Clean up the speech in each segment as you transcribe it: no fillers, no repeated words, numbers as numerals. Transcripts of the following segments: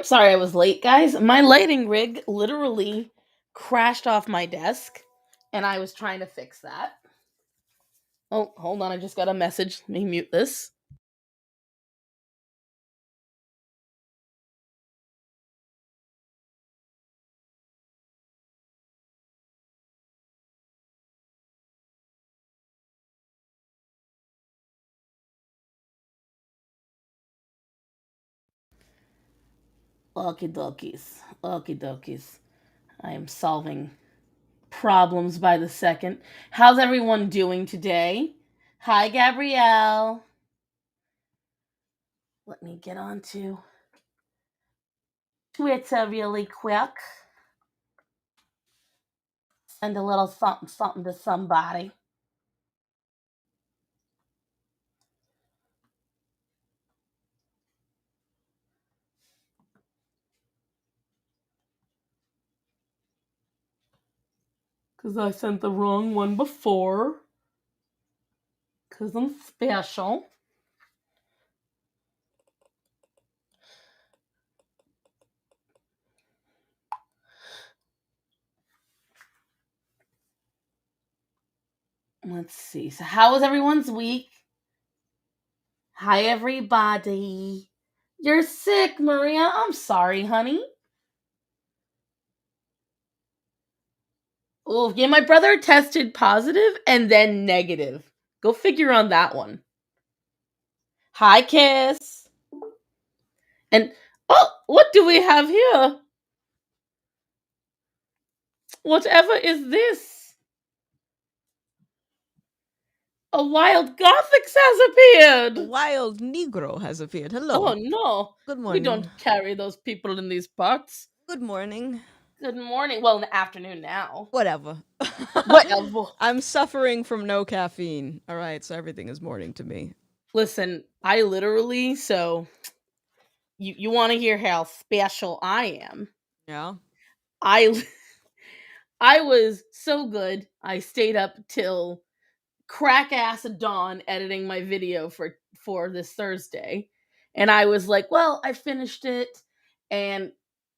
I'm sorry I was late, guys. My lighting rig literally crashed off my desk, and I was trying to fix that. Oh, hold on. I just got a message. Let me mute this. Okie dokies. Okie dokies. I am solving problems by the second. How's everyone doing today? Hi, Gabrielle. Let me get on to Twitter really quick. Send a little something something to somebody. Because I sent the wrong one before. Because I'm special. Let's see. So, how was everyone's week? Hi, everybody. You're sick, Maria. I'm sorry, honey. Oh, yeah, my brother tested positive and then negative. Go figure on that one. Hi, Kiss. And, oh, what do we have here? Whatever is this? A wild Gothics has A appeared. wild Negro has appeared. Hello. Oh, no. Good We morning. don't carry those people in these parts. Good morning. Good morning. Well, in the afternoon now. Whatever. Whatever. I'm suffering from no caffeine. All right, so everything is morning to me. Listen, I literally, so you want to hear how special I am. Yeah. I I was so good. I stayed up till crack ass of dawn editing my video for this Thursday. And I was like, well, I finished it. And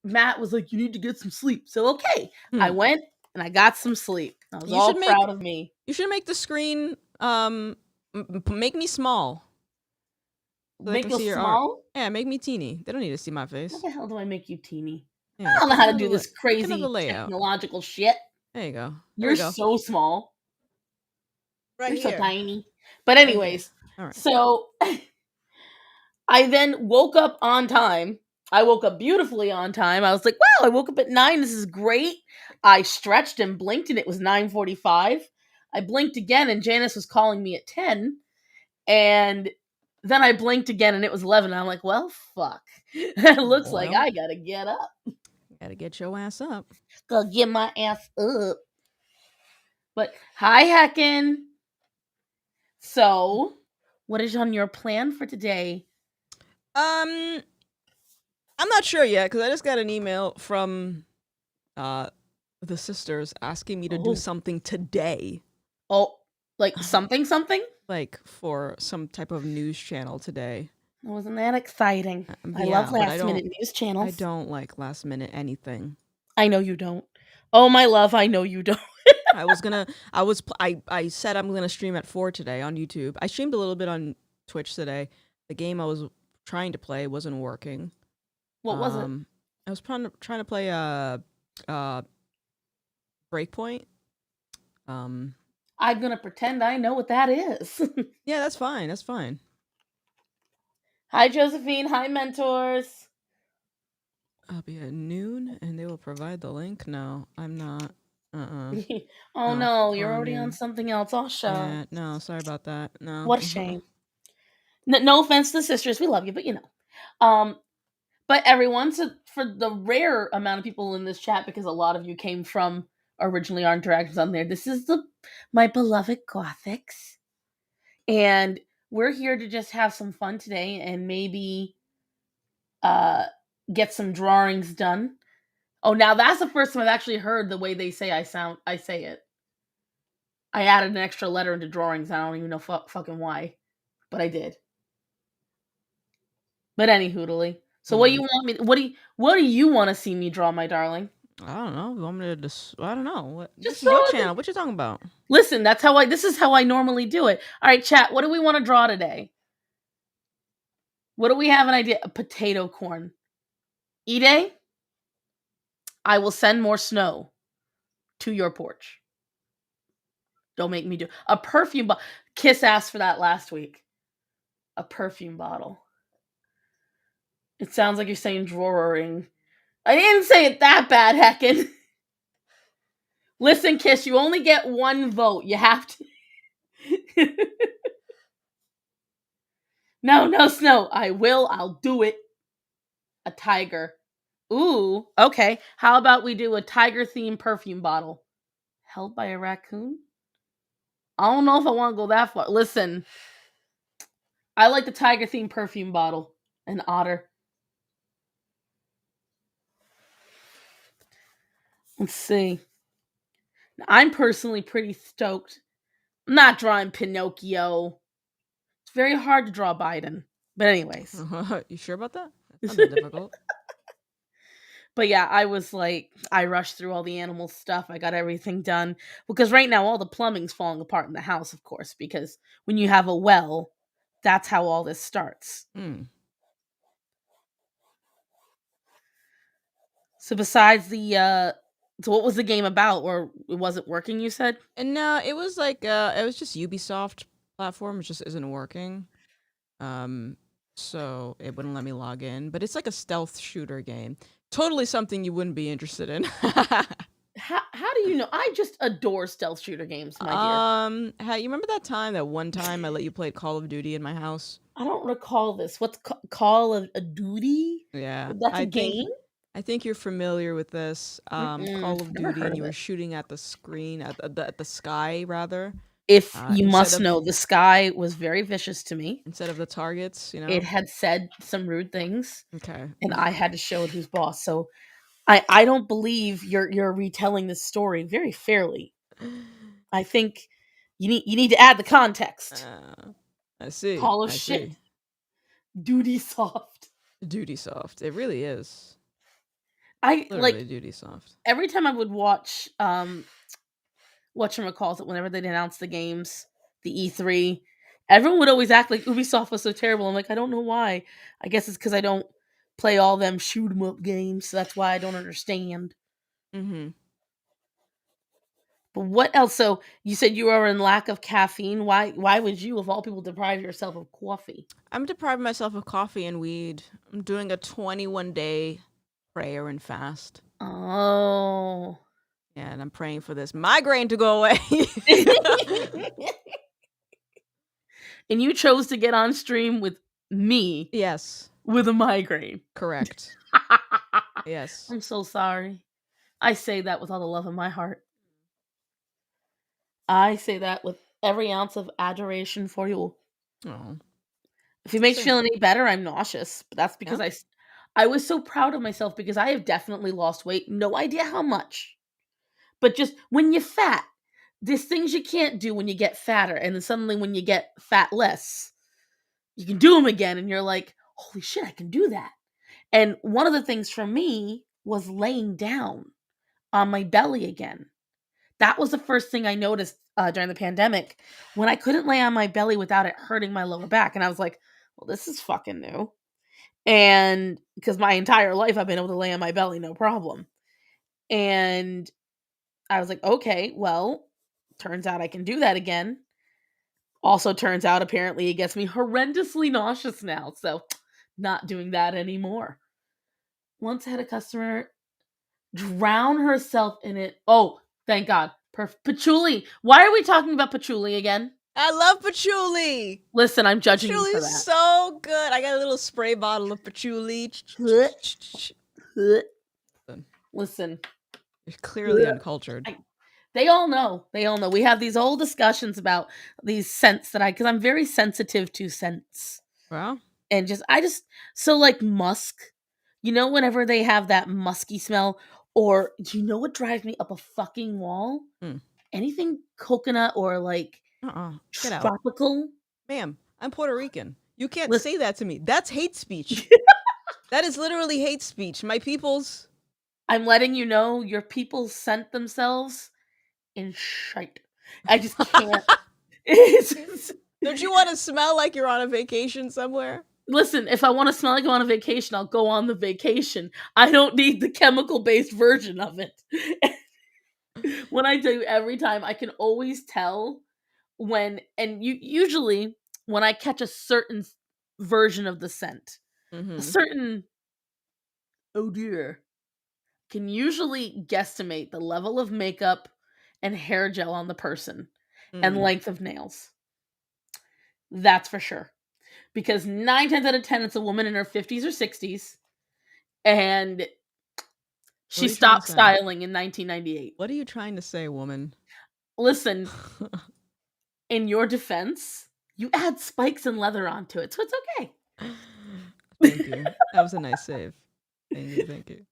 Matt was like, you need to get some sleep. So okay. I went and I got some sleep. I was all proud of me. You should make the screen make me small. So they Make can you see your art. small? Yeah, make me teeny. They don't need to see my face. How the hell do I make you teeny? Yeah, I don't know how to do this the crazy layout. technological shit. There you go. You're so small. Right You're here. so tiny. But anyways, All right. so I then woke up on time. I woke up beautifully on time. I was like, wow, I woke up at 9. This is great. I stretched and blinked and it was 9:45. I blinked again and Janice was calling me at 10. And then I blinked again and it was 11. I'm like, well, fuck. It looks like I gotta get up. Gotta get your ass up. Gotta get my ass up. But hi, Heckin. So, what is on your plan for today? I'm not sure yet because I just got an email from the sisters asking me to do something today. Oh, like something? Like for some type of news channel today. Wasn't that exciting? I love last minute news channels. I don't like last minute anything. I know you don't. Oh my love, I know you don't. I said I'm gonna stream at 4 today on YouTube. I streamed a little bit on Twitch today. The game I was trying to play wasn't working. What was it? I was trying to play Breakpoint. I'm gonna pretend I know what that is. Yeah, that's fine. That's fine. Hi, Josephine. Hi, mentors. I'll be at noon, and they will provide the link. No, I'm not. Oh no, you're already on something else. I'll show. Yeah, no, sorry about that. No. What a shame. No offense to the sisters, we love you, but you know. But everyone, so for the rare amount of people in this chat, because a lot of you came from originally our interactions on there, this is my beloved Gothics. And we're here to just have some fun today and maybe get some drawings done. Oh, now that's the first time I've actually heard the way they say I say it. I added an extra letter into drawings. I don't even know fucking why, but I did. But any hoodly. So what do you want me? What do you want to see me draw, my darling? I don't know. You want me to just? I don't know. What? Just This is throw your it. channel. What you talking about? Listen, that's how I. This is how I normally do it. All right, chat. What do we want to draw today? What do we have an idea? A potato corn. Ide, I will send more snow to your porch. Don't make me do a perfume bottle. Kiss asked for that last week. A perfume bottle. It sounds like you're saying drawing. I didn't say it that bad, heckin'. Listen, Kiss, you only get one vote. You have to. No, Snow. I'll do it. A tiger. Ooh, okay. How about we do a tiger themed perfume bottle? Held by a raccoon? I don't know if I want to go that far. Listen, I like the tiger themed perfume bottle. An otter. Let's see. I'm personally pretty stoked. I'm not drawing Pinocchio. It's very hard to draw Biden. But anyways. You sure about that? That's not that difficult. But yeah, I was like, I rushed through all the animal stuff. I got everything done. Because right now, all the plumbing's falling apart in the house, of course, because when you have a well, that's how all this starts. So besides the, so what was the game about? Or it wasn't working, you said? And no, it was like it was just Ubisoft platform. It just isn't working. So it wouldn't let me log in. But it's like a stealth shooter game. Totally something you wouldn't be interested in. How do you know? I just adore stealth shooter games, my dear. You remember that one time I let you play Call of Duty in my house? I don't recall this. What's Call of Duty? Yeah, That's a game? I think you're familiar with this. Call of Never Duty, heard and of you were it. shooting at the screen, at the sky, rather. If you Instead must of know, the sky was very vicious to me. instead of the targets, you know? It had said some rude things, Okay. and I had to show it who's boss. So I don't believe you're retelling this story very fairly. I think you need to add the context. I see. Call of I shit. see. Duty soft. Duty soft. It really is. I Literally like duty soft. every time I would watch whatchamacallit it whenever they'd announce the games, the E3, everyone would always act like Ubisoft was so terrible. I'm like, I don't know why. I guess it's because I don't play all them shoot 'em up games, so that's why I don't understand. Mm-hmm. But what else? So you said you are in lack of caffeine. Why would you, of all people, deprive yourself of coffee? I'm depriving myself of coffee and weed. I'm doing a 21-day prayer and fast. Oh. Yeah, and I'm praying for this migraine to go away. And you chose to get on stream with me Yes, with a migraine. correct. Yes. I'm so sorry. I say that with all the love in my heart. I say that with every ounce of adoration for you. Oh. If it makes you Same. feel any better, I'm nauseous. But that's because Yeah? I was so proud of myself because I have definitely lost weight. No idea how much. But just when you're fat, there's things you can't do when you get fatter. And then suddenly when you get fat less, you can do them again. And you're like, holy shit, I can do that. And one of the things for me was laying down on my belly again. That was the first thing I noticed during the pandemic when I couldn't lay on my belly without it hurting my lower back. And I was like, well, this is fucking new. And because my entire life I've been able to lay on my belly, no problem. And I was like, okay, well, turns out I can do that again. Also, turns out apparently it gets me horrendously nauseous now. So, not doing that anymore. Once I had a customer drown herself in it. Oh, thank God. Patchouli. Why are we talking about patchouli again? I love patchouli. Listen, I'm judging you Patchouli for is that. so good. I got a little spray bottle of patchouli. Listen. You're clearly uncultured. They all know. They all know. We have these old discussions about these scents because I'm very sensitive to scents. Well, And so like musk, whenever they have that musky smell, or do you know what drives me up a fucking wall? Anything coconut or like get out. tropical. Ma'am, I'm Puerto Rican. You can't Listen, say that to me. That's hate speech. That is literally hate speech. My peoples. I'm letting you know your people sent themselves in shite. I just can't. It's- Don't you want to smell like you're on a vacation somewhere? Listen, if I want to smell like I'm on a vacation, I'll go on the vacation. I don't need the chemical based version of it. When I do every time, I can always tell when, and you usually when I catch a certain version of the scent, a Mm-hmm. certain oh dear, can usually guesstimate the level of makeup and hair gel on the person and Mm. length of nails. That's for sure. Because 9 times out of 10, it's a woman in her 50s or 60s, and What she are you trying to stopped say? styling in 1998. What are you trying to say, woman? Listen, in your defense, you add spikes and leather onto it, so it's okay. Thank you. That was a nice save. Thank you. Thank you.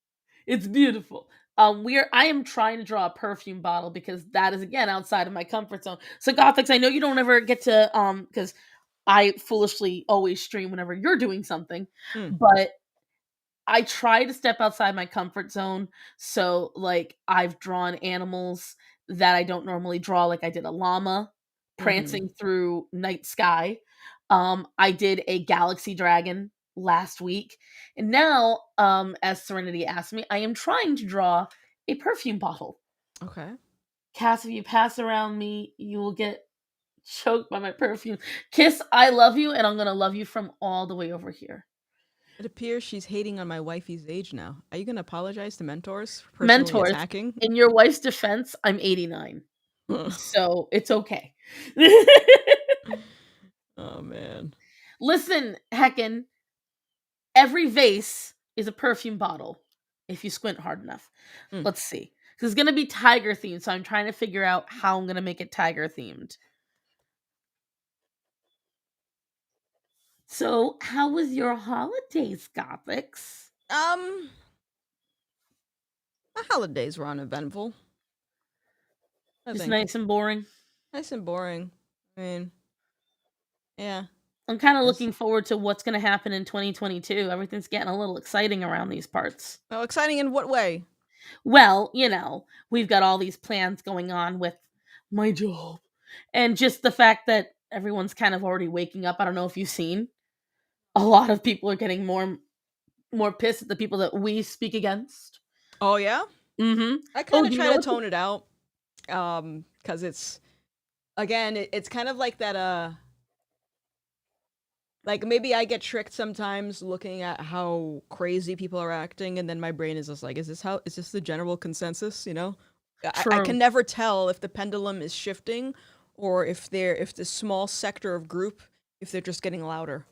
It's beautiful. I am trying to draw a perfume bottle because that is again outside of my comfort zone. So Gothics, I know you don't ever get to because I foolishly always stream whenever you're doing something, Mm. but I try to step outside my comfort zone. So like I've drawn animals that I don't normally draw, like I did a llama Mm-hmm. prancing through night sky. I did a galaxy dragon last week. And now, as Serenity asked me, I am trying to draw a perfume bottle. Okay. Cass, if you pass around me, you will get choked by my perfume. Kiss, I love you, and I'm gonna love you from all the way over here. It appears she's hating on my wifey's age now. Are you going to apologize to mentors for personally Mentors, attacking? in your wife's defense, I'm 89. So it's okay. Oh, man. Listen, Heckin, every vase is a perfume bottle if you squint hard enough. Mm. Let's see. Because it's going to be tiger themed, so I'm trying to figure out how I'm going to make it tiger themed. So, how was your holidays, Gothics? My holidays were uneventful. I Just think. nice and boring. Nice and boring. I mean, yeah. I'm kind of It's, looking forward to what's going to happen in 2022. Everything's getting a little exciting around these parts. oh, exciting in what way? Well, we've got all these plans going on with my job and just the fact that everyone's kind of already waking up. I don't know if you've seen. A lot of people are getting more pissed at the people that we speak against. Oh, yeah? Mhm. I Oh, kind of do you try know to what tone it out. Because it's, again, it's kind of like that, like maybe I get tricked sometimes looking at how crazy people are acting, and then my brain is just like, is this the general consensus? You know, I can True. never tell if the pendulum is shifting, or if the small sector of group, if they're just getting louder.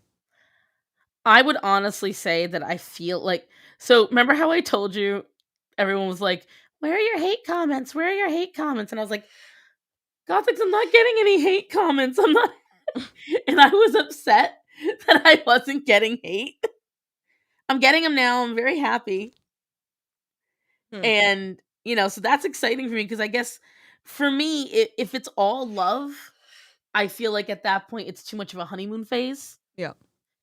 I would honestly say that I feel like so remember how I told you everyone was like, "Where are your hate comments? Where are your hate comments?" And I was like, "Gothics, I'm not getting any hate comments. I'm not." And I was upset that I wasn't getting hate. I'm getting them now. I'm very happy. Hmm. And, so that's exciting for me because I guess for me, if it's all love, I feel like at that point it's too much of a honeymoon phase Yeah.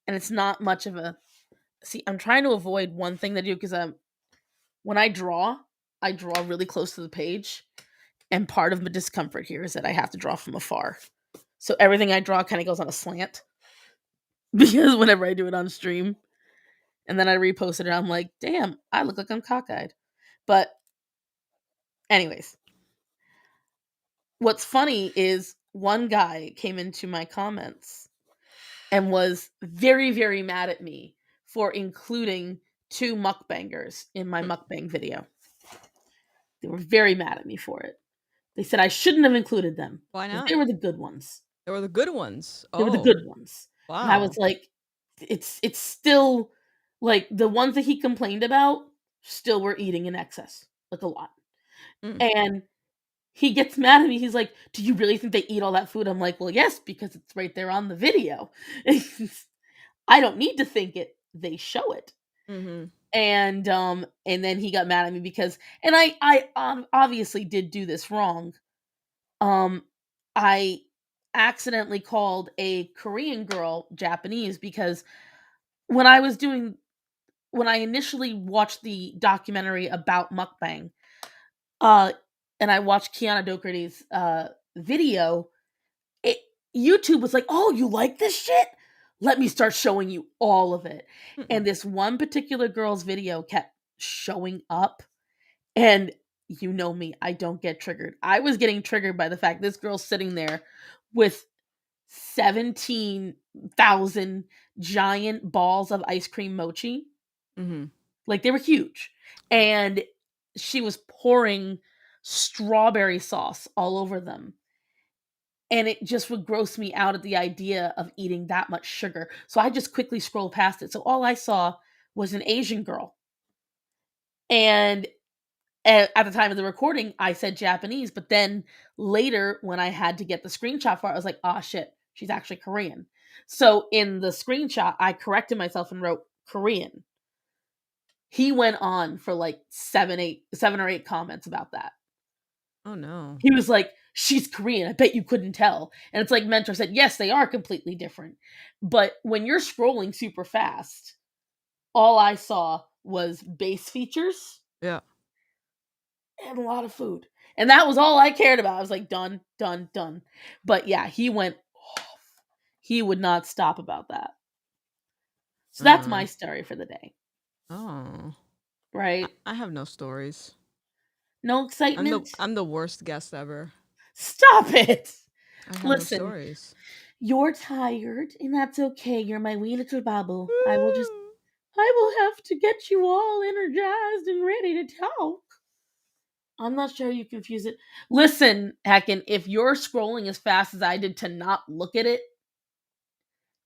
and it's not much of a. See, I'm trying to avoid one thing that I do because when I draw really close to the page. And part of the discomfort here is that I have to draw from afar. So everything I draw kind of goes on a slant because whenever I do it on stream and then I repost it, I'm like, damn, I look like I'm cockeyed. But, anyways, what's funny is one guy came into my comments and was very, very mad at me for including two mukbangers in my Hmm. mukbang video. They were very mad at me for it. They said I shouldn't have included them Why because not? they were the good ones. They were the good ones. They were the Oh, good ones. And I was wow. like, it's still like the ones that he complained about still were eating in excess, like a lot. Mm. And he gets mad at me. He's like, "Do you really think they eat all that food?" I'm like, "Well, yes, because it's right there on the video. I don't need to think it. They show it." Mm-hmm. And then he got mad at me because and I obviously did do this wrong. I accidentally called a Korean girl Japanese because when I was doing when I initially watched the documentary about mukbang, uh, and I watched Kiana Doherty's video, it, YouTube was like, "Oh, you like this shit? Let me start showing you all of it." Mm-mm. And this one particular girl's video kept showing up, and you know me, I don't get triggered. I was getting triggered by the fact this girl's sitting there with 17,000 giant balls of ice cream mochi. Mm-hmm. Like they were huge. And she was pouring strawberry sauce all over them. And it just would gross me out at the idea of eating that much sugar. So I just quickly scrolled past it. So all I saw was an Asian girl. And at the time of the recording, I said Japanese, but then later when I had to get the screenshot for it, I was like, "Ah, shit, she's actually Korean." So in the screenshot, I corrected myself and wrote Korean. He went on for like 7 or 8 comments about that. Oh no. He was like, "She's Korean. I bet you couldn't tell." And it's like Mentor said, yes, they are completely different. But when you're scrolling super fast, all I saw was base features Yeah. and a lot of food. And that was all I cared about. I was like, done, done, done. But yeah, he went off. He would not stop about that. So that's Uh, my story for the day. oh. Right? I have no stories. No excitement? I'm the worst guest ever. Stop it. I have no Listen, stories. you're tired, and that's okay. You're my wee little bubble. Woo! I will have to get you all energized and ready to talk. I'm not sure you confuse it. Listen, Hacken, if you're scrolling as fast as I did to not look at it,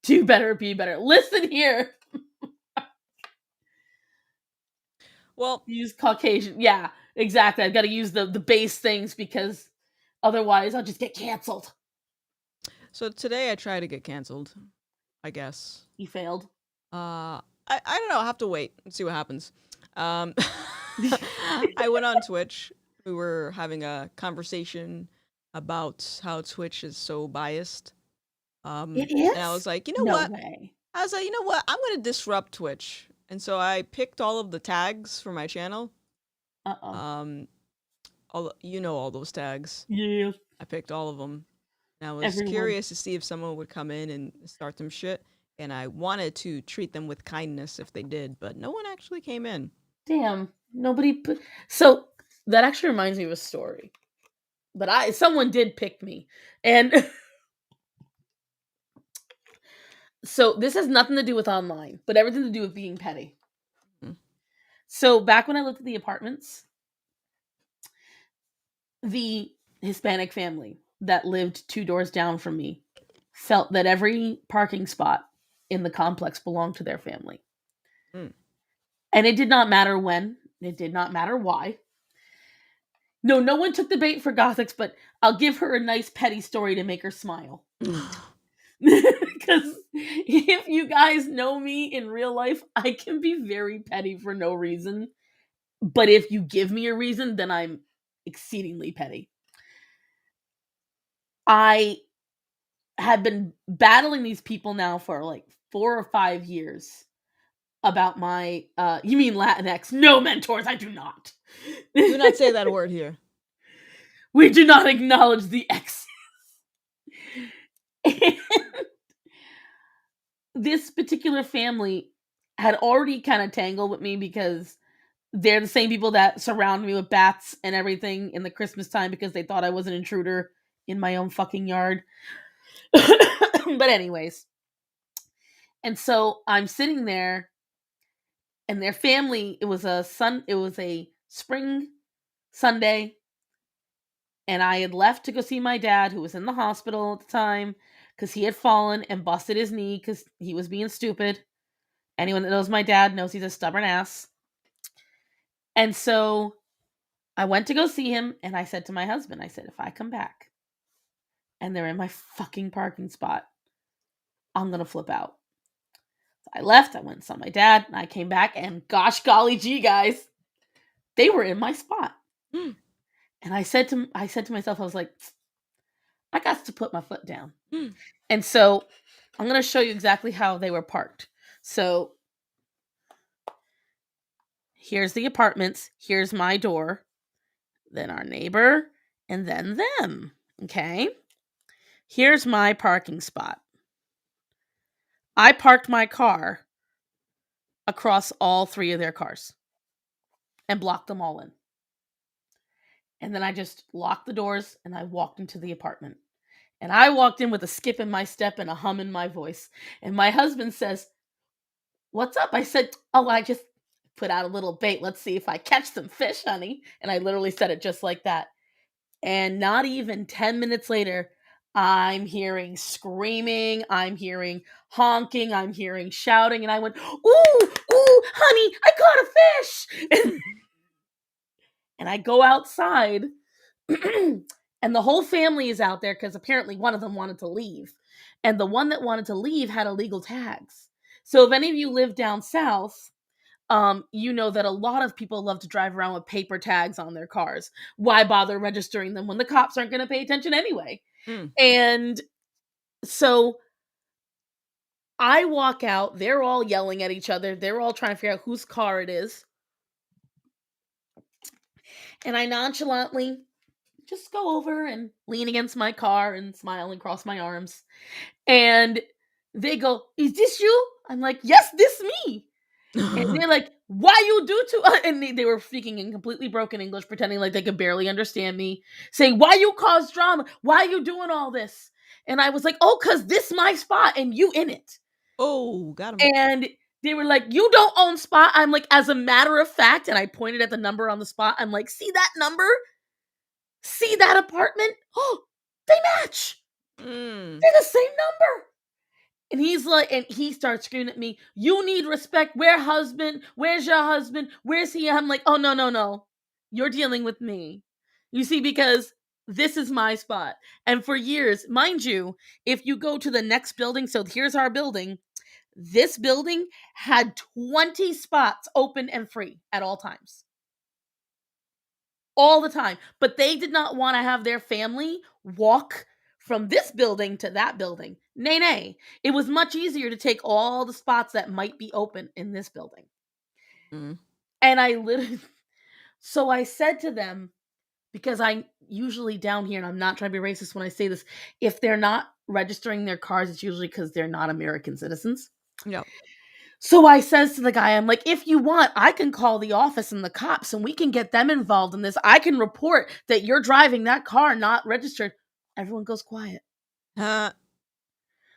do better, be better. Listen here. Well, Use Caucasian. Yeah, exactly. I've got to use the base things because otherwise I'll just get canceled. so today I tried to get canceled, I guess. You failed. I don't know. I'll have to wait and see what happens. Um, I went on Twitch. We were having a conversation about how Twitch is so biased. It And I is? was like, you know No what? way. I was like, you know what? I'm gonna disrupt Twitch. And so I picked all of the tags for my channel. Uh-oh. Um, all those tags. Yeah. I picked all of them. And I was Everyone. curious to see if someone would come in and start some shit. And I wanted to treat them with kindness if they did, but no one actually came in. Damn. Nobody put. So that actually reminds me of a story. But someone did pick me. And so this has nothing to do with online, but everything to do with being petty. Mhm. So back when I lived at the apartments, the Hispanic family that lived 2 doors down from me felt that every parking spot in the complex belonged to their family. Mm. And it did not matter when, it did not matter why. No, no one took the bait for Gothics, but I'll give her a nice petty story to make her smile. Because if you guys know me in real life, I can be very petty for no reason. But if you give me a reason, then I'm exceedingly petty. I have been battling these people now for like 4 or 5 years about my you mean Latinx. No, mentors, I do not. Do not say that word here. We do not acknowledge the X. This particular family had already kind of tangled with me because they're the same people that surround me with bats and everything in the Christmas time because they thought I was an intruder in my own fucking yard. But anyways, and so I'm sitting there and their family, it was a spring Sunday, and I had left to go see my dad who was in the hospital at the time cuz he had fallen and busted his knee cuz he was being stupid. Anyone that knows my dad knows he's a stubborn ass. And so I went to go see him, and I said to my husband, I said, if I come back and they're in my fucking parking spot, I'm going to flip out. So I left, I went and saw my dad, and I came back, and gosh golly gee, guys, they were in my spot. Mm. And I said to myself, I was like, I got to put my foot down. Mm. And so I'm going to show you exactly how they were parked. So Here's the apartments. Here's my door. Then our neighbor, and then them. Okay. Here's my parking spot. I parked my car across all three of their cars and blocked them all in. And then I just locked the doors and I walked into the apartment. And I walked in with a skip in my step and a hum in my voice. And my husband says, "What's up?" I said, "Oh, I just put out a little bait. Let's see if I catch some fish, honey." And I literally said it just like that. And not even 10 minutes later, I'm hearing screaming, I'm hearing honking, I'm hearing shouting. And I went, "Ooh, ooh, honey, I caught a fish." And I go outside, and the whole family is out there because apparently one of them wanted to leave. And the one that wanted to leave had illegal tags. So if any of you live down south, you know that a lot of people love to drive around with paper tags on their cars. Why bother registering them when the cops aren't going to pay attention anyway? Mm. And so I walk out, they're all yelling at each other. They're all trying to figure out whose car it is. And I nonchalantly just go over and lean against my car and smile and cross my arms. And they go, "Is this you?" I'm like, "Yes, this me." And they're like, "Why you do to?" And they were speaking in completely broken English, pretending like they could barely understand me, saying, "Why you cause drama? Why you doing all this?" And I was like, "Oh, cause this my spot and you in it." Oh, got him. And they were like, "You don't own spot." I'm like, "As a matter of fact," and I pointed at the number on the spot. I'm like, "See that number? See that apartment? Oh, they match. Mm. They're the same number." And he's like, and he starts screaming at me, "You need respect. Where husband? Where's your husband? Where's he?" I'm like, "Oh, no, no, no. You're dealing with me." You see, because this is my spot. And for years, mind you, if you go to the next building, so here's our building, this building had 20 spots open and free at all times. All the time. But they did not want to have their family walk from this building to that building. Nay, nay. It was much easier to take all the spots that might be open in this building. Mm. And I literally, so I said to them, because I usually down here, and I'm not trying to be racist when I say this, if they're not registering their cars, it's usually because they're not American citizens. Yep. So I says to the guy, I'm like, "If you want, I can call the office and the cops and we can get them involved in this. I can report that you're driving that car not registered." Everyone goes quiet. Uh,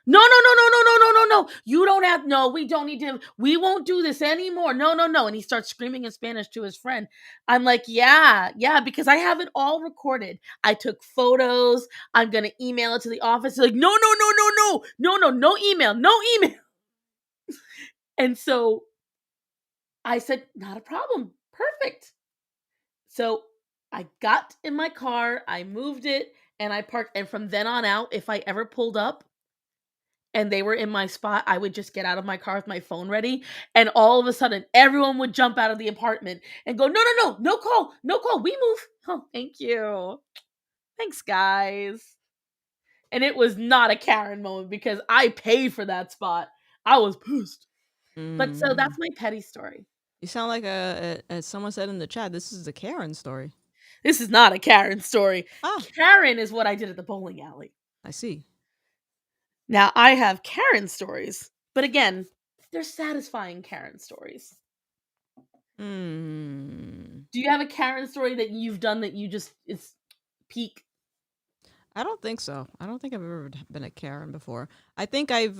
"No, no, no, no, no, no, no, no, no. You don't have, no, we don't need to, we won't do this anymore. No, no, no." And he starts screaming in Spanish to his friend. I'm like, "Yeah, yeah, because I have it all recorded. I took photos. I'm going to email it to the office." They're like, "No, no, no, no, no, no, no, no email, no email." And so I said, "Not a problem. Perfect." So I got in my car, I moved it, and I parked. And from then on out, if I ever pulled up and they were in my spot, I would just get out of my car with my phone ready. And all of a sudden, everyone would jump out of the apartment and go, "No, no, no, no call, no call. We move." Oh, thank you. Thanks, guys. And it was not a Karen moment because I paid for that spot. I was pissed. But so mm. that's my petty story. You sound like as someone said in the chat, this is a Karen story. This is not a Karen story. Ah, Karen is what I did at the bowling alley. I see. Now, I have Karen stories, but again, they're satisfying Karen stories. Hmm. Do you have a Karen story that you've done that you just, it's peak? I don't think so. I don't think I've ever been a Karen before. I think I've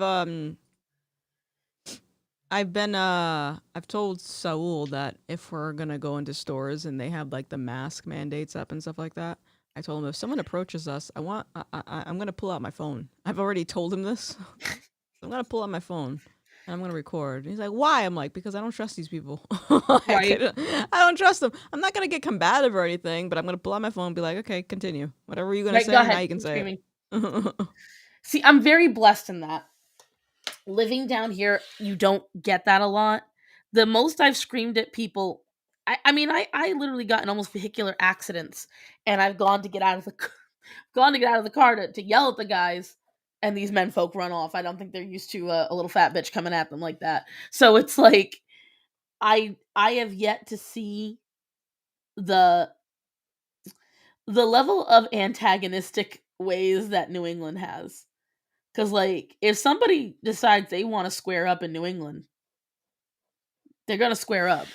told Saul that if we're gonna go into stores and they have like the mask mandates up and stuff like that, I told him if someone approaches us, I'm gonna pull out my phone. I've already told him this. I'm gonna pull out my phone and I'm gonna record. And he's like, "Why?" I'm like, "Because I don't trust these people. Right. I don't trust them. I'm not gonna get combative or anything, but I'm gonna pull out my phone and be like, okay, continue. Whatever you're gonna Right, go say, now ahead. you can Keep say screaming. it." See, I'm very blessed in that. Living down here, you don't get that a lot. The most I've screamed at people, I mean, I literally got in almost vehicular accidents, and I've gone to get out of the gone to get out of the car to yell at the guys, and these men folk run off. I don't think they're used to a little fat bitch coming at them like that. So it's like I have yet to see the level of antagonistic ways that New England has. Cuz like if somebody decides they want to square up in New England, they're going to square up.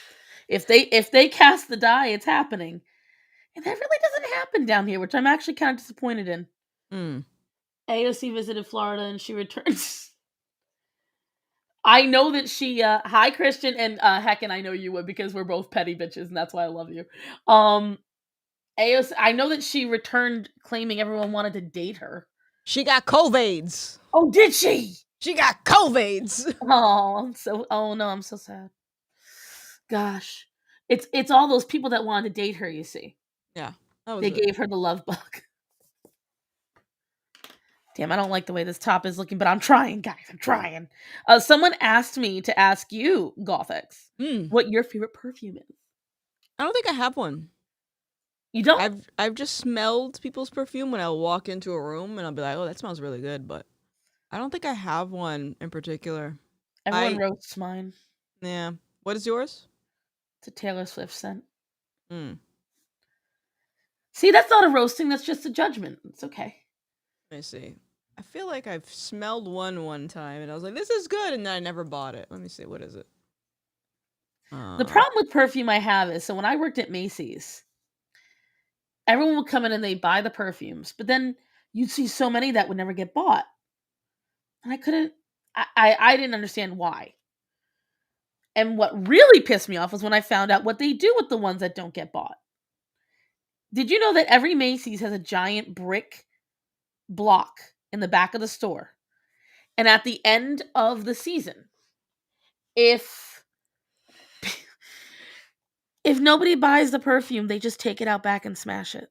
If they cast the die, it's happening. And that really doesn't happen down here, which I'm actually kind of disappointed in. Mm. AOC visited Florida and she returns. I know that she hi Christian and Heckin, I know you would because we're both petty bitches and that's why I love you. AOC, I know that she returned claiming everyone wanted to date her. She got COVIDs. Oh, did she? She got COVIDs. Oh no, I'm so sad. Gosh. It's all those people that wanted to date her, you see. Yeah. That was They it. gave her the love bug. Damn, I don't like the way this top is looking, but I'm trying, guys. I'm trying. Someone asked me to ask you, Gothics, what your favorite perfume is. I don't think I have one. You don't? I've just smelled people's perfume when I'll walk into a room and I'll be like, oh, that smells really good, but I don't think I have one in particular. Everyone roasts mine. Yeah. What is yours? It's a Taylor Swift scent. Mm. See, that's not a roasting. That's just a judgment. It's okay. Let me see. I feel like I've smelled one time and I was like, this is good, and then I never bought it. Let me see. What is it? The problem with perfume I have is, so when I worked at Macy's, everyone would come in and they'd buy the perfumes, but then you'd see so many that would never get bought. And I didn't understand why. And what really pissed me off was when I found out what they do with the ones that don't get bought. Did you know that every Macy's has a giant brick block in the back of the store? And at the end of the season, if nobody buys the perfume, they just take it out back and smash it.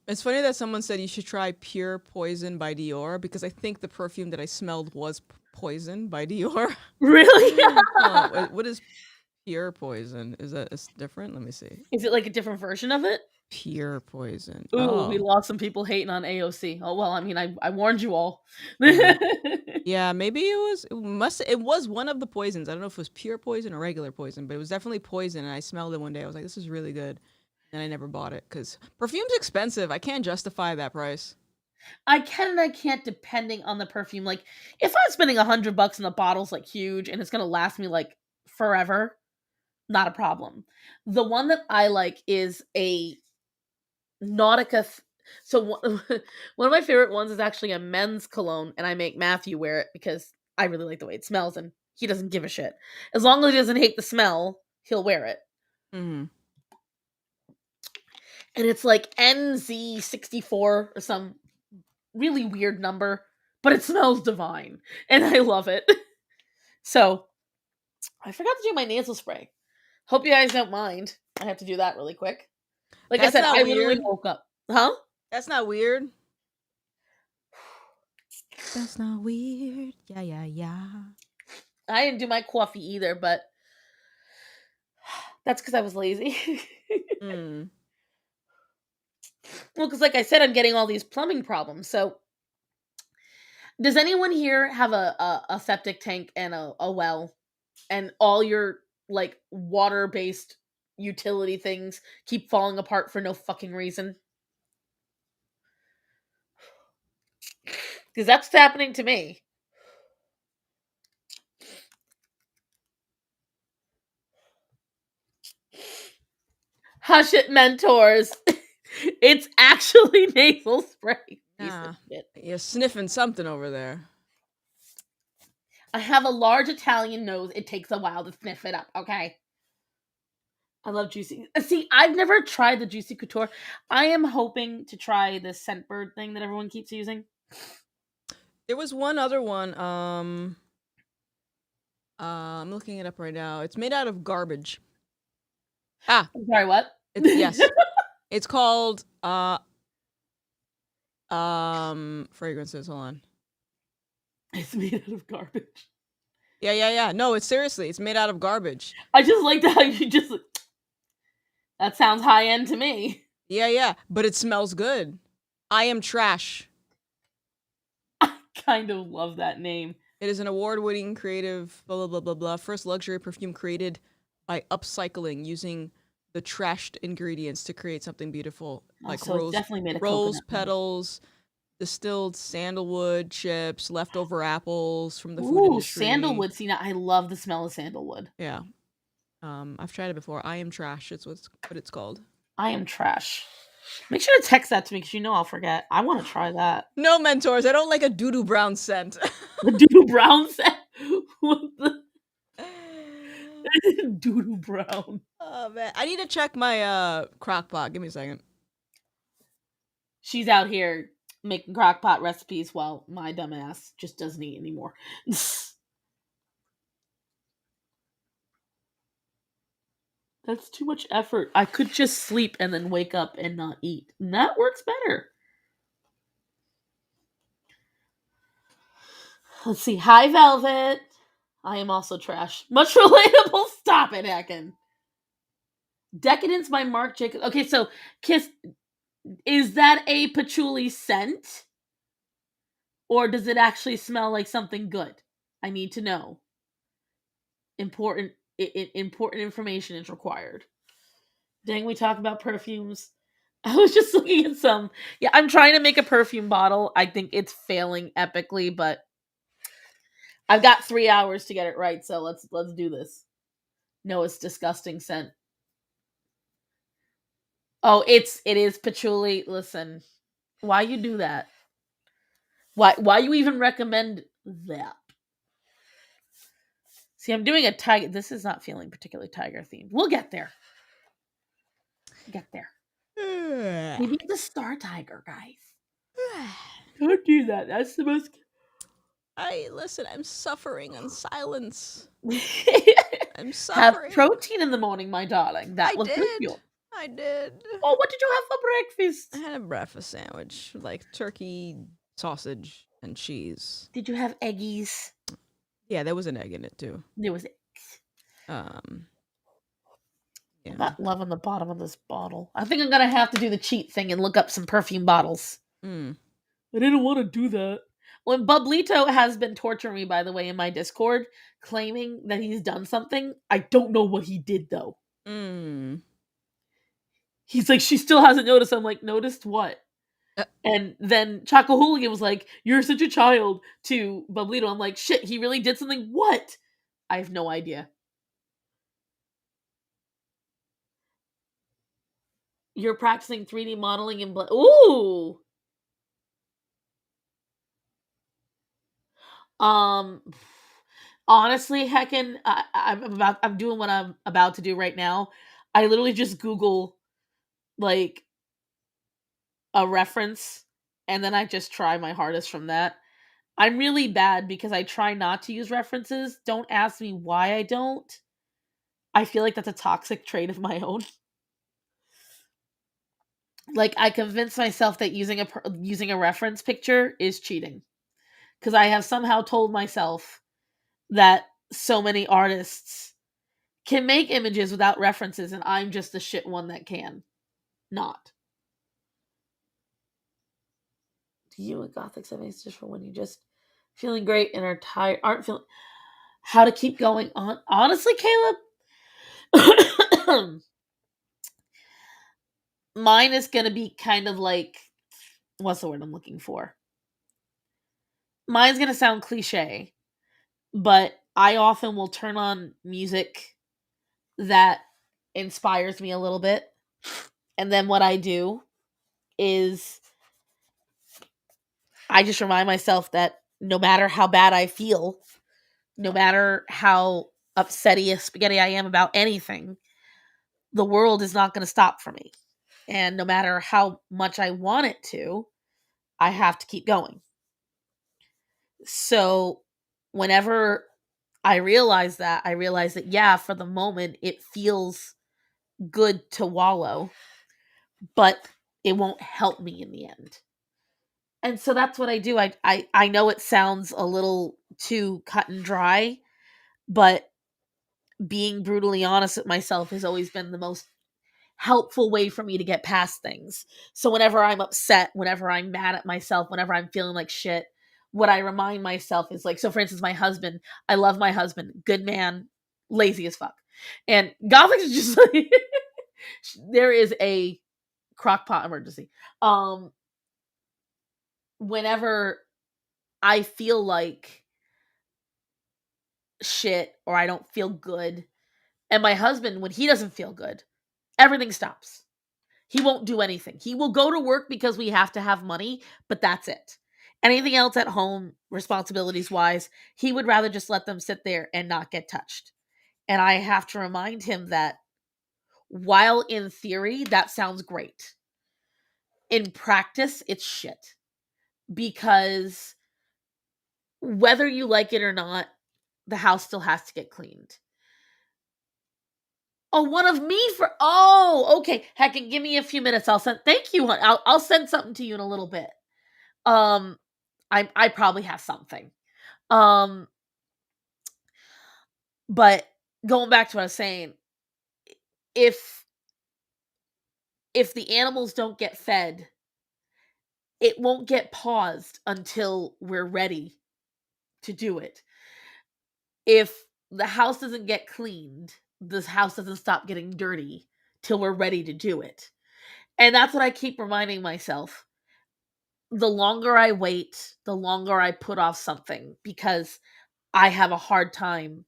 It's funny that someone said you should try Pure Poison by Dior because I think the perfume that I smelled was Poison by Dior. Really? What is Pure Poison? Is that different? Let me see. Is it like a different version of it? Pure Poison. Ooh, we lost some people hating on AOC. Oh well, I mean, I warned you all. Yeah, maybe it was one of the poisons. I don't know if it was pure poison or regular poison, but it was definitely poison. And I smelled it one day. I was like, this is really good. And I never bought it because perfume's expensive. I can't justify that price. I can and I can't depending on the perfume. Like if I'm spending $100 and the bottle's like huge and it's gonna last me like forever, not a problem. The one that I like is a Nautica. So one of my favorite ones is actually a men's cologne, and I make Matthew wear it because I really like the way it smells, and he doesn't give a shit. As long as he doesn't hate the smell, he'll wear it. Mm-hmm. And it's like NZ64 or some really weird number, but it smells divine, and I love it. So I forgot to do my nasal spray. Hope you guys don't mind. I have to do that really quick. Like I said, I literally woke up. Huh? That's not weird. That's not weird. Yeah. I didn't do my coffee either, but that's because I was lazy. Well, because like I said, I'm getting all these plumbing problems. So, does anyone here have a septic tank and a well, and all your like water-based utility things keep falling apart for no fucking reason? Because that's happening to me. Hush it, mentors. It's actually nasal spray. Nah, you're sniffing something over there. I have a large Italian nose. It takes a while to sniff it up, okay? I love Juicy. See, I've never tried the Juicy Couture. I am hoping to try the Scentbird thing that everyone keeps using. There was one other one. I'm looking it up right now. It's made out of garbage. I'm sorry, what? Yes. It's called fragrances. Hold on. It's made out of garbage. Yeah. No, it's seriously. It's made out of garbage. I just like how you just. That sounds high end to me. Yeah. But it smells good. I am trash. I kind of love that name. It is an award-winning creative blah blah blah blah blah first luxury perfume created by upcycling using the trashed ingredients to create something beautiful, Oh, like so it's definitely made of rose coconut milk. petals, distilled sandalwood chips, leftover apples from the food Ooh, industry. sandalwood. See, now I love the smell of sandalwood. Yeah. I've tried it before. I am trash. It's what it's called. I am trash. Make sure to text that to me because you know I'll forget. I want to try that. No mentors. I don't like a doo-doo brown scent. The doodoo brown set. What the doodoo brown? Oh man, I need to check my crock pot. Give me a second. She's out here making crockpot recipes while my dumbass just doesn't eat anymore. That's too much effort. I could just sleep and then wake up and not eat. And that works better. Let's see. Hi, Velvet. I am also trash. Much relatable. Stop it, Heckin. Decadence by Marc Jacobs. Okay, so Kiss, is that a patchouli scent? Or does it actually smell like something good? I need to know. Important important information is required. Dang, we talk about perfumes. I was just looking at some. Yeah, I'm trying to make a perfume bottle. I think it's failing epically, but I've got 3 hours to get it right, so let's do this. No, it's disgusting scent. Oh, it is patchouli. Listen, why you do that? Why you even recommend that? See, I'm doing a tiger. This is not feeling particularly tiger themed. We'll get there. Get there. Maybe it's a star tiger, guys. Don't do that. That's the most. Listen. I'm suffering in silence. I'm Have suffering. protein in the morning, my darling. That I will help did. you. I did. Oh, what did you have for breakfast? I had a breakfast sandwich, like turkey, sausage, and cheese. Did you have eggies? Yeah, there was an egg in it too. There was eggs. Yeah. I'm not loving the bottom of this bottle. I think I'm gonna have to do the cheat thing and look up some perfume bottles. Mm. I didn't want to do that. When Bublito has been torturing me, by the way, in my Discord, claiming that he's done something, I don't know what he did though. Mm. He's like, she still hasn't noticed. I'm like, noticed what? And then Choco Hooligan was like, "You're such a child," to Bublito. I'm like, shit, he really did something? What? I have no idea. You're practicing 3D modeling in Ooh! Um, honestly, heckin', I'm doing what I'm about to do right now. I literally just Google, like, a reference, and then I just try my hardest from that. I'm really bad because I try not to use references. Don't ask me why I don't. I feel like that's a toxic trait of my own. Like I convince myself that using a reference picture is cheating because I have somehow told myself that so many artists can make images without references, and I'm just the shit one that can not. Do you and Gothic 70s just for when you just feeling great and are tired, aren't feeling how to keep going on? Honestly, Caleb, mine is gonna be kind of like, what's the word I'm looking for? Mine's gonna sound cliche, but I often will turn on music that inspires me a little bit. And then what I do is I just remind myself that no matter how bad I feel, no matter how upsetty spaghetti I am about anything, the world is not going to stop for me. And no matter how much I want it to, I have to keep going. So whenever I realize that, yeah, for the moment, it feels good to wallow, but it won't help me in the end. And so that's what I do. I know it sounds a little too cut and dry, but being brutally honest with myself has always been the most helpful way for me to get past things. So whenever I'm upset, whenever I'm mad at myself, whenever I'm feeling like shit, what I remind myself is like, so for instance, my husband, I love my husband, good man, lazy as fuck. And Gothic is just like, there is a crock pot emergency. Whenever I feel like shit or I don't feel good, and my husband, when he doesn't feel good, everything stops. He won't do anything. He will go to work because we have to have money, but that's it. Anything else at home, responsibilities wise, he would rather just let them sit there and not get touched. And I have to remind him that while in theory that sounds great, in practice it's shit. Because whether you like it or not, the house still has to get cleaned. Oh, one of me for okay. Heck, and give me a few minutes. Thank you, hon. I'll send something to you in a little bit. Um, I probably have something. Um, but going back to what I was saying, if the animals don't get fed, it won't get paused until we're ready to do it. If the house doesn't get cleaned, this house doesn't stop getting dirty till we're ready to do it. And that's what I keep reminding myself. The longer I wait, the longer I put off something because I have a hard time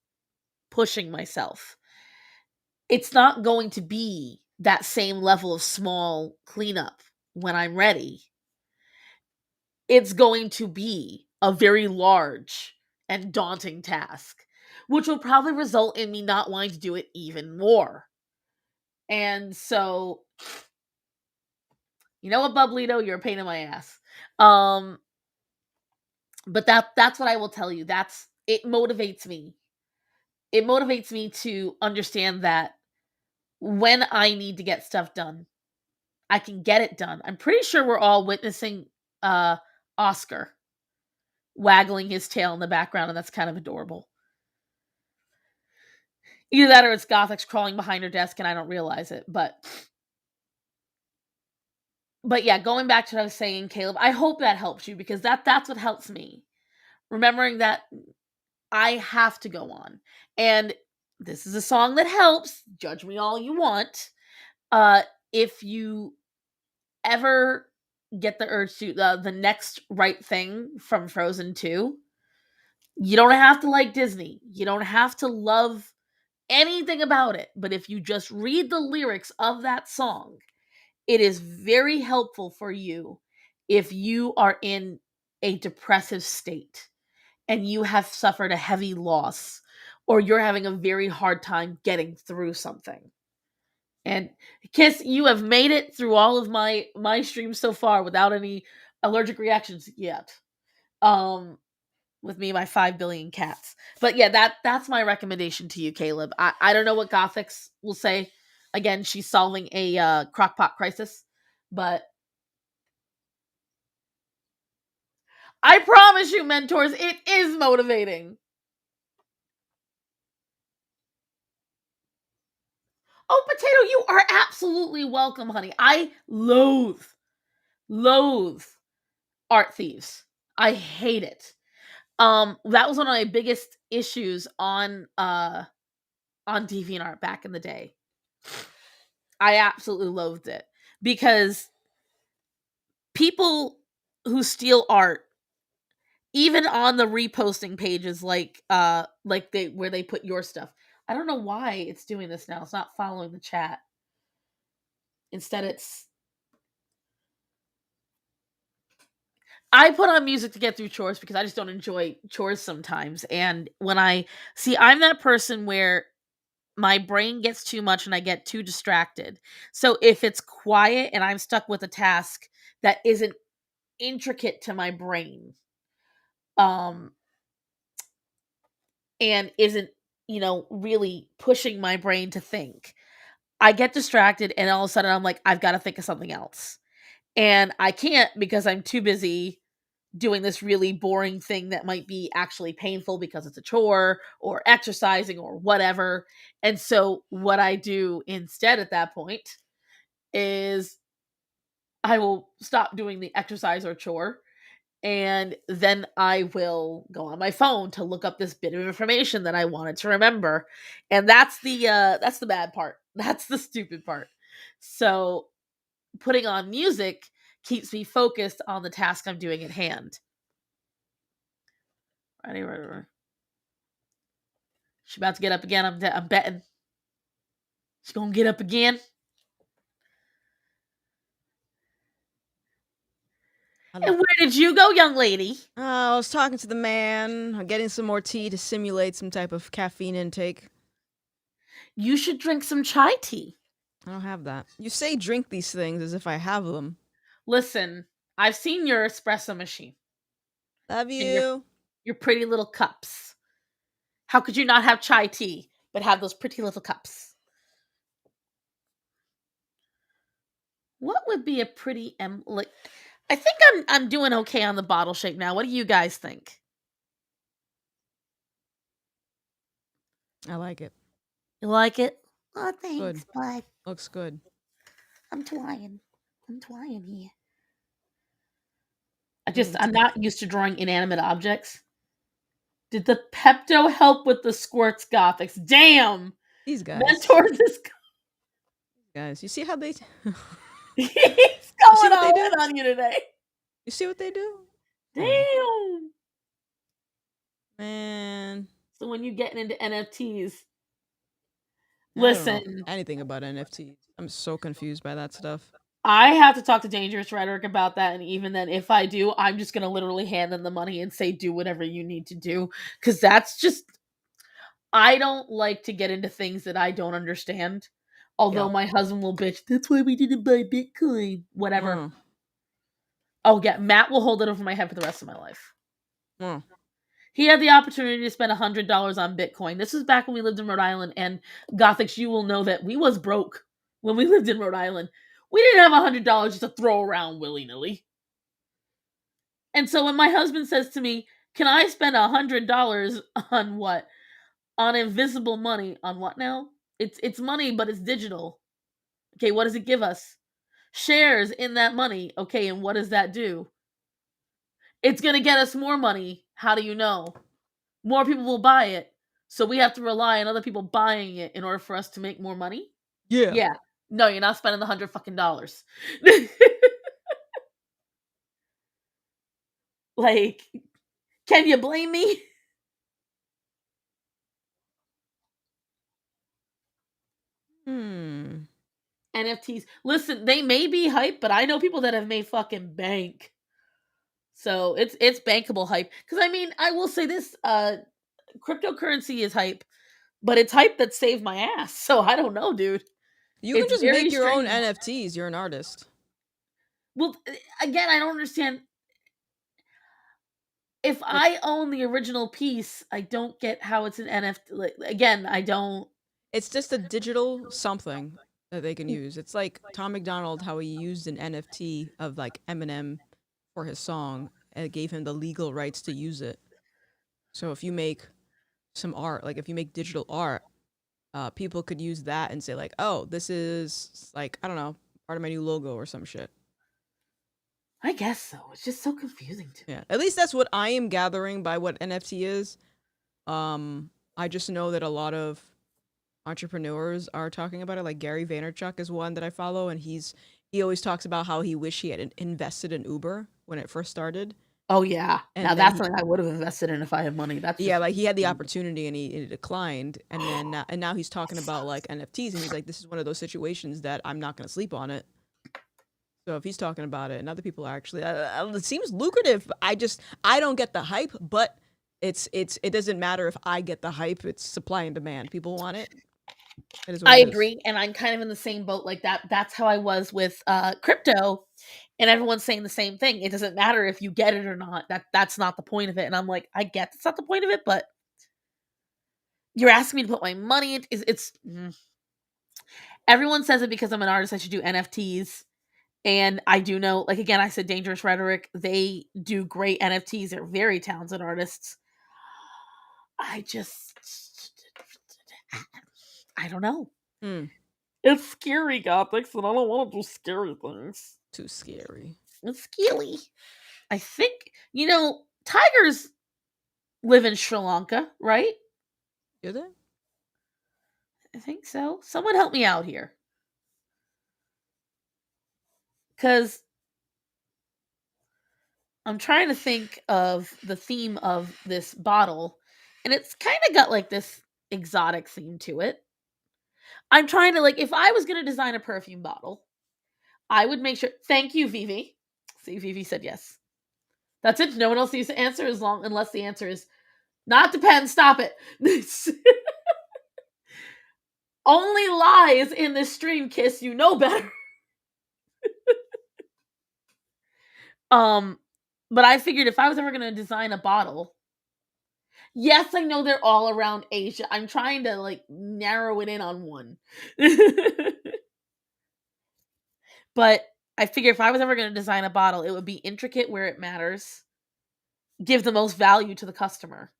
pushing myself. It's not going to be that same level of small cleanup when I'm ready. It's going to be a very large and daunting task, which will probably result in me not wanting to do it even more. And so, you know what, Bublito, you're a pain in my ass. But that's what I will tell you. It motivates me. It motivates me to understand that when I need to get stuff done, I can get it done. I'm pretty sure we're all witnessing Oscar waggling his tail in the background, and that's kind of adorable. Either that or it's Gothic's crawling behind her desk and I don't realize it. But yeah, going back to what I was saying, Caleb, I hope that helps you because that's what helps me. Remembering that I have to go on. And this is a song that helps. Judge me all you want. If you ever get the urge to the next right thing from Frozen 2, you don't have to like Disney. You don't have to love anything about it. But if you just read the lyrics of that song, it is very helpful for you if you are in a depressive state and you have suffered a heavy loss or you're having a very hard time getting through something. And Kiss, you have made it through all of my streams so far without any allergic reactions yet. With me, my 5 billion cats. But yeah, that's my recommendation to you, Caleb. I don't know what Gothics will say. Again, she's solving a crockpot crisis, but I promise you, mentors, it is motivating. Oh, Potato, you are absolutely welcome, honey. I loathe art thieves. I hate it. That was one of my biggest issues on DeviantArt back in the day. I absolutely loathed it because people who steal art, even on the reposting pages like they where they put your stuff. I don't know why it's doing this now. It's not following the chat. Instead it's I put on music to get through chores because I just don't enjoy chores sometimes. And when I'm that person where my brain gets too much and I get too distracted. So if it's quiet and I'm stuck with a task that isn't intricate to my brain, um, and isn't, really pushing my brain to think, I get distracted and all of a sudden I'm like, I've got to think of something else. And I can't because I'm too busy doing this really boring thing that might be actually painful because it's a chore or exercising or whatever. And so what I do instead at that point is I will stop doing the exercise or chore and then I will go on my phone to look up this bit of information that I wanted to remember. And that's the bad part. That's the stupid part. So putting on music keeps me focused on the task I'm doing at hand. Ready. She's about to get up again. I'm betting she's gonna get up again. And where did you go, young lady? I was talking to the man. I'm getting some more tea to simulate some type of caffeine intake. You should drink some chai tea. I don't have that. You say drink these things as if I have them. Listen, I've seen your espresso machine Love and you. your pretty little cups. How could you not have chai tea but have those pretty little cups? What would be a pretty like? I think I'm doing okay on the bottle shape now. What do you guys think? I like it. You like it? Oh, Good. thanks, bud. Looks good. I'm trying. I'm trying here. I need I'm to. not used to drawing inanimate objects. Did the Pepto help with the squirts, Gothics? Damn! These guys. Mentor this Guys, you see how they. He's You see going what they all do? in on you today. You see what they do? Damn. Man. So when you getting into NFTs, I don't know listen, anything about NFTs. I'm so confused by that stuff. I have to talk to Dangerous Rhetoric about that, and even then, if I do, I'm just gonna literally hand them the money and say, "Do whatever you need to do," because that's just. I don't like to get into things that I don't understand. Although Yeah. my husband will bitch, that's why we didn't buy Bitcoin. Whatever. Mm. Oh yeah, Matt will hold it over my head for the rest of my life. Mm. He had the opportunity to spend $100 on Bitcoin. This was back when we lived in Rhode Island, and Gothics, you will know that we was broke when we lived in Rhode Island. We didn't have $100 just to throw around willy nilly. And so when my husband says to me, "Can I spend $100 on what? On invisible money? On what now? It's money, but it's digital. Okay, what does it give us? Shares in that money. Okay, and what does that do? It's gonna get us more money. How do you know? More people will buy it. So we have to rely on other people buying it in order for us to make more money? Yeah. Yeah. No, you're not spending the $100 like, can you blame me? Hmm. NFTs. Listen, they may be hype, but I know people that have made fucking bank. So it's bankable hype. Because I mean, I will say this: cryptocurrency is hype, but it's hype that saved my ass. So I don't know, dude. You can It's just very make your own strange. NFTs. You're an artist. Well, again, I don't understand. If Like, I own the original piece, I don't get how it's an NFT. Like, again, I don't. it's just a digital something that they can use. It's like Tom McDonald, how he used an NFT of like Eminem for his song and it gave him the legal rights to use it. So if you make some art, like if you make digital art, people could use that and say like, oh, this is like, I don't know, part of my new logo or some shit. I guess so. It's just so confusing to me. Yeah, at least that's what I am gathering by what NFT is. I just know that a lot of entrepreneurs are talking about it. Like Gary Vaynerchuk is one that I follow, and he always talks about how he wished he had invested in Uber when it first started, Oh yeah. Now and then that's he something I would have invested in if I had money. That's yeah, just like he had the opportunity and he declined, and then now he's talking about like NFTs, and he's like, this is one of those situations that I'm not going to sleep on it. So if he's talking about it, and other people are actually, it seems lucrative. I don't get the hype, but it doesn't matter if I get the hype. It's supply and demand. People want it. It is what I it is. agree, and I'm kind of in the same boat like that. That's how I was with crypto, and everyone's saying the same thing. It doesn't matter if you get it or not. That's not the point of it. And I'm like, I get that's not the point of it, but you're asking me to put my money into everyone says it because I'm an artist I should do NFTs. And I do know, like again, I said Dangerous Rhetoric, they do great NFTs. They're very talented artists. I just I don't know. Hmm. It's scary, Gothics, and I don't want to do scary things. Too scary. It's scary. I think, tigers live in Sri Lanka, right? Do they? I think so. Someone help me out here. Because I'm trying to think of the theme of this bottle, and it's kind of got like this exotic theme to it. I'm trying to, like, if I was going to design a perfume bottle, I would make sure. Thank you, Vivi. See, Vivi said yes. That's it. No one else needs to answer unless the answer is not depends. Stop it. Only lies in this stream, Kiss. You know better. But I figured if I was ever going to design a bottle, yes, I know they're all around Asia. I'm trying to, like, narrow it in on one. But I figure if I was ever going to design a bottle, it would be intricate where it matters, give the most value to the customer.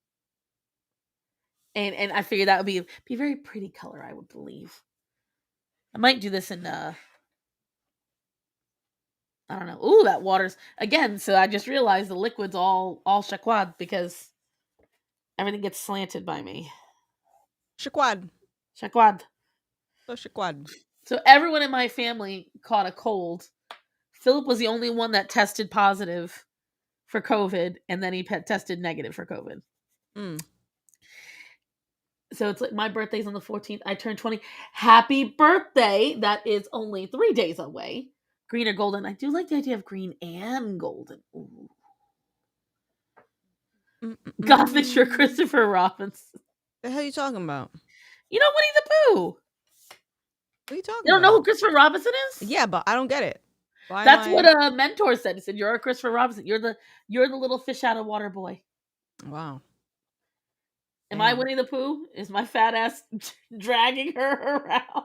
And I figured that would be a very pretty color, I would believe. I might do this in I don't know. Ooh, that water's again. So I just realized the liquid's all shaquad because everything gets slanted by me. Shaquad. Shaquad. So shaquad. So everyone in my family caught a cold. Philip was the only one that tested positive for COVID, and then he tested negative for COVID. So it's like my birthday's on the 14th. I turned 20. Happy birthday! That is only 3 days away. Green or golden? I do like the idea of green and golden. Ooh. Gothic sure Christopher Robinson. The hell are you talking about? You know Winnie the Pooh. What are you talking about? You don't know who Christopher Robinson is? Yeah, but I don't get it. That's what a mentor said. He said, "You're a Christopher Robinson. You're the little fish out of water boy." Wow. Am I Winnie the Pooh? Is my fat ass dragging her around?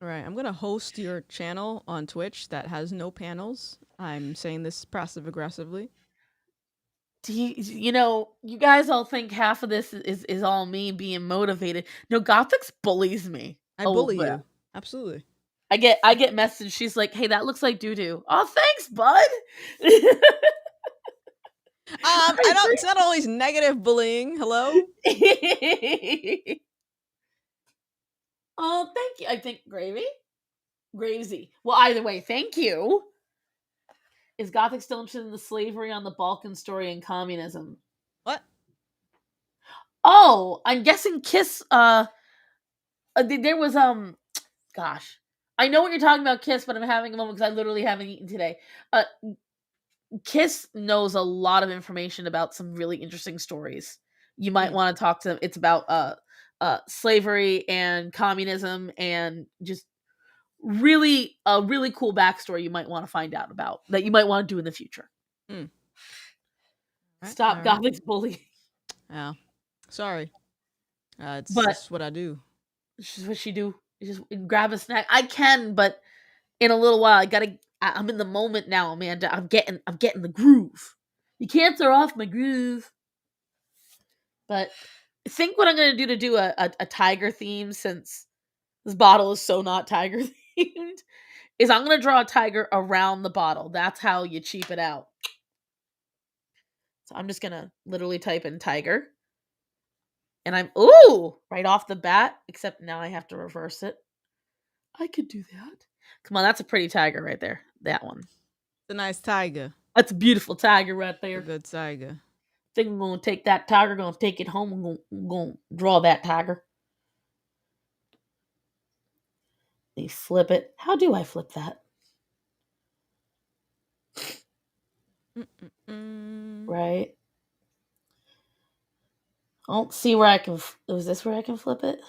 All right, I'm gonna host your channel on Twitch that has no panels. I'm saying this passive aggressively. You guys all think half of this is all me being motivated. No, Gothix bullies me. I bully you. Absolutely. I get message. She's like, "Hey, that looks like doo doo." Oh, thanks, bud. It's not always negative bullying. Hello. Oh, thank you. I think Gravesy. Well, either way, thank you. Is Gothic still interested in the slavery on the Balkan story and communism? What? Oh, I'm guessing Kiss. There was gosh, I know what you're talking about, Kiss, but I'm having a moment because I literally haven't eaten today. Kiss knows a lot of information about some really interesting stories. You might want to talk to them. It's about slavery and communism and just really a really cool backstory you might want to find out about that you might want to do in the future. Stop Gothic's bullying. Yeah, sorry. It's just what I do. It's just what she do. Just grab a snack. I can, but in a little while, I'm in the moment now, Amanda. I'm getting the groove. You can't throw off my groove. But I think what I'm gonna do to do a tiger theme, since this bottle is so not tiger themed, is I'm gonna draw a tiger around the bottle. That's how you cheap it out. So I'm just gonna literally type in tiger. And I'm right off the bat, except now I have to reverse it. I could do that. Come on, that's a pretty tiger right there. That one. It's a nice tiger. That's a beautiful tiger right there. A good tiger. I think I'm gonna take that tiger, gonna take it home, I'm gonna draw that tiger. Let me flip it. How do I flip that? Right. I don't see where I can. Is this where I can flip it?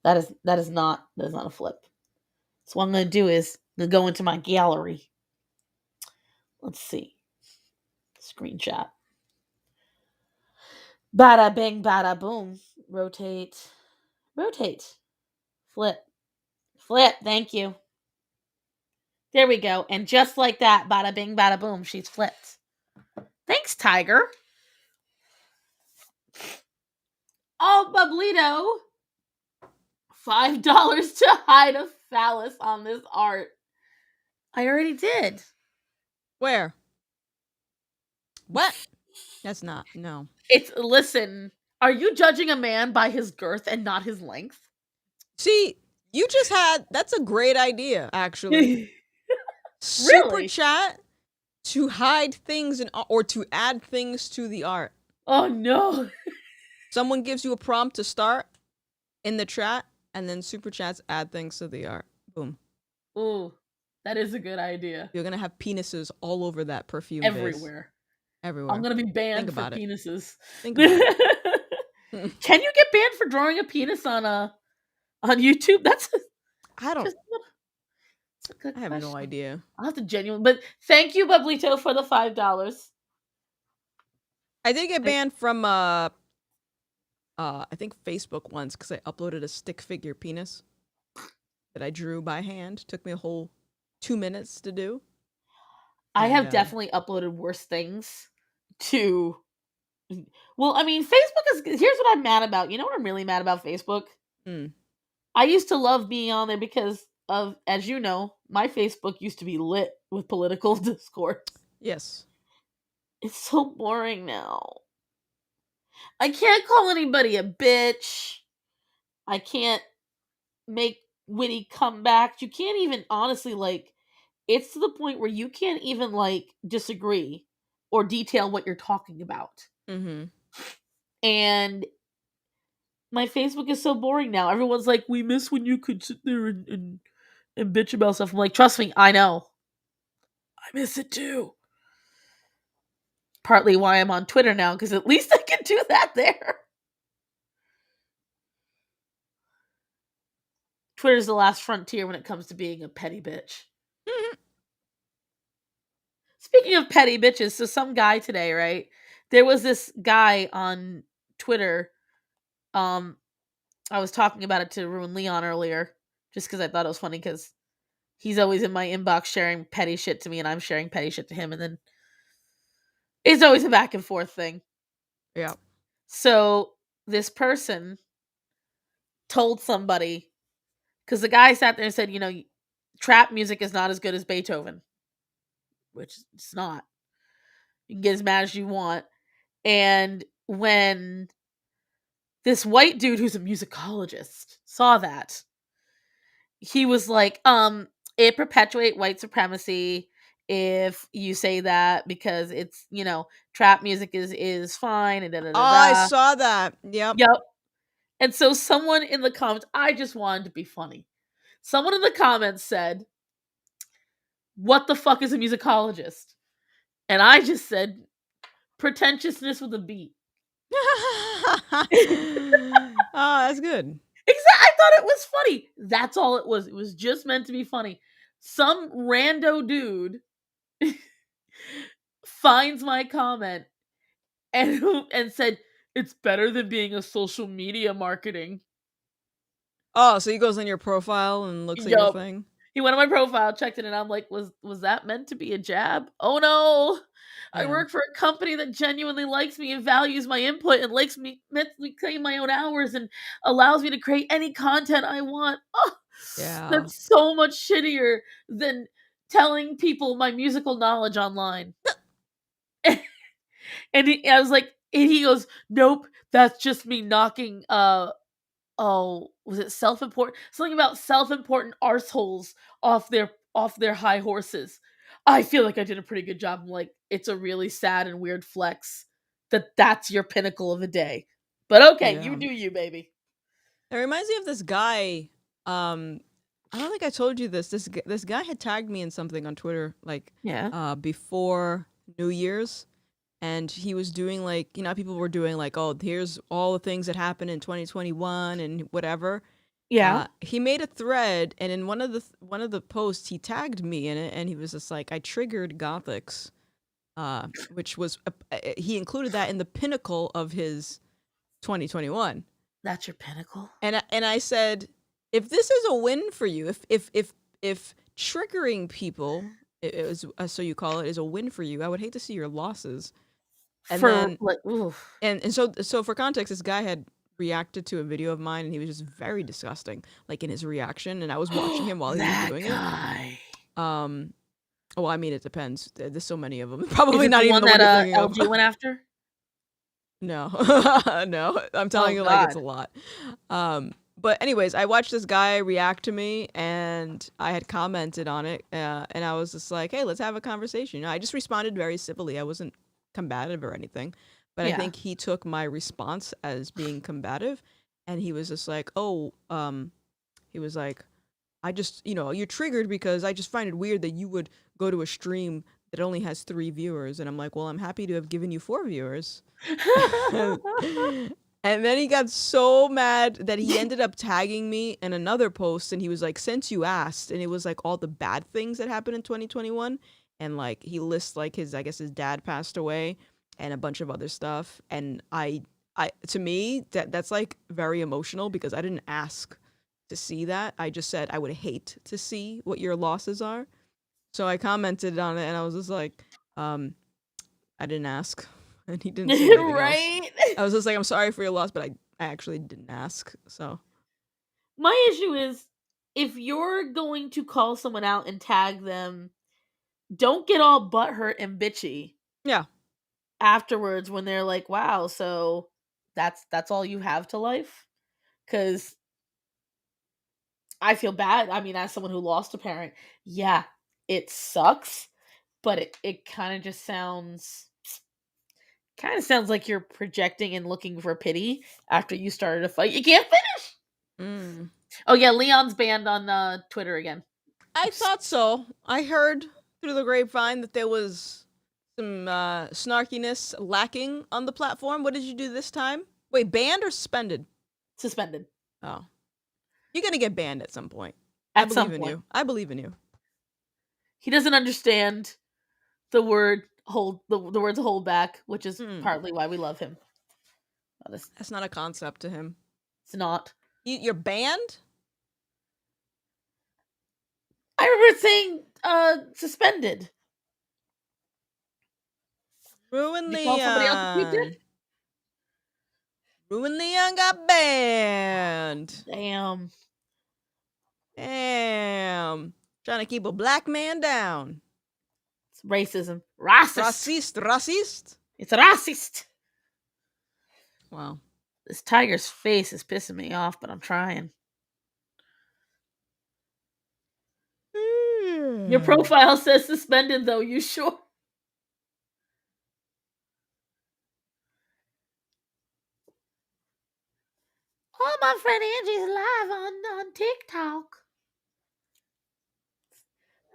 That is not a flip. So what I'm gonna do is I'm gonna go into my gallery. Let's see. Screenshot. Bada bing, bada boom. Rotate. Flip. Thank you. There we go. And just like that, bada bing, bada boom, she's flipped. Thanks, Tiger. Oh, Bublito. $5 to hide a phallus on this art. I already did. Where? What? That's not. No. Listen, are you judging a man by his girth and not his length? See, you just had. That's a great idea, actually. Super Really? chat to hide things or to add things to the art. Oh no. Someone gives you a prompt to start in the chat, and then super chats add things to the art. Boom. Ooh, that is a good idea. You're gonna have penises all over that perfume Everywhere. Everywhere. I'm gonna be banned Think for about it. penises. Think about it. Can you get banned for drawing a penis on YouTube? That's I don't. just that's a good I have no question. idea. I'll have to genuinely. But thank you, Bublito, for the $5. I did get banned from I think Facebook once because I uploaded a stick figure penis that I drew by hand. Took me a whole 2 minutes to do. I And, have definitely uploaded worse things to. Well, I mean, Facebook is. Here's what I'm mad about. You know what I'm really mad about Facebook? Mm. I used to love being on there because of, as you know, my Facebook used to be lit with political discourse. Yes. It's so boring now. I can't call anybody a bitch. I can't make witty comebacks. You can't even honestly it's to the point where you can't even disagree or detail what you're talking about. Mm-hmm. And my Facebook is so boring now. Everyone's like, we miss when you could sit there and bitch about stuff. I'm like, trust me, I know. I miss it too. Partly why I'm on Twitter now, because at least I can do that there. Twitter's the last frontier when it comes to being a petty bitch. Mm-hmm. Speaking of petty bitches, so some guy today, right? There was this guy on Twitter. I was talking about it to Ruin Leon earlier, just because I thought it was funny, because he's always in my inbox sharing petty shit to me, and I'm sharing petty shit to him, and then it's always a back and forth thing. Yeah. So this person told somebody, because the guy sat there and said, trap music is not as good as Beethoven, which it's not. You can get as mad as you want. And when this white dude who's a musicologist saw that, he was like, it perpetuate white supremacy if you say that, because it's, trap music is fine and da da Oh, da I da. saw that. Yep. Yep. And so someone in the comments, I just wanted to be funny. Someone in the comments said, "What the fuck is a musicologist?" And I just said, "Pretentiousness with a beat." Oh, that's good. I thought it was funny. That's all it was. It was just meant to be funny. Some rando dude finds my comment and said, "It's better than being a social media marketing." Oh, so he goes on your profile and looks at your Yup. thing? He went on my profile, checked it, and I'm like, was that meant to be a jab? Oh no. I Yeah. work for a company that genuinely likes me and values my input and lets me claim my own hours and allows me to create any content I want. Oh, Yeah. that's so much shittier than telling people my musical knowledge online. I was like, and he goes, "Nope, that's just me knocking oh, was it self-important? Something about self-important arseholes off their high horses. I feel like I did a pretty good job." I'm like, it's a really sad and weird flex that's your pinnacle of a day. But okay, you Yeah. do you, baby. It reminds me of this guy. I don't think I told you this. This guy had tagged me in something on Twitter Yeah. before New Year's, and he was doing people were doing oh, here's all the things that happened in 2021 and whatever. Yeah. He made a thread, and in one of the posts he tagged me in it, and he was just like, I triggered Gothics, which was he included that in the pinnacle of his 2021. That's your pinnacle. And I said, if this is a win for you, if triggering people, it was so you call it, is a win for you, I would hate to see your losses. And For then oof. and so for context, this guy had reacted to a video of mine, and he was just very disgusting, like in his reaction. And I was watching him while he was That doing guy. it. Well, I mean, it depends. There's so many of them. Is Probably it not the even one the one that you're thinking of. LG went after? No, no. I'm telling Oh you, like, it's God. a lot. But anyways, I watched this guy react to me, and I had commented on it, and I was just like, "Hey, let's have a conversation." You know, I just responded very civilly. I wasn't combative or anything, but I Yeah. think he took my response as being combative, and he was just like, "Oh, he was like, I just, you're triggered because I just find it weird that you would go to a stream that only has 3 viewers." And I'm like, "Well, I'm happy to have given you 4 viewers." And then he got so mad that he ended up tagging me in another post, and he was like, "Since you asked," and it was like all the bad things that happened in 2021, and like he lists like his, I guess his dad passed away and a bunch of other stuff. And I to me that's like very emotional because I didn't ask to see that. I just said I would hate to see what your losses are. So I commented on it, and I was just like, I didn't ask. And he didn't say anything else. Right? I was just like, "I'm sorry for your loss," but I actually didn't ask. So My issue is if you're going to call someone out and tag them, don't get all butthurt and bitchy yeah. afterwards when they're like, "Wow, so that's all you have to life?" Cuz I feel bad. I mean, as someone who lost a parent, yeah, it sucks, but it kind of sounds like you're projecting and looking for pity after you started a fight. You can't finish. Mm. Oh yeah, Leon's banned on Twitter again. I thought so. I heard through the grapevine that there was some snarkiness lacking on the platform. What did you do this time? Wait, banned or suspended? Suspended Oh, you're gonna get banned at some point. I at some believe in point. you. I believe in you. He doesn't understand the words hold back, which is Mm. partly why we love him. That's not a concept to him. It's not. You're banned? I remember saying suspended. Ruin Did you call somebody else a Leon. Q-tip? Ruin Leon got banned. Damn. Damn. Trying to keep a black man down. It's racism. Racist. Racist? It's racist. Wow. This tiger's face is pissing me off, but I'm trying. Your profile says suspended, though. You sure? Oh, my friend Angie's live on TikTok.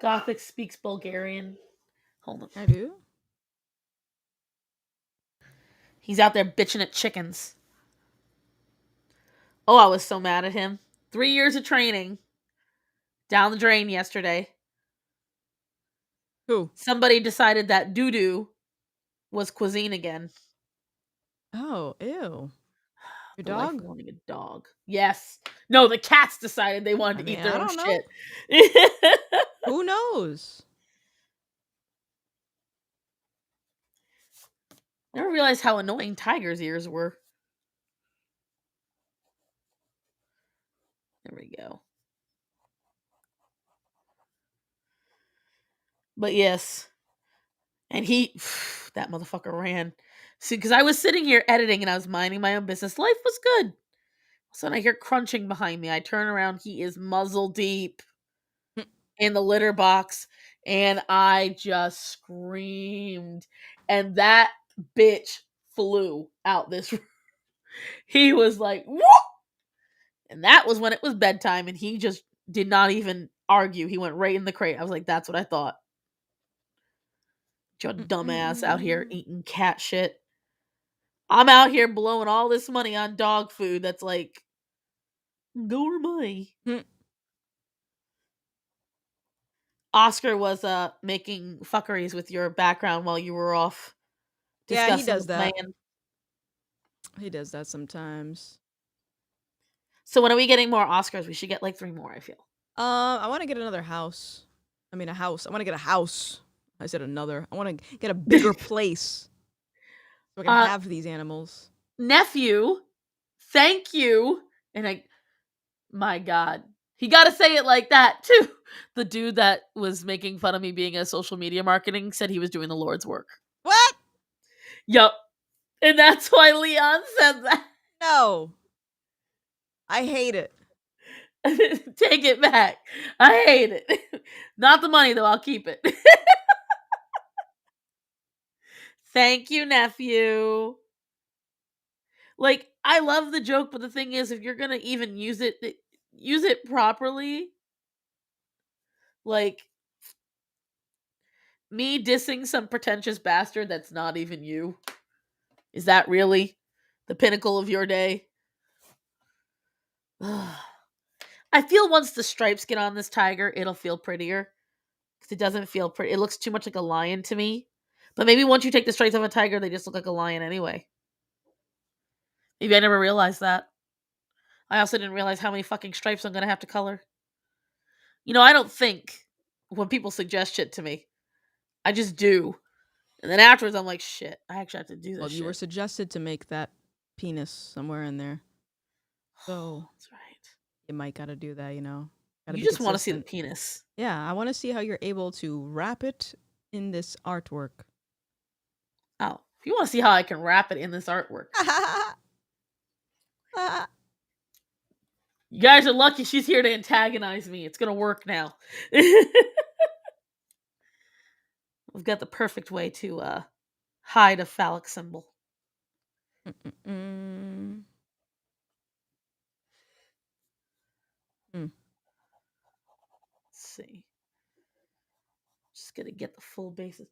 Gothic speaks Bulgarian. Hold on. I do? He's out there bitching at chickens. Oh, I was so mad at him. 3 years of training. Down the drain yesterday. Who? Somebody decided that doo-doo was cuisine again. Oh, ew. Your The life dog? of wanting a dog. Yes. No, the cats decided they wanted to eat their I own don't know. shit. Who knows? Never realized how annoying Tiger's ears were. There we go. But yes. And that motherfucker ran. See, because I was sitting here editing and I was minding my own business. Life was good. So when I hear crunching behind me, I turn around. He is muzzle deep in the litter box. And I just screamed. And that bitch flew out this room. He was like, whoop! And that was when it was bedtime. And he just did not even argue. He went right in the crate. I was like, that's what I thought. Your dumbass out here eating cat shit. I'm out here blowing all this money on dog food that's like, go or money. Oscar was making fuckeries with your background while you were off Yeah, he discussing does the that. plan. He does that sometimes. So when are we getting more Oscars? We should get like 3 more, I feel. I want to get another house. I mean, a house. I want to get a house. I said another. I want to get a bigger place so I can have these animals. Nephew Thank you. And my God, he got to say it like that too. The dude that was making fun of me being a social media marketing said he was doing the Lord's work. What? Yup. And that's why Leon said that. No. I hate it. Take it back. I hate it. Not the money though, I'll keep it. Thank you, nephew. Like, I love the joke, but the thing is, if you're gonna even use it properly. Like, me dissing some pretentious bastard that's not even you. Is that really the pinnacle of your day? I feel once the stripes get on this tiger, it'll feel prettier. Because it doesn't feel pretty. It looks too much like a lion to me. But maybe once you take the stripes off a tiger, they just look like a lion anyway. Maybe I never realized that. I also didn't realize how many fucking stripes I'm gonna have to color. I don't think when people suggest shit to me. I just do. And then afterwards, I'm like, shit, I actually have to do this Well, shit. you were suggested to make that penis somewhere in there. So That's right. you might gotta do that, Gotta You be just want to see the consistent. penis. Yeah, I want to see how you're able to wrap it in this artwork. Oh, if you want to see how I can wrap it in this artwork. You guys are lucky she's here to antagonize me. It's going to work now. We've got the perfect way to hide a phallic symbol. Mm. Let's see. Just going to get the full basis.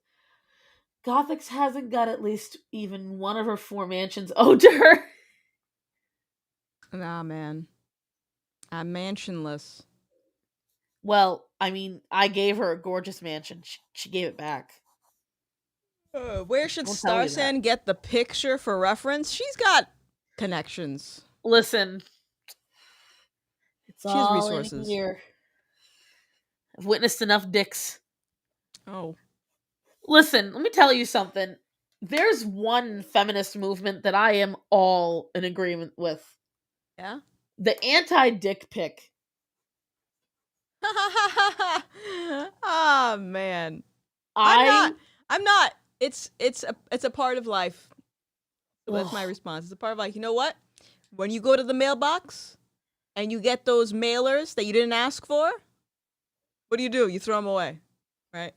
Gothix hasn't got at least even one of her 4 mansions owed to her. Nah, man. I'm mansionless. Well, I mean, I gave her a gorgeous mansion. She gave it back. Where should Don't tell you that. Starsan get the picture for reference? She's got connections. Listen, it's She has all in resources. here. I've witnessed enough dicks. Oh. Listen, let me tell you something. There's one feminist movement that I am all in agreement with. Yeah? The anti-dick pic. Oh man. I I'm not. It's a part of life. That's my response. It's a part of life. You know what? When you go to the mailbox and you get those mailers that you didn't ask for, what do? You throw them away, right?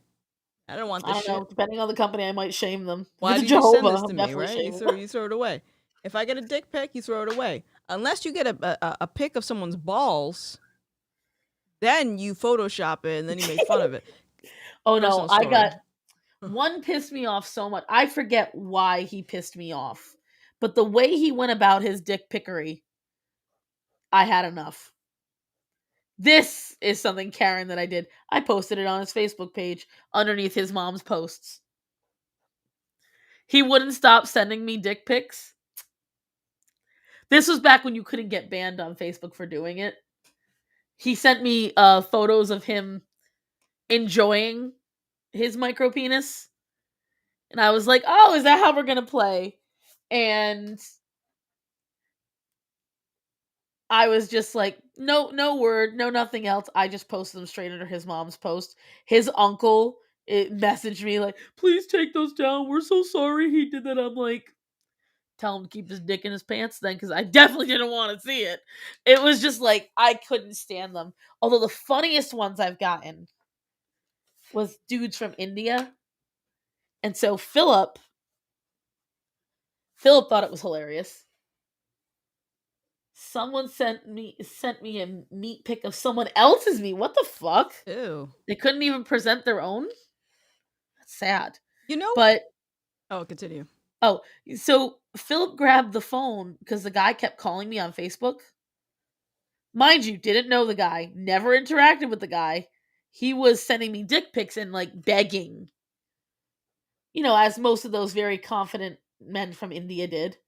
I don't want this don't shit. know. Depending on the company, I might shame them. Why If did it's you send Jehovah, this to I'm me, definitely right? shaming them. You throw it away. If I get a dick pic, you throw it away. Unless you get a pic of someone's balls, then you Photoshop it and then you make fun of it. Oh no, Personal I story. got one pissed me off so much. I forget why he pissed me off. But the way he went about his dick pickery, I had enough. This is something, Karen, that I did. I posted it on his Facebook page underneath his mom's posts. He wouldn't stop sending me dick pics. This was back when you couldn't get banned on Facebook for doing it. He sent me photos of him enjoying his micro penis. And I was like, oh, is that how we're going to play? And I was just like, no word, no nothing else. I just posted them straight under his mom's post. His uncle messaged me like, please take those down. We're so sorry he did that. I'm like, tell him to keep his dick in his pants then, because I definitely didn't want to see it. It was just like, I couldn't stand them. Although the funniest ones I've gotten was dudes from India. And so Philip thought it was hilarious. Someone sent me a meat pic of someone else's meat. What the fuck? Ew. They couldn't even present their own? That's sad. You know? But Oh, continue. oh, so Philip grabbed the phone because the guy kept calling me on Facebook. Mind you, didn't know the guy, never interacted with the guy. He was sending me dick pics and like begging. As most of those very confident men from India did.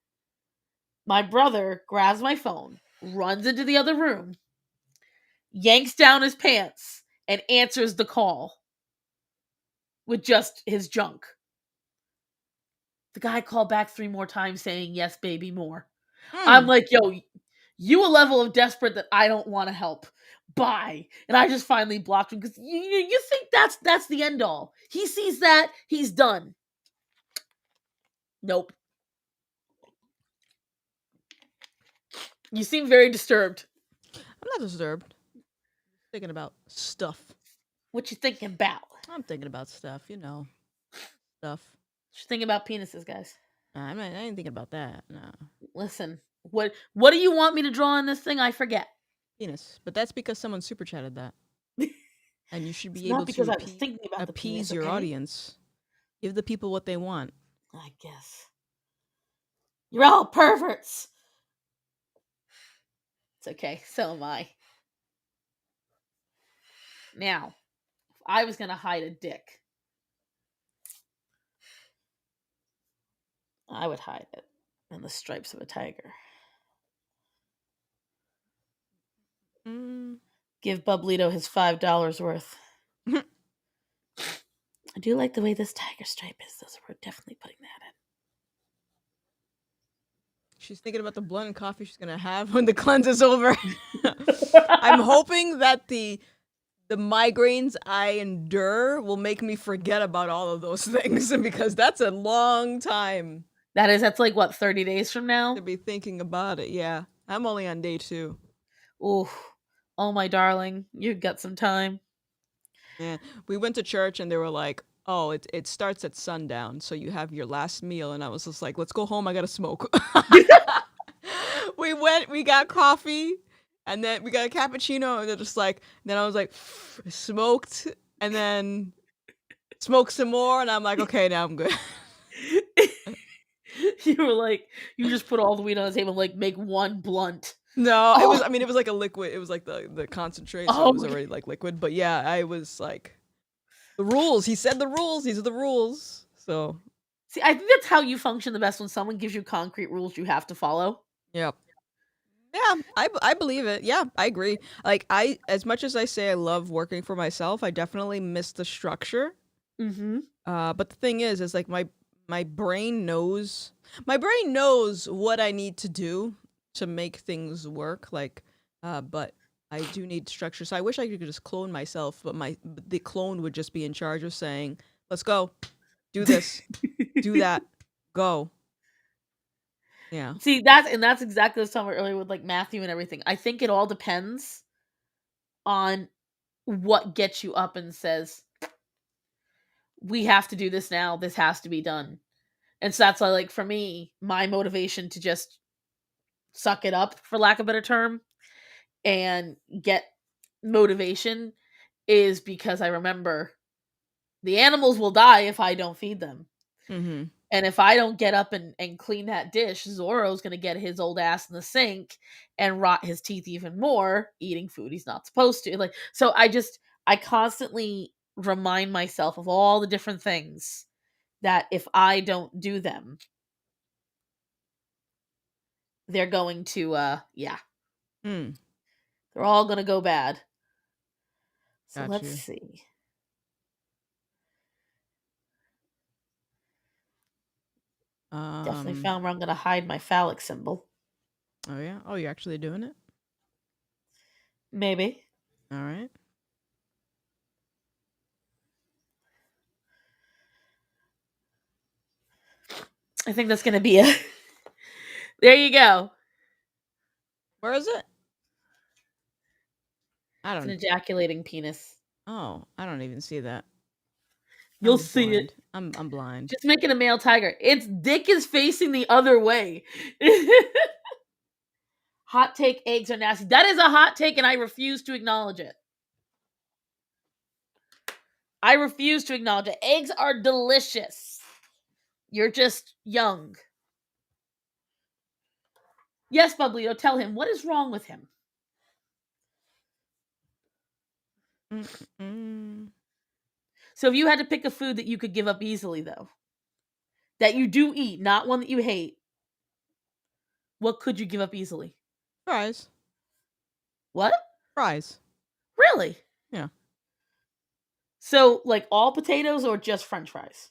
My brother grabs my phone, runs into the other room, yanks down his pants, and answers the call with just his junk. The guy called back 3 more times saying, yes, baby, more. I'm Hmm. like, yo, you a level of desperate that I don't want to help. Bye. And I just finally blocked him because you think that's the end all. He sees that, he's done. Nope. You seem very disturbed. I'm not disturbed. Thinking about stuff. What you thinking about? I'm thinking about stuff, you know. Stuff. What you thinking about penises, guys? I ain't thinking about that. No. Listen, what do you want me to draw on this thing? I forget. Penis. But that's because someone super chatted that. And you should It's be not able because to I was thinking about the appease penis, your okay? audience. Give the people what they want. I guess. You're all perverts. It's okay. So am I. Now, if I was gonna hide a dick, I would hide it in the stripes of a tiger. Mm. Give Bublito his $5 worth. I do like the way this tiger stripe is, though, so we're definitely putting that in. She's thinking about the blunt and coffee she's gonna have when the cleanse is over. I'm hoping that the migraines I endure will make me forget about all of those things because that's a long time That's like what, 30 days from to now? be thinking about it. Yeah, I'm only on day 2. Ooh. Oh my darling, you've got some time. Yeah, we went to church and they were like, "Oh, it starts at sundown, so you have your last meal." And I was just like, "Let's go home. I gotta smoke." We got coffee, and then we got a cappuccino, and they're just like, then I was like, smoked, and then smoked some more, and I'm like, okay, now I'm good. You were like, you just put all the weed on the table, like make one blunt. No, it Oh, was. I mean, it was like a liquid. It was like the concentrate, so it oh was my God. already like liquid. But yeah, I was like, the rules. He said the rules. These are the rules. So See, I think that's how you function the best when someone gives you concrete rules you have to follow. yeah, yeah, I believe it. Yeah, I agree. Like as much as I say I love working for myself, I definitely miss the structure. Mm-hmm. But the thing is like my brain knows what I need to do to make things work. Like, but I do need structure. So I wish I could just clone myself, but the clone would just be in charge of saying, "Let's go, do this, do that, go." Yeah. See, that's exactly what I was talking about earlier with like Matthew and everything. I think it all depends on what gets you up and says, we have to do this now. This has to be done. And so that's why, like, for me, my motivation to just suck it up, for lack of a better term, and get motivation is because I remember the animals will die if I don't feed them. Mm-hmm. And if I don't get up and clean that dish, Zorro's going to get his old ass in the sink and rot his teeth even more, eating food he's not supposed to. Like, so I constantly remind myself of all the different things that if I don't do them, they're going to, yeah, Mm. they're all going to go bad. So Got let's you. see. Definitely Um. found where I'm going to hide my phallic symbol. Oh yeah. Oh, you're actually doing it. Maybe. All right. I think that's going to be a. There you go. Where is it? I It's an don't. ejaculating penis. Oh, I don't even see that. You'll I'm see it. blind. I'm blind. Just make it a male tiger. Its dick is facing the other way. Hot take, eggs are nasty. That is a hot take, and I refuse to acknowledge it. I refuse to acknowledge it. Eggs are delicious. You're just young. Yes, Bublito, tell him. What is wrong with him? Mm-mm. So if you had to pick a food that you could give up easily, though, that you do eat, not one that you hate, what could you give up easily? Fries. What? Fries. Really? Yeah. So, like all potatoes or just french fries?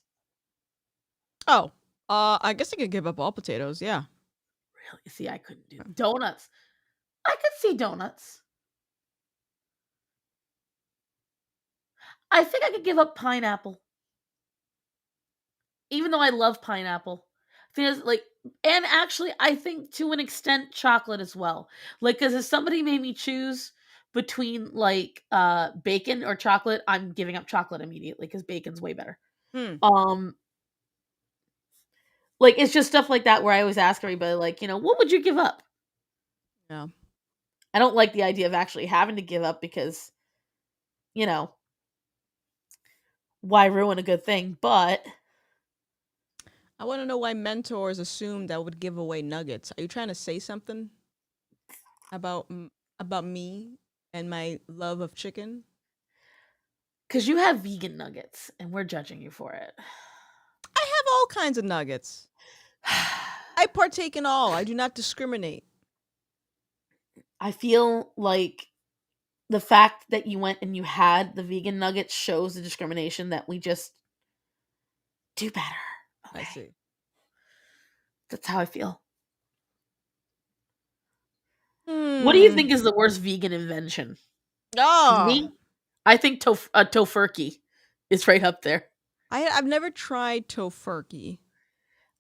Oh. I guess I could give up all potatoes. Yeah. Really? See, I couldn't do donuts. I could see donuts. I think I could give up pineapple. Even though I love pineapple. There's like, and actually I think to an extent chocolate as well. Like, cuz if somebody made me choose between like bacon or chocolate, I'm giving up chocolate immediately cuz bacon's way better. Hmm. Um like it's just stuff like that where I always ask everybody like, what would you give up? Yeah. I don't like the idea of actually having to give up because, you know, why ruin a good thing? But I want to know why mentors assumed I would give away nuggets. Are you trying to say something about about me and my love of chicken? cuz you have vegan nuggets and we're judging you for it. I have all kinds of nuggets. I partake in all. I do not discriminate. I feel like the fact that you went and you had the vegan nuggets shows the discrimination that we just do better. I Okay. see. That's how I feel. What do you Hmm. think is the worst vegan invention? Because Ah, me, I think tofurkey is right up there. I've never tried tofurkey.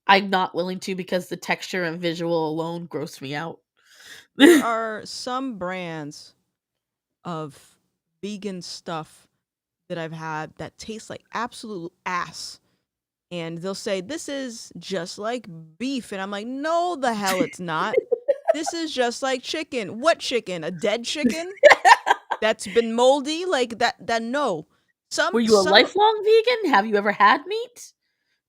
I'm not willing to because the texture and visual alone gross me out. There are some brands of vegan stuff that I've had that taste like absolute ass. And they'll say, this is just like beef. And I'm like, no, the hell it's not. This is just like chicken. What chicken? A dead chicken that's been moldy? Like that no. Were you a Some lifelong vegan? Have you ever had meat?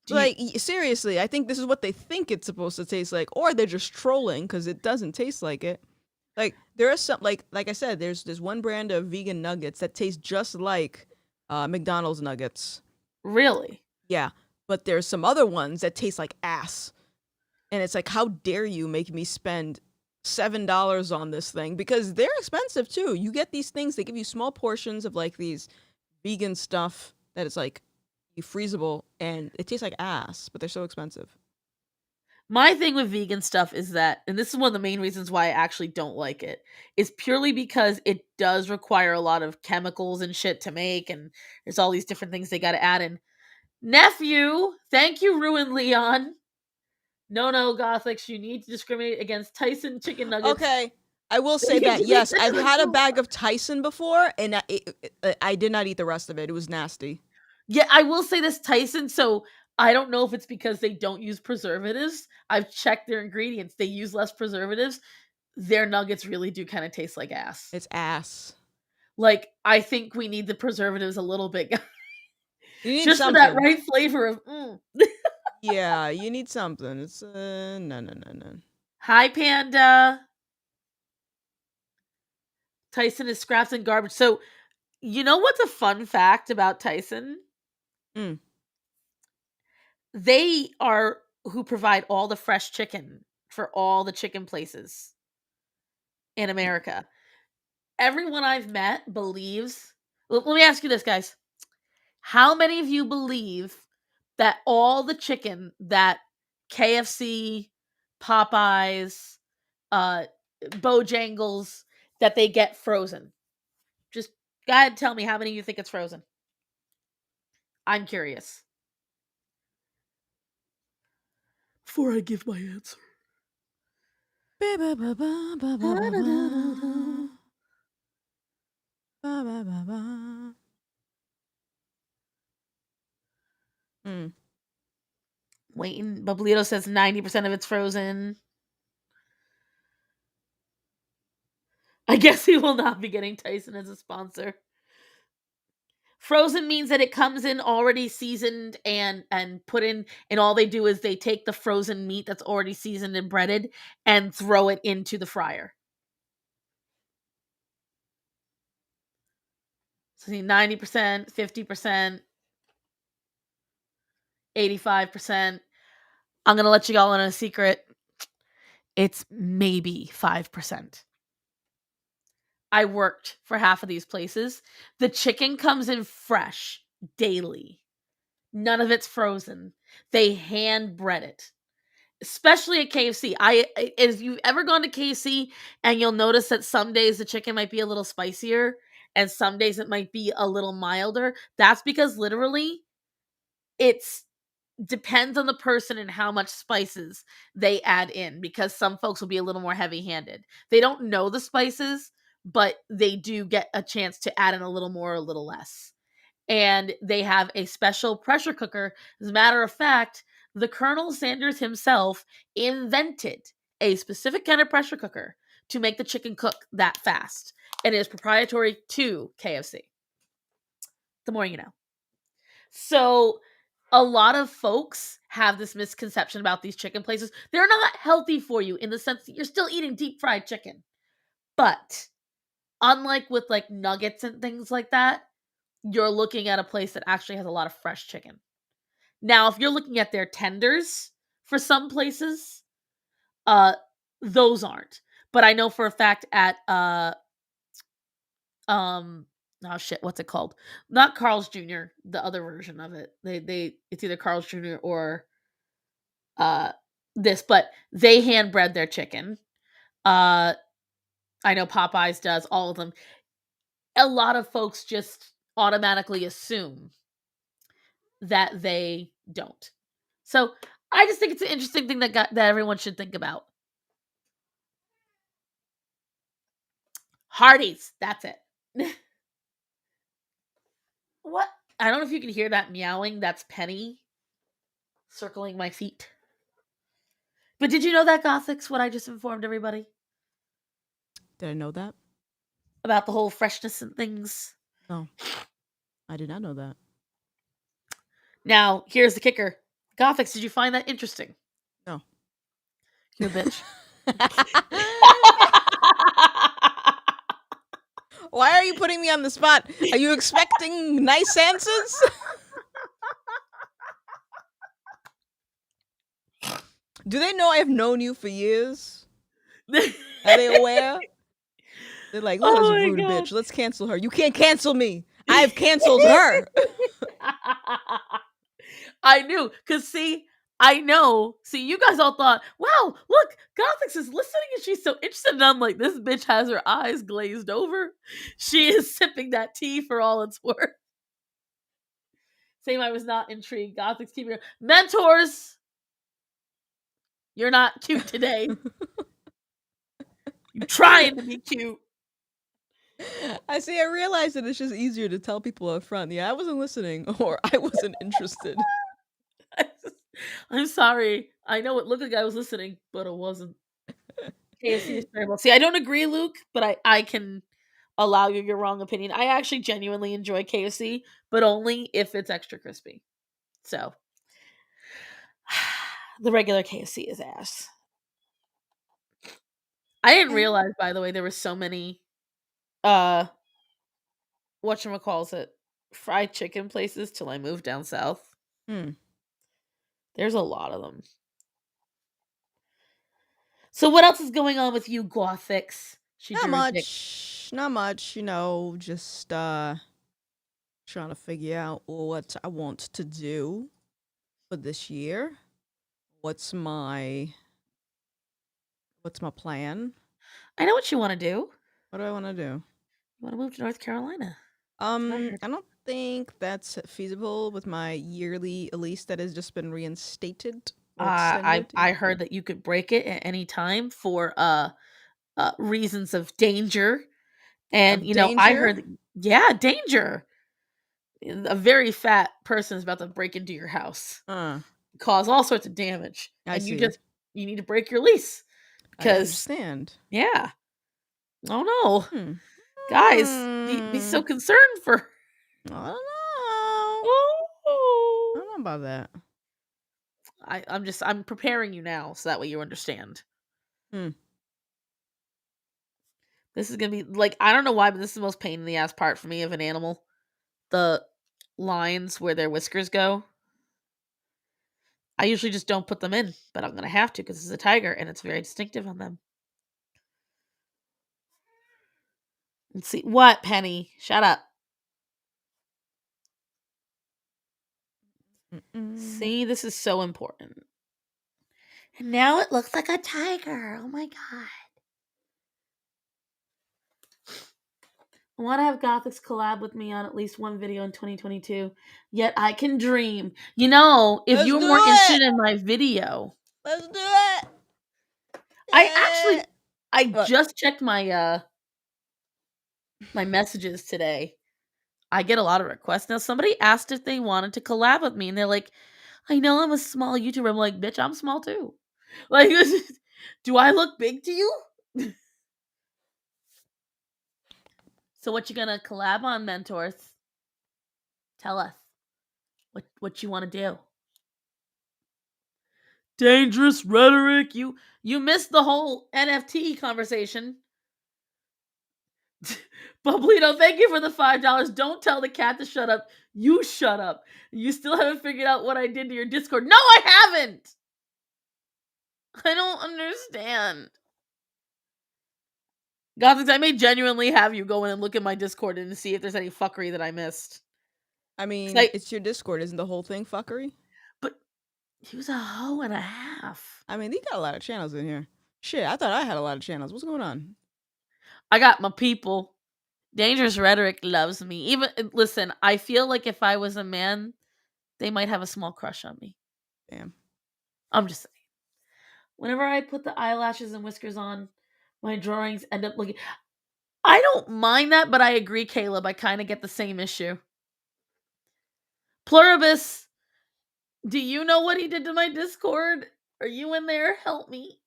Do you like seriously, I think this is what they think it's supposed to taste like, or they're just trolling because it doesn't taste like it. Like there are some like I said, there's one brand of vegan nuggets that taste just like McDonald's nuggets. really? Yeah, but there's some other ones that taste like ass, and it's like, how dare you make me spend $7 on this thing because they're expensive too. You get these things, they give you small portions of like these vegan stuff that is like freezable, and it tastes like ass, but they're so expensive. My thing with vegan stuff is that, and this is one of the main reasons why I actually don't like it, is purely because it does require a lot of chemicals and shit to make, and there's all these different things they got to add in. Nephew, thank you, Ruin Leon. No, Gothics, you need to discriminate against Tyson chicken nuggets. Okay, I will They say need that to make yes, this I've a had a cool. bag of Tyson before, and I did not eat the rest of it. It was nasty. Yeah, I will say this, Tyson. So I don't know if it's because they don't use preservatives. I've checked their ingredients; they use less preservatives. Their nuggets really do kind of taste like ass. It's ass. Like, I think we need the preservatives a little bit, You need just for that something. right flavor of. Yeah, you need something. It's no no no no. Hi, Panda. Tyson is scraps and garbage. So, you know what's a fun fact about Tyson? Mm. They are who provide all the fresh chicken for all the chicken places in America. Everyone I've met believes. Let me ask you this, guys. How many of you believe that all the chicken that KFC, Popeyes, uh, Bojangles, that they get frozen? Just go ahead and tell me how many of you think it's frozen. I'm curious. Before I give my answer. Ba ba ba ba ba ba ba ba. Ba ba ba ba. Mm. Waiting. Bablito says 90% of it's frozen. I guess he will not be getting Tyson as a sponsor. Frozen means that it comes in already seasoned and put in, and all they do is they take the frozen meat that's already seasoned and breaded and throw it into the fryer. So 90%, 50%, 85%. I'm gonna let you all in a secret. It's maybe 5%. I worked for half of these places. The chicken comes in fresh daily. None of it's frozen. They hand bread it. especially at KFC. If you've ever gone to KFC and you'll notice that some days the chicken might be a little spicier and some days it might be a little milder, that's because literally it's depends on the person and how much spices they add in, because some folks will be a little more heavy-handed. They don't know the spices, but they do get a chance to add in a little more or a little less. And they have a special pressure cooker. As a matter of fact, the Colonel Sanders himself invented a specific kind of pressure cooker to make the chicken cook that fast. And it is proprietary to KFC. The more you know. So a lot of folks have this misconception about these chicken places. They're not healthy for you in the sense that you're still eating deep fried chicken. But unlike with like nuggets and things like that, you're looking at a place that actually has a lot of fresh chicken. Now, if you're looking at their tenders for some places, uh those aren't. But I know for a fact at oh shit, what's it called? Not Carl's Jr., the other version of it. They it's either Carl's Jr. or uh this, but they hand bread their chicken. Uh I know Popeyes does, all of them. A lot of folks just automatically assume that they don't. So I just think it's an interesting thing that everyone should think about. Hardee's, that's it. What? I don't know if you can hear that meowing. That's Penny circling my feet. But did you know that, Gothics, what I just informed everybody Did I know that? about the whole freshness and things? No, I did not know that. Now, here's the kicker. Gothics, did you find that interesting? No. You a bitch. Why are you putting me on the spot? Are you expecting nice answers? Do they know I've known you for years? Are they aware? They're like, look at Oh this my rude God. bitch. Let's cancel her. You can't cancel me. I've canceled her. I knew, because see, I know. See, you guys all thought, wow, look, Gothics is listening and she's so interested. And I'm like, this bitch has her eyes glazed over. She is sipping that tea for all it's worth. Same, I was not intrigued. Gothics keep your mentors. You're not cute today. You're trying to be cute. I see. I realized that it's just easier to tell people up front. Yeah, I wasn't listening, or I wasn't interested. I'm sorry. I know it looked like I was listening, but it wasn't. KFC is terrible. See, I don't agree, Luke, but I can allow you your wrong opinion. I actually genuinely enjoy KFC, but only if it's extra crispy. So the regular KFC is ass. I didn't realize, by the way, there were so many uh whatchamacalls it, fried chicken places till I moved down south. Hmm. There's a lot of them. So what else is going on with you, Gothics? She Not drew a dick. much. Not much. You know, just trying to figure out what I want to do for this year. What's my plan? I know what you want to do. What do I want to do? You want to move to North Carolina. That's what I heard. I don't think that's feasible with my yearly lease that has just been reinstated or extended. I heard that you could break it at any time for reasons of danger, and Of you know I danger? heard yeah, danger. A very fat person is about to break into your house, cause all sorts of damage, I and see. you need to break your lease I because understand. yeah. Oh no, Hmm. guys, be so concerned for. I don't know. I Oh, don't know about that. I'm preparing you now so that way you understand. Hmm. This is gonna be like, I don't know why, but this is the most pain in the ass part for me of an animal. The lines where their whiskers go. I usually just don't put them in, but I'm gonna have to because it's a tiger and it's very distinctive on them. Let's see. What, Penny? Shut up. Mm-mm. See, this is so important. And now it looks like a tiger. Oh my god. I want to have Gothics collab with me on at least one video in 2022. Yet I can dream. You know, if Let's you were do more it. interested in my video, Let's do it. I What? just checked my my messages today. I get a lot of requests. Now somebody asked if they wanted to collab with me and they're like, "I know I'm a small YouTuber." I'm like, "Bitch, I'm small too." Like, do I look big to you? So what you gonna collab on, mentors? Tell us what you want to do. Dangerous rhetoric. You missed the whole NFT conversation. Bublito, thank you for the $5. Don't tell the cat to shut up. You shut up. You still haven't figured out what I did to your Discord. No, I haven't. I don't understand. Gothics, I may genuinely have you go in and look at my Discord and see if there's any fuckery that I missed. I mean, I, it's your Discord. Isn't the whole thing fuckery? but he was a hoe and a half. I mean, they got a lot of channels in here. Shit, I thought I had a lot of channels. What's going on? I got my people. Dangerous Rhetoric loves me. Even listen, I feel like if I was a man, they might have a small crush on me. Damn. I'm just saying. Whenever I put the eyelashes and whiskers on, my drawings end up looking. I don't mind that, but I agree, Caleb. I kind of get the same issue. Pluribus, do you know what he did to my Discord? Are you in there? Help me.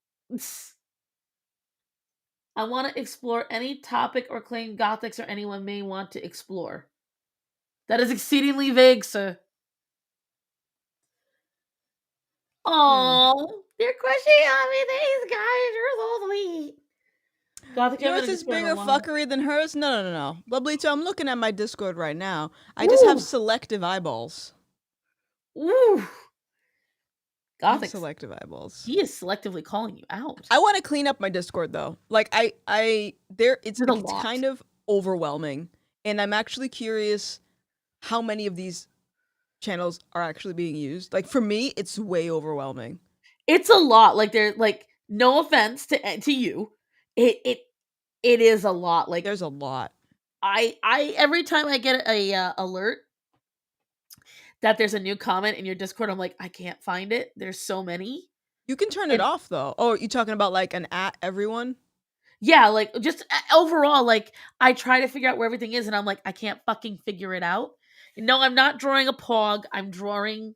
I want to explore any topic or claim Gothics or anyone may want to explore. That is exceedingly vague, sir. Oh, they're crushing on me. These guys are so sweet. Gothic, you Yours haven't is Discord in a bigger while. fuckery than hers? No. Bublito, I'm looking at my Discord right now. I just have Ooh. selective eyeballs. Ooh. I have Gothic, selective eyeballs. he is selectively calling you out. I want to clean up my Discord though. Like it's Did a lot. kind of overwhelming, and I'm actually curious how many of these channels are actually being used. Like for me, it's way overwhelming. It's a lot. Like they're like, no offense to you, it is a lot. Like There's a lot. I every time I get a alert that there's a new comment in your Discord, I'm like, I can't find it. There's so many. You can turn it And off though. Oh, you talking about like an at everyone? yeah, like just overall, like I try to figure out where everything is, and I'm like, I can't fucking figure it out. No, I'm not drawing a pog. I'm drawing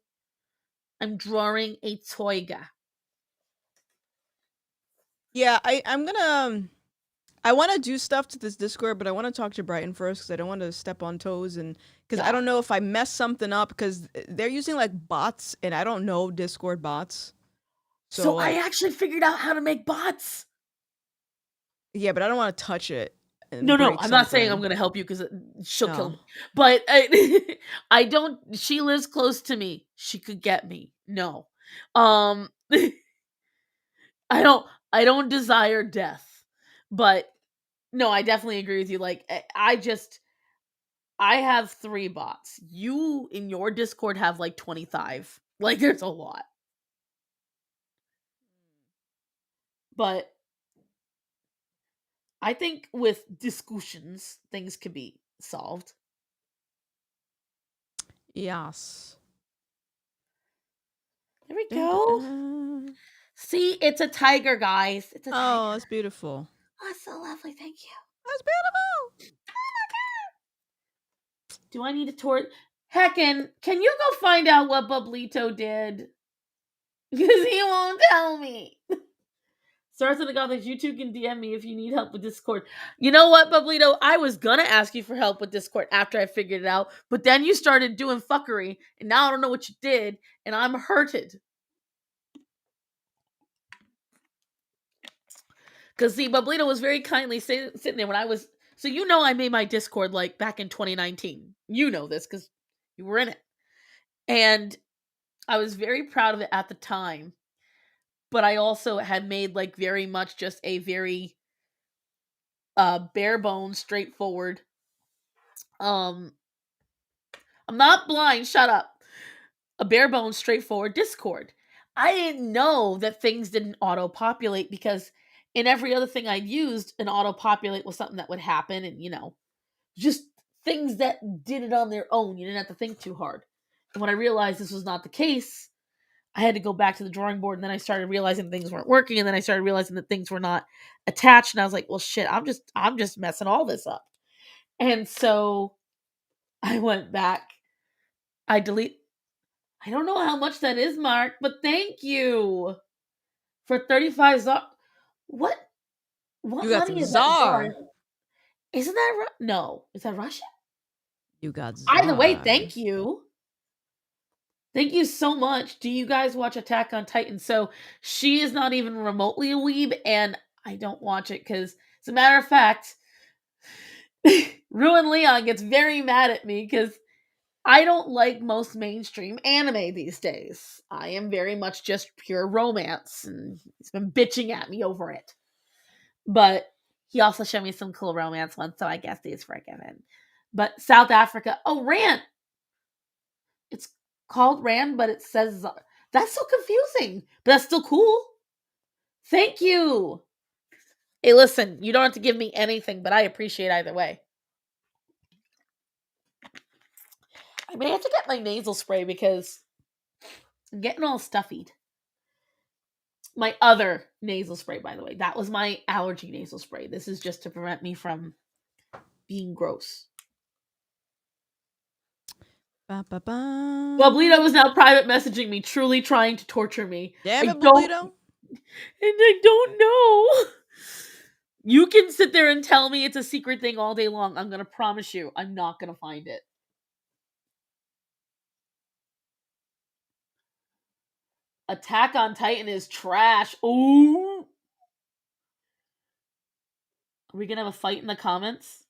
a toiga. Yeah, I'm gonna. I want to do stuff to this Discord, but I want to talk to Brighton first because I don't want to step on toes and because I Yeah. don't know if I mess something up because they're using like bots and I don't know Discord bots. So So I like, actually figured out how to make bots. yeah, but I don't want to touch it and No, break I'm not saying I'm something. gonna help you because she'll kill No. me. But I don't. She lives close to me. She could get me. No, um, I don't. I don't desire death. But no, I definitely agree with you. Like I have 3 bots. You in your Discord have like 25. Like there's a lot. But I think with discussions, things could be solved. Yes. There we Dun, dun, go. dun. See, it's a tiger, guys. It's a Oh, tiger. that's beautiful. Oh, it's so lovely. Thank you. That's beautiful. Do I need to tour? Heckin', can you go find out what Bublito did? Because he won't tell me. Starts in the Gothic, you two can DM me if you need help with Discord. You know what, Bublito? I was gonna ask you for help with Discord after I figured it out, but then you started doing fuckery, and now I don't know what you did, and I'm hurted. Because see, Bublito was very kindly sitting there when I was. So you know I made my Discord like back in 2019. You know this because you were in it. And I was very proud of it at the time. But I also had made like very much just a very bare bones, straightforward. Um I'm not blind, shut up. A bare bones, straightforward Discord. I didn't know that things didn't auto-populate because in every other thing I'd used, an auto-populate was something that would happen and, just things that did it on their own. You didn't have to think too hard. And when I realized this was not the case, I had to go back to the drawing board, and then I started realizing things weren't working, and then I started realizing that things were not attached, and I was like, well shit, I'm just messing all this up. And so I went back. I delete I don't know how much that is, Mark, but thank you for 35 czar. What You what got some money is that czar? czar. Isn't that no, is that Russian? You got Either way, czar. thank you. Thank you so much. Do you guys watch Attack on Titan? So she is not even remotely a weeb, and I don't watch it because, as a matter of fact, Ruin Leon gets very mad at me because I don't like most mainstream anime these days. I am very much just pure romance, and he's been bitching at me over it. But he also showed me some cool romance ones, so I guess he's forgiven. But South Africa, oh, Rand. It's called Rand, but it says that's so confusing, but that's still cool. Thank you. Hey, listen, you don't have to give me anything, but I appreciate either way. I may have to get my nasal spray because I'm getting all stuffied. My other nasal spray, by the way, that was my allergy nasal spray. This is just to prevent me from being gross. Ba, ba, ba. Bublito is now private messaging me, truly trying to torture me. Damn I it, don't, Bublito. and I don't know. You can sit there and tell me it's a secret thing all day long. I'm gonna promise you, I'm not gonna find it. Attack on Titan is trash. Ooh. Are we gonna have a fight in the comments?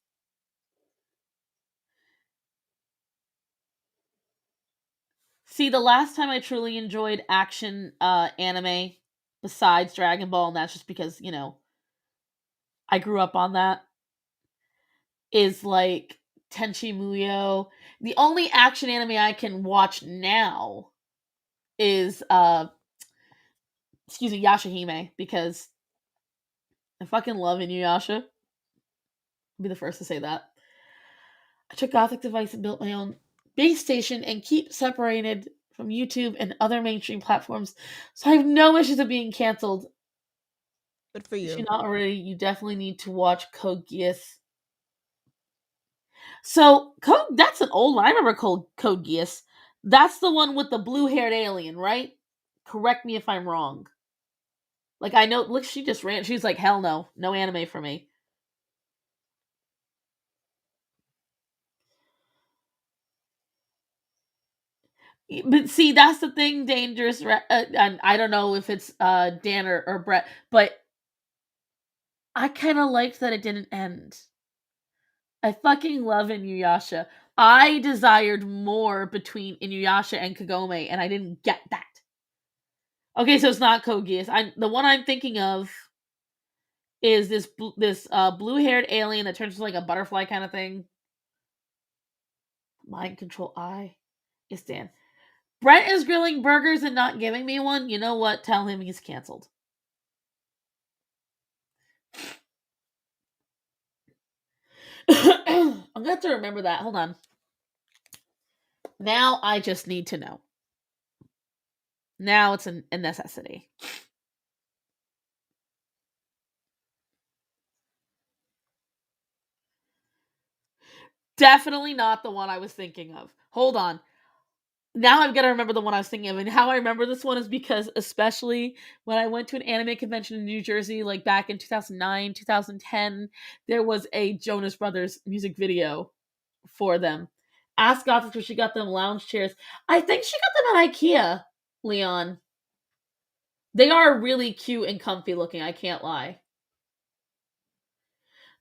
See, the last time I truly enjoyed action anime, besides Dragon Ball, and that's just because, I grew up on that, is like Tenchi Muyo. The only action anime I can watch now is Yashahime, because I fucking love Inuyasha. I'll be the first to say that. I took Gothic device and built my own base station and keep separated from YouTube and other mainstream platforms, so I have no issues of being canceled. Good for If you. you're not already, you definitely need to watch Code Geass. So, that's an old one. I remember Code Geass. That's the one with the blue-haired alien, right? Correct me if I'm wrong. Like, I know, look, she just ran. She's like, hell no. No anime for me. But see, that's the thing, Dangerous. And I don't know if it's Dan or Brett, but I kind of liked that it didn't end. I fucking love Inuyasha. I desired more between Inuyasha and Kagome, and I didn't get that. Okay, so it's not Code Geass. The one I'm thinking of is this blue haired alien that turns into like a butterfly kind of thing. Mind control I. It's Dan. Brent is grilling burgers and not giving me one. You know what? Tell him he's canceled. I'm gonna have to remember that. Hold on. Now I just need to know. Now it's a necessity. Definitely not the one I was thinking of. Hold on. Now I've got to remember the one I was thinking of. And how I remember this one is because, especially when I went to an anime convention in New Jersey, like back in 2009, 2010, there was a Jonas Brothers music video for them. Ask Gothic where she got them lounge chairs. I think she got them at IKEA, Leon. They are really cute and comfy looking, I can't lie.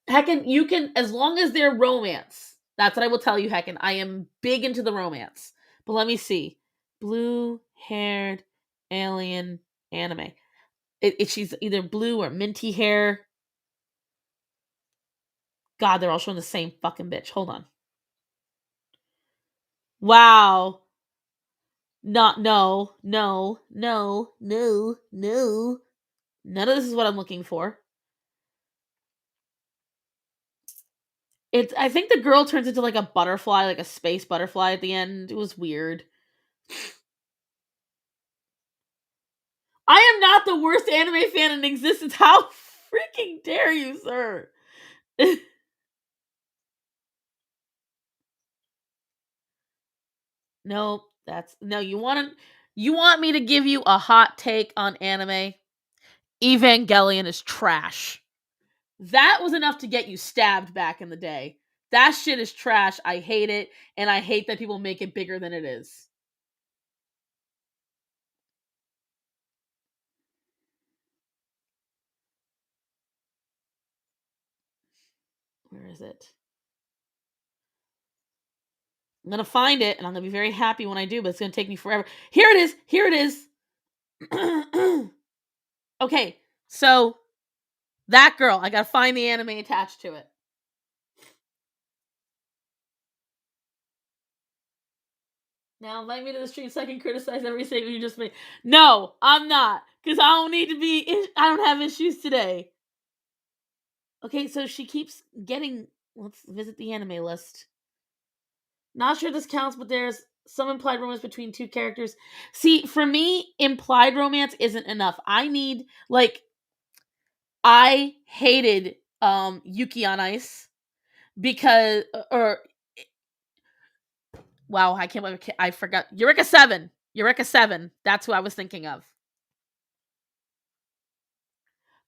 Heckin, you can, as long as they're romance. That's what I will tell you, Heckin. I am big into the romance. But let me see. Blue haired alien anime. She's either blue or minty hair. God, they're all showing the same fucking bitch. Hold on. Wow. Not no, no, no, no, no. None of this is what I'm looking for. It's I think the girl turns into like a butterfly, like a space butterfly at the end. It was weird. I am not the worst anime fan in existence. How freaking dare you, sir? No, that's no. You want me to give you a hot take on anime? Evangelion is trash. That was enough to get you stabbed back in the day. That shit is trash. I hate it, and I hate that people make it bigger than it is. Where is it? I'm gonna find it, and I'm gonna be very happy when I do, but it's gonna take me forever. Here it is. Here it is. Okay, so that girl, I gotta find the anime attached to it. Now invite me to the stream so I can criticize every statement you just made. No, I'm not, because I don't need to be. I don't have issues today. Okay, so she keeps getting. Let's visit the anime list. Not sure this counts, but there's some implied romance between two characters. See, for me, implied romance isn't enough. I need like I hated Yuki on Ice because or wow, I can't believe I forgot Eureka 7. Eureka 7. That's who I was thinking of.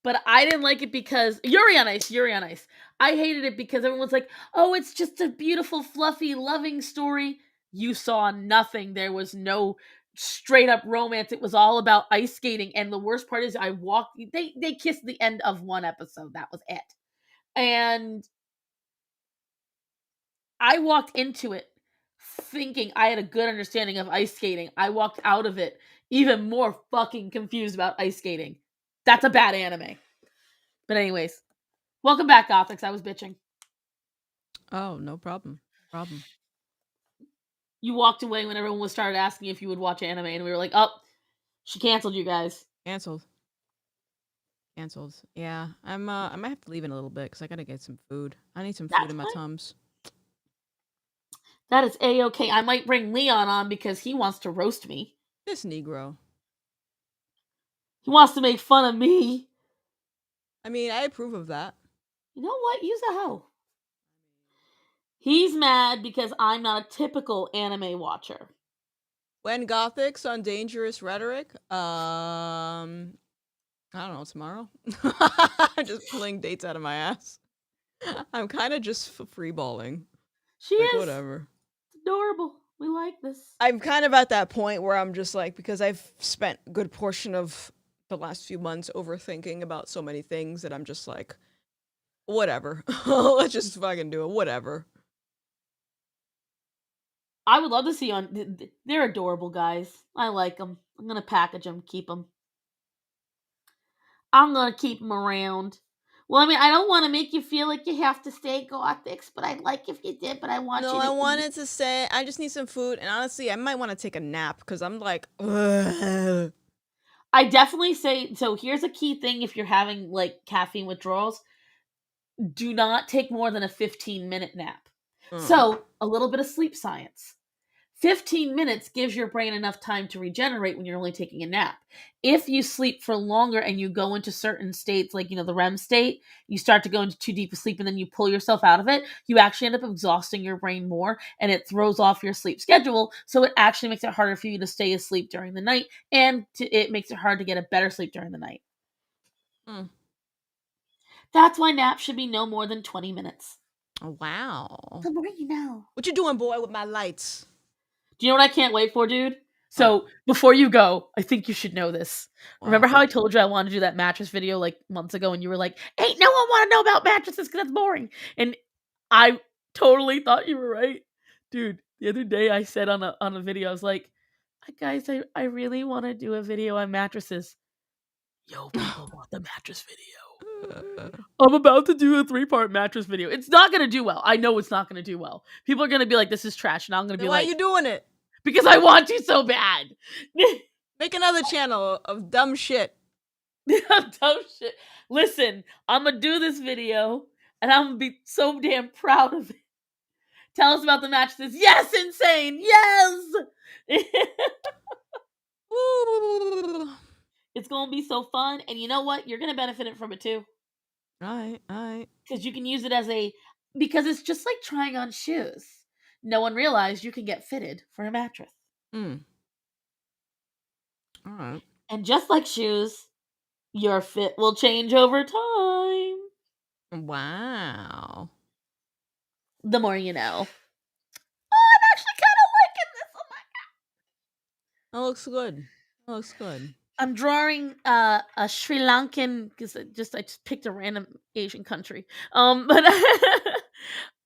But I didn't like it because Yuri on Ice, Yuri on Ice. I hated it because everyone's like, "Oh, it's just a beautiful, fluffy, loving story." You saw nothing. There was no straight up romance. It was all about ice skating, and the worst part is I walked they kissed the end of one episode. That was it. And I walked into it thinking I had a good understanding of ice skating. I walked out of it even more fucking confused about ice skating. That's a bad anime. But anyways, welcome back, Gothics. I was bitching. Oh, no problem. No problem. You walked away when everyone was started asking if you would watch anime, and we were like, "Oh, she canceled you guys." Canceled. Canceled. Yeah, I might have to leave in a little bit because I gotta get some food. I need some food That's in my fine. tums. That is a-okay. I might bring Leon on because he wants to roast me. This Negro. He wants to make fun of me. I mean, I approve of that. You know what? Use a hoe. He's mad because I'm not a typical anime watcher. When Gothics on Dangerous Rhetoric, I don't know, tomorrow? I'm just pulling dates out of my ass. I'm kind of just freeballing. She like, is. Whatever. It's adorable. We like this. I'm kind of at that point where I'm just like, because I've spent a good portion of the last few months overthinking about so many things that I'm just like, whatever. Let's just fucking do it. Whatever. I would love to see on. They're adorable guys. I like them. I'm gonna package them, keep them. I'm gonna keep them around. Well, I mean, I don't want to make you feel like you have to stay Gothics, but I'd like if you did. But I want No, you to. I wanted to say, I just need some food, and honestly, I might want to take a nap because I'm like, ugh. I definitely say so. Here's a key thing: if you're having like caffeine withdrawals, do not take more than a 15-minute nap. So, a little bit of sleep science. 15 minutes gives your brain enough time to regenerate when you're only taking a nap. If you sleep for longer and you go into certain states, like, the REM state, you start to go into too deep a sleep and then you pull yourself out of it, you actually end up exhausting your brain more and it throws off your sleep schedule. So it actually makes it harder for you to stay asleep during the night and it makes it hard to get a better sleep during the night. That's why naps should be no more than 20 minutes. Oh, wow. The more you know. What you doing, boy, with my lights? Do you know what I can't wait for, dude? So, before you go, I think you should know this. Wow. Remember how I told you I wanted to do that mattress video like months ago and you were like, "Ain't no one want to know about mattresses because that's boring." And I totally thought you were right. Dude, the other day I said on a video, I was like, "Guys, I really want to do a video on mattresses." Yo, people want the mattress video. I'm about to do a 3-part mattress video. It's not going to do well. I know it's not going to do well. People are going to be like, "This is trash." And I'm going to be why like, are you doing it? because I want to so bad. Make another channel of dumb shit. Dumb shit. Listen, I'm gonna do this video, and I'm gonna be so damn proud of it. Tell us about the match. This yes, insane. Yes. It's gonna be so fun, and you know what? You're gonna benefit from it too. All right. Because you can use it as because it's just like trying on shoes. No one realized you can get fitted for a mattress. All right. And just like shoes, your fit will change over time. Wow. The more you know. Oh, I'm actually kind of liking this. Oh my god. That looks good. That looks good. I'm drawing a Sri Lankan because I just picked a random Asian country. But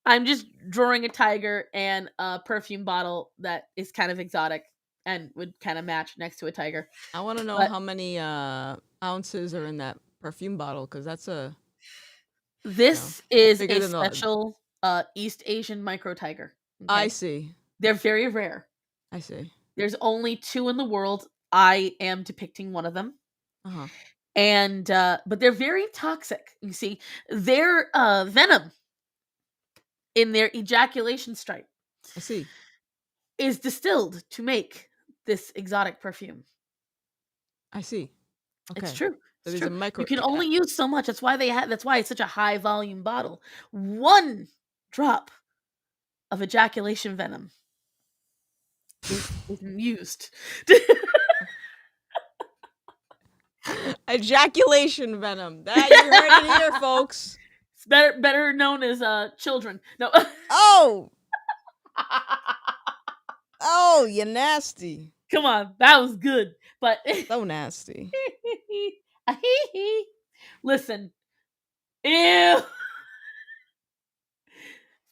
I'm just drawing a tiger and a perfume bottle that is kind of exotic and would kind of match next to a tiger. I want to know how many ounces are in that perfume bottle, because that's a. This is bigger a than special East Asian micro tiger. Okay? I see. They're very rare. I see. There's only 2 in the world. I am depicting one of them. Uh-huh. And but they're very toxic. You see, their venom in their ejaculation stripe I see. is distilled to make this exotic perfume. I see. Okay. It's true. So It's there's true. a micro. You can only use so much. That's why that's why it's such a high volume bottle. 1 drop of ejaculation venom is used. Ejaculation venom. That you heard it here, folks. It's better known as children. No. Oh. Oh, you nasty. Come on, that was good. But so nasty. Listen. Ew.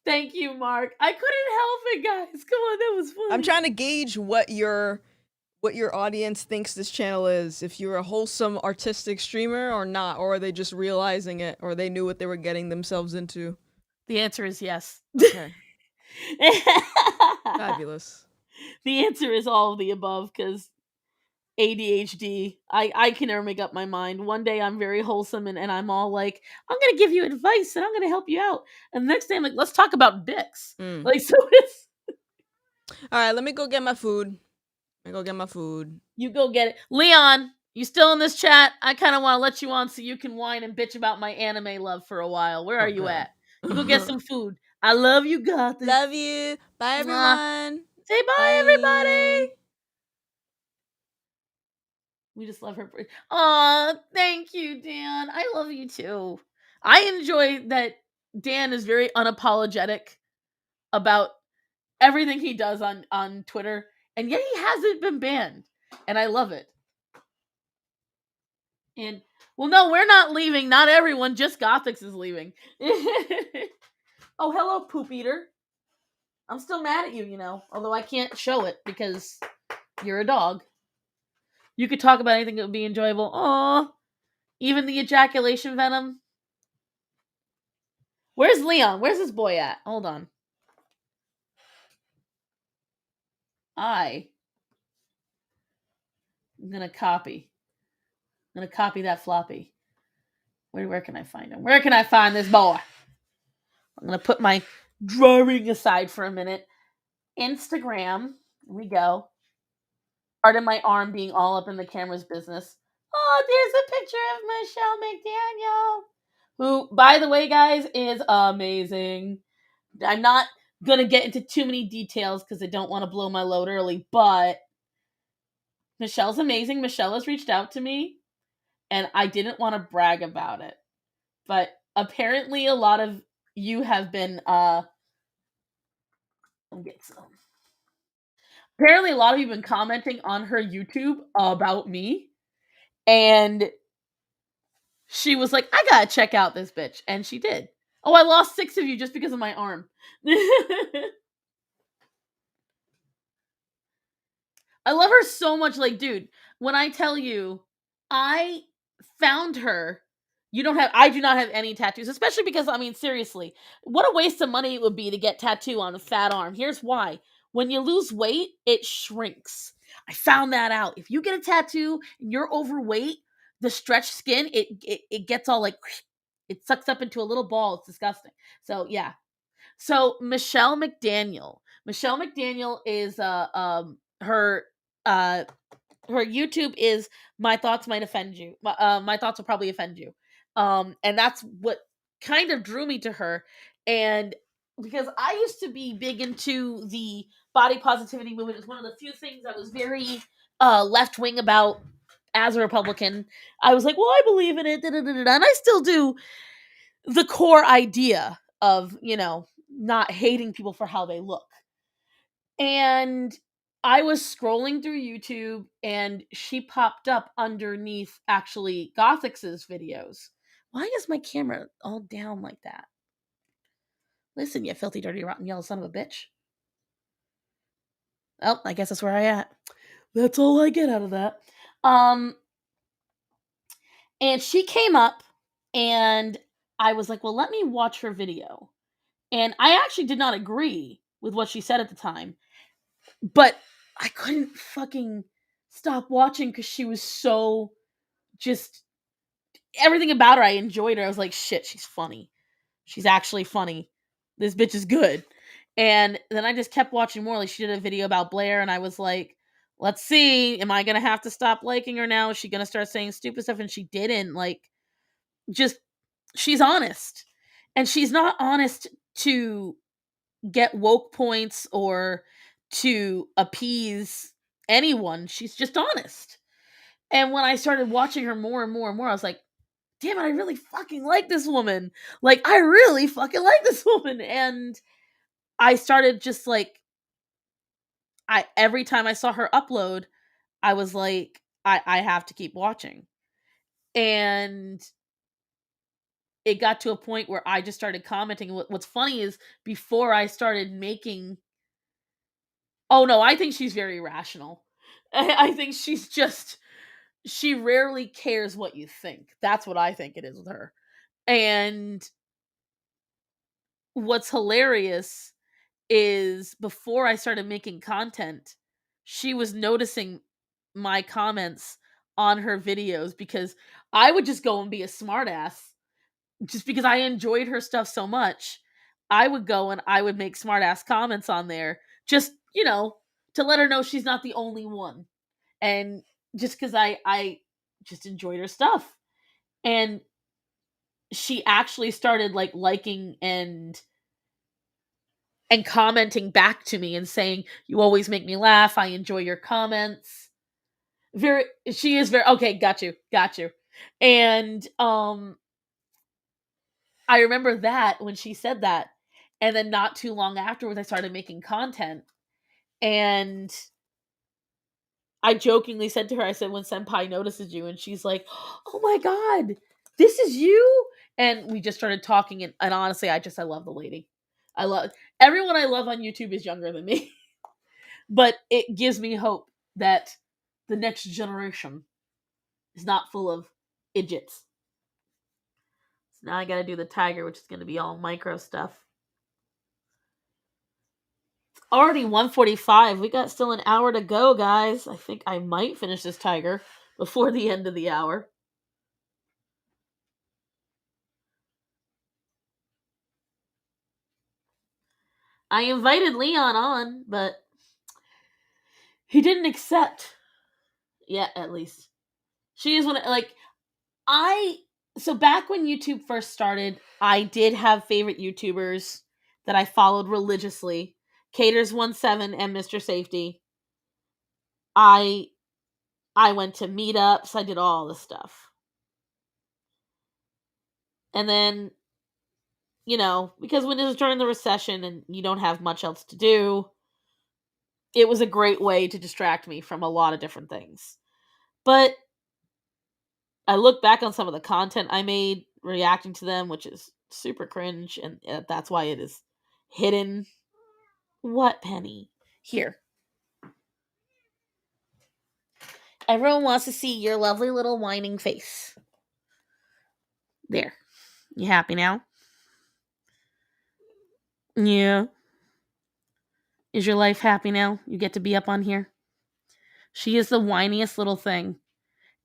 Thank you, Mark. I couldn't help it, guys. Come on, that was fun. I'm trying to gauge what your audience thinks this channel is. If you're a wholesome artistic streamer or not, or are they just realizing it, or they knew what they were getting themselves into? The answer is yes. Okay. Fabulous. The answer is all of the above, because ADHD. I can never make up my mind. One day I'm very wholesome and I'm all like, I'm gonna give you advice and I'm gonna help you out. And the next day I'm like, let's talk about dicks. Like, so it's all right, let me go get my food. You go get it. Leon, you still in this chat? I kind of want to let you on so you can whine and bitch about my anime love for a while. Where are you at? You go get some food. I love you, Gotham. Love you. Bye, everyone. Say bye, everybody. We just love her. Aw, thank you, Dan. I love you too. I enjoy that Dan is very unapologetic about everything he does on Twitter, and yet he hasn't been banned. And I love it. And, well, no, we're not leaving. Not everyone. Just Gothix is leaving. Oh, hello, Poop Eater. I'm still mad at you, you know. Although I can't show it because you're a dog. You could talk about anything that would be enjoyable. Aw. Even the ejaculation venom. Where's Leon? Where's this boy at? Hold on. I'm gonna copy. I'm gonna copy that floppy. Where can I find him? Where can I find this boy? I'm gonna put my drawing aside for a minute. Instagram. Here we go. Part of my arm being all up in the camera's business. Oh, there's a picture of Michelle McDaniel, who, by the way, guys, is amazing. I'm not gonna get into too many details because I don't want to blow my load early, but Michelle's amazing. Michelle has reached out to me, and I didn't want to brag about it, but apparently a lot of you have been let me get some. Apparently a lot of you have been commenting on her YouTube about me, and she was like, I gotta check out this bitch, and she did. Oh, I lost 6 of you just because of my arm. I love her so much. Like, dude, when I tell you, I found her. I do not have any tattoos, especially because, I mean, seriously, what a waste of money it would be to get tattoo on a fat arm. Here's why. When you lose weight, it shrinks. I found that out. If you get a tattoo and you're overweight, the stretched skin, it gets all like, it sucks up into a little ball. It's disgusting. So yeah. So Michelle McDaniel is her uh her YouTube is my thoughts might offend you. My thoughts will probably offend you. And that's what kind of drew me to her. And because I used to be big into the body positivity movement, it's one of the few things I was very left wing about as a Republican. I was like, well, I believe in it, da, da, da, da, and I still do. The core idea of, not hating people for how they look. And I was scrolling through YouTube and she popped up underneath actually Gothix's videos. Why is my camera all down like that? Listen, you filthy, dirty, rotten, yellow son of a bitch. Oh, I guess that's where I at. That's all I get out of that. Um, and she came up and I was like, well, let me watch her video. And I actually did not agree with what she said at the time, but I couldn't fucking stop watching because she was so just everything about her. I enjoyed her. I was like, shit, she's funny. She's actually funny. This bitch is good. And then I just kept watching more. Like she did a video about Blair, and I was like, let's see, am I gonna have to stop liking her now? Is she gonna start saying stupid stuff? And she didn't. Like, just she's honest. And she's not honest to get woke points or to appease anyone. She's just honest. And when I started watching her more and more and more, I was like, damn it, I really fucking like this woman. Like, I really fucking like this woman. And I started just like, every time I saw her upload, I was like, I have to keep watching. And it got to a point where I just started commenting. What's funny is before I started making, oh no, I think she's very rational. I think she's just, she rarely cares what you think. That's what I think it is with her. And what's hilarious is before I started making content, she was noticing my comments on her videos because I would just go and be a smartass just because I enjoyed her stuff so much. I would go and I would make smartass comments on there just, to let her know she's not the only one. And just because I just enjoyed her stuff. And she actually started like liking and commenting back to me and saying, you always make me laugh, I enjoy your comments. Very, she is very okay, got you. And I remember that when she said that, and then not too long afterwards I started making content. And I jokingly said to her, I said, when Senpai notices you, and she's like, oh my god, this is you. And we just started talking, and honestly, I love the lady. I love everyone I love on YouTube is younger than me. But it gives me hope that the next generation is not full of idiots. So now I gotta do the tiger, which is gonna be all micro stuff. Already 1:45. We got still an hour to go, guys. I think I might finish this tiger before the end of the hour. I invited Leon on, but he didn't accept yet, at least. She is one of, like, so back when YouTube first started, I did have favorite YouTubers that I followed religiously. Caters17 and Mr. Safety. I went to meetups, I did all the stuff. And then, because when it was during the recession and you don't have much else to do, it was a great way to distract me from a lot of different things. But I look back on some of the content I made reacting to them, which is super cringe, and that's why it is hidden. What, Penny? Here. Everyone wants to see your lovely little whining face. There. You happy now? Yeah. Is your life happy now? You get to be up on here? She is the whiniest little thing.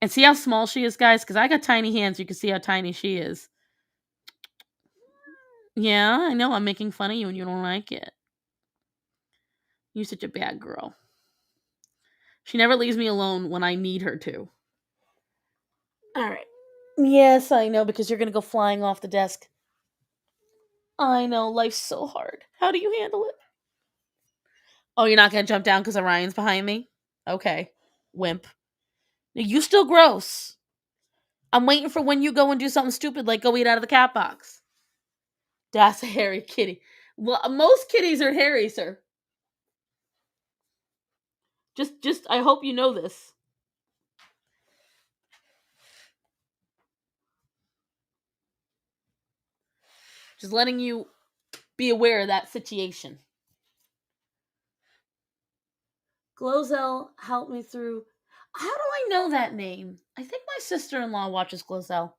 And see how small she is, guys? Because I got tiny hands. You can see how tiny she is. Yeah, I know. I'm making fun of you and you don't like it. You're such a bad girl. She never leaves me alone when I need her to. All right. Yes, I know, because you're going to go flying off the desk. I know. Life's so hard. How do you handle it? Oh, you're not going to jump down because Orion's behind me? Okay. Wimp. You still gross. I'm waiting for when you go and do something stupid like go eat out of the cat box. That's a hairy kitty. Well, most kitties are hairy, sir. Just I hope you know this. Just letting you be aware of that situation. Glozell helped me through. How do I know that name? I think my sister-in-law watches Glozell.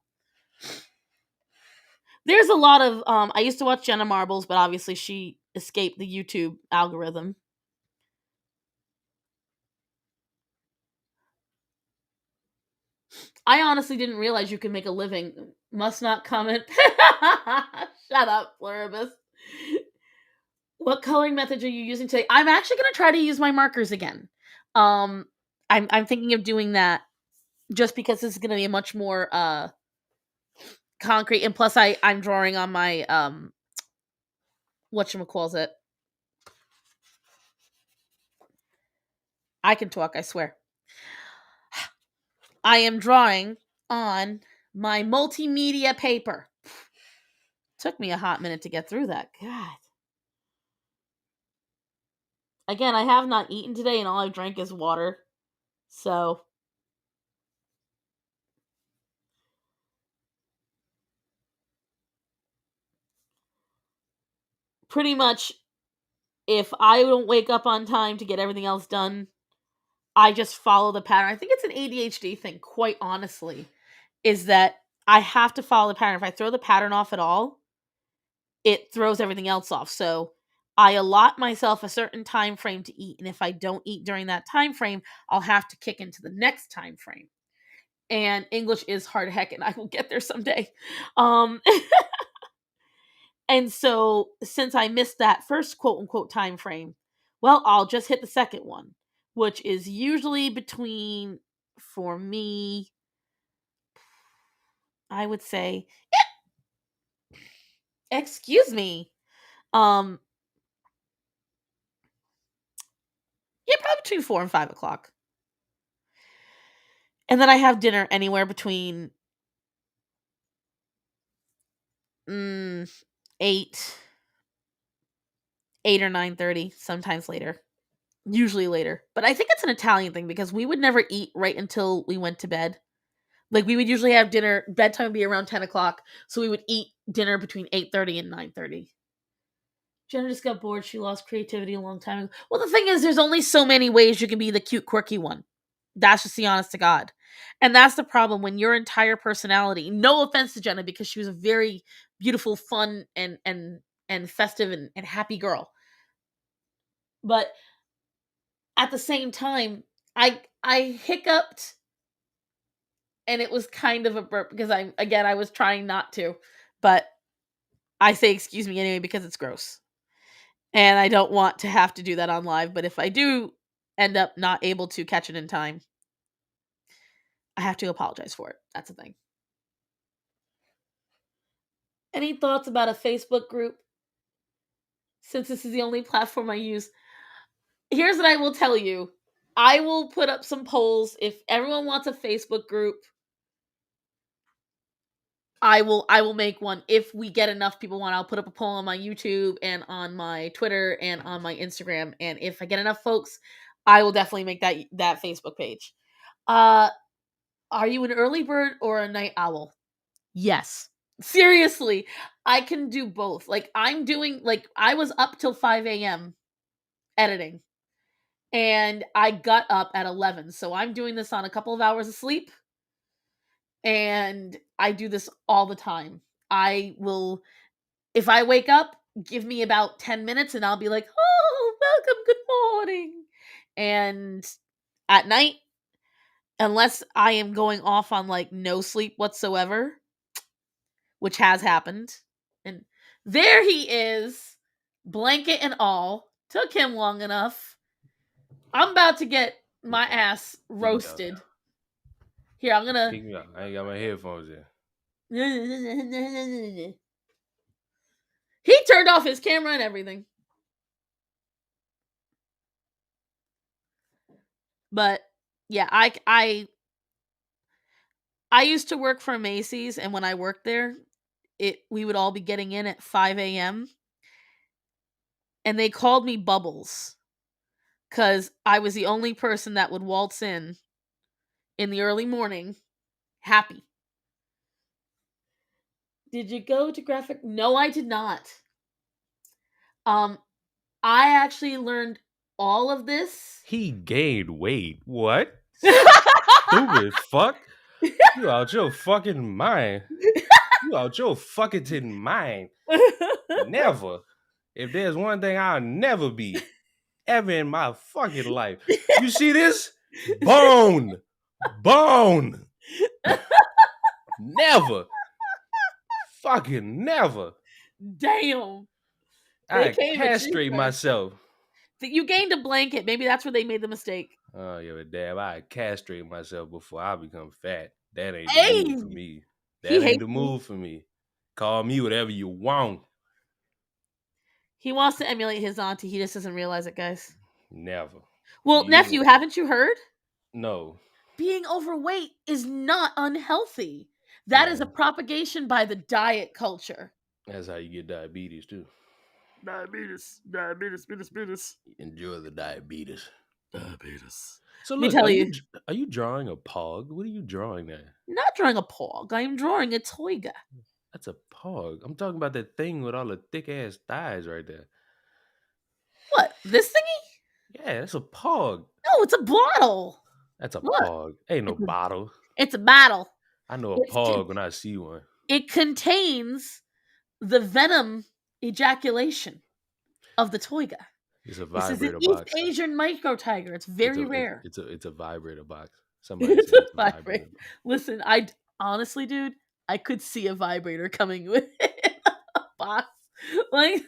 There's a lot of I used to watch Jenna Marbles, but obviously she escaped the YouTube algorithm. I honestly didn't realize you could make a living. Must not comment. Shut up, Pluribus. What coloring method are you using today? I'm actually going to try to use my markers again. I'm thinking of doing that just because this is going to be a much more concrete, and plus I'm drawing on my whatchamacallit. I can talk, I swear. I am drawing on my multimedia paper. Took me a hot minute to get through that. God. Again, I have not eaten today and all I've drank is water. So pretty much if I don't wake up on time to get everything else done, I just follow the pattern. I think it's an ADHD thing, quite honestly, is that I have to follow the pattern. If I throw the pattern off at all, it throws everything else off. So I allot myself a certain time frame to eat, and if I don't eat during that time frame, I'll have to kick into the next time frame. And English is hard heck, and I will get there someday. And so since I missed that first quote unquote time frame, well, I'll just hit the second one, which is usually between, for me, I would say, excuse me, um, yeah, probably between 4 and 5 o'clock. And then I have dinner anywhere between 8, 8 or 9:30, sometimes later. Usually later. But I think it's an Italian thing because we would never eat right until we went to bed. Like, we would usually have dinner, bedtime would be around 10 o'clock, so we would eat dinner between 8:30 and 9:30. Jenna just got bored. She lost creativity a long time ago. Well, the thing is, there's only so many ways you can be the cute, quirky one. That's just the honest to God. And that's the problem when your entire personality, no offense to Jenna, because she was a very beautiful, fun, and festive and happy girl. But at the same time, I hiccuped, and it was kind of a burp because I was trying not to, but I say excuse me anyway because it's gross. And I don't want to have to do that on live, but if I do end up not able to catch it in time, I have to apologize for it. That's the thing. Any thoughts about a Facebook group? Since this is the only platform I use, here's what I will tell you. I will put up some polls. If everyone wants a Facebook group, I will make one. If we get enough people want, I'll put up a poll on my YouTube and on my Twitter and on my Instagram. And if I get enough folks, I will definitely make that Facebook page. Are you an early bird or a night owl? Yes. Seriously, I can do both. Like, I was up till 5 a.m. editing, and I got up at 11. So I'm doing this on a couple of hours of sleep, and I do this all the time. I will, if I wake up, give me about 10 minutes and I'll be like, oh, welcome, good morning. And at night, unless I am going off on like no sleep whatsoever, which has happened, and there he is, blanket and all. Took him long enough. I'm about to get my ass Kick me out. roasted. Here, I'm gonna. Kick me out. I ain't got my headphones in. He turned off his camera and everything. But yeah, I used to work for Macy's, and when I worked there, we would all be getting in at 5 a.m. and they called me Bubbles because I was the only person that would waltz in the early morning, happy. Did you go to graphic? No, I did not. I actually learned all of this. He gained weight. What? Stupid fuck. You out your fucking mind. You out your fucking mind. Never. If there's one thing I'll never be ever in my fucking life. You see this? Bone. Bone. Never. Fucking never. Damn. I castrate myself. You gained a blanket. Maybe that's where they made the mistake. Oh, yeah, but damn, I castrate myself before I become fat. That ain't the move for me. That ain't the move for me. Call me whatever you want. He wants to emulate his auntie. He just doesn't realize it, guys. Never. Well, nephew, haven't you heard? No. Being overweight is not unhealthy. That is a propagation by the diet culture. That's how you get diabetes, too. Diabetes. Enjoy the diabetes. So Let look, me tell you. Are you drawing a pog? What are you drawing there? Not drawing a pog. I am drawing a toiga. That's a pog. I'm talking about that thing with all the thick ass thighs right there. What? This thingy? Yeah, that's a pog. No, it's a bottle. That's a pog. Ain't no bottle. It's a bottle. I know a pog when I see one. It contains the venom ejaculation of the toiga. It's a vibrator East box. Asian micro tiger. It's very rare. It's a vibrator box. Somebody said it's a vibrator box. Listen, honestly, dude, I could see a vibrator coming with a box. Like,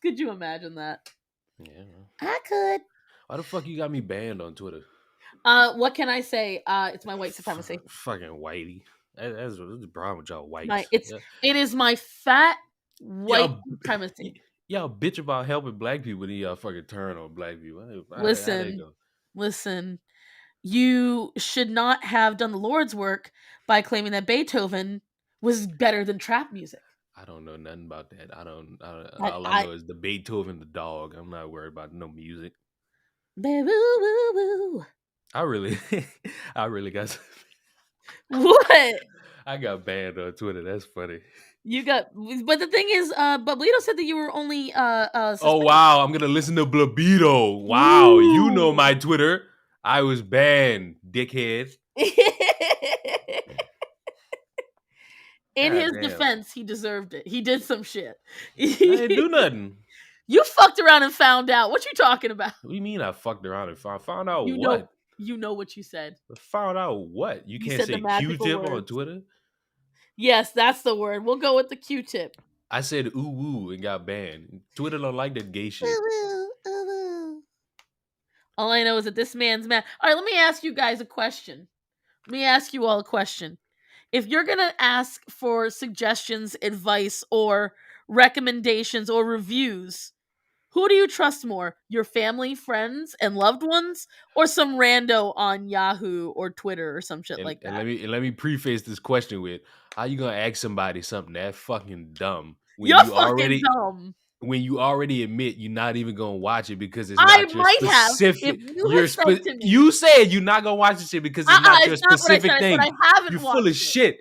could you imagine that? Yeah, I could. Why the fuck you got me banned on Twitter? What can I say? It's my white supremacy. Fucking whitey. That's the problem with y'all whites. It is my fat white supremacy. Y'all bitch about helping black people, then y'all fucking turn on black people. Listen. You should not have done the Lord's work by claiming that Beethoven was better than trap music. I don't know nothing about that. All I know is the Beethoven the dog. I'm not worried about no music. I really got what? I got banned on Twitter. That's funny. But the thing is, Bablito said that you were only oh wow, I'm gonna listen to Blabito. Wow, ooh. You know my Twitter. I was banned, dickhead. In his defense, he deserved it. He did some shit. I didn't do nothing. You fucked around and found out. What you talking about? What do you mean I fucked around and found out what? You know what you said. Found out what? You can't say Q-tip on Twitter? Yes, that's the word. We'll go with the Q-tip. I said ooh woo and got banned. Twitter don't like that gay shit. All I know is that this man's mad. All right, let me ask you guys a question. Let me ask you all a question. If you're going to ask for suggestions, advice, or recommendations or reviews, who do you trust more? Your family, friends, and loved ones? Or some rando on Yahoo or Twitter or some shit like that? And let me preface this question with, how you going to ask somebody something that fucking dumb? You're fucking dumb. When you already admit you're not even gonna watch it because it's not your specific. You said you're not gonna watch this shit because it's not your specific thing. You're full of shit.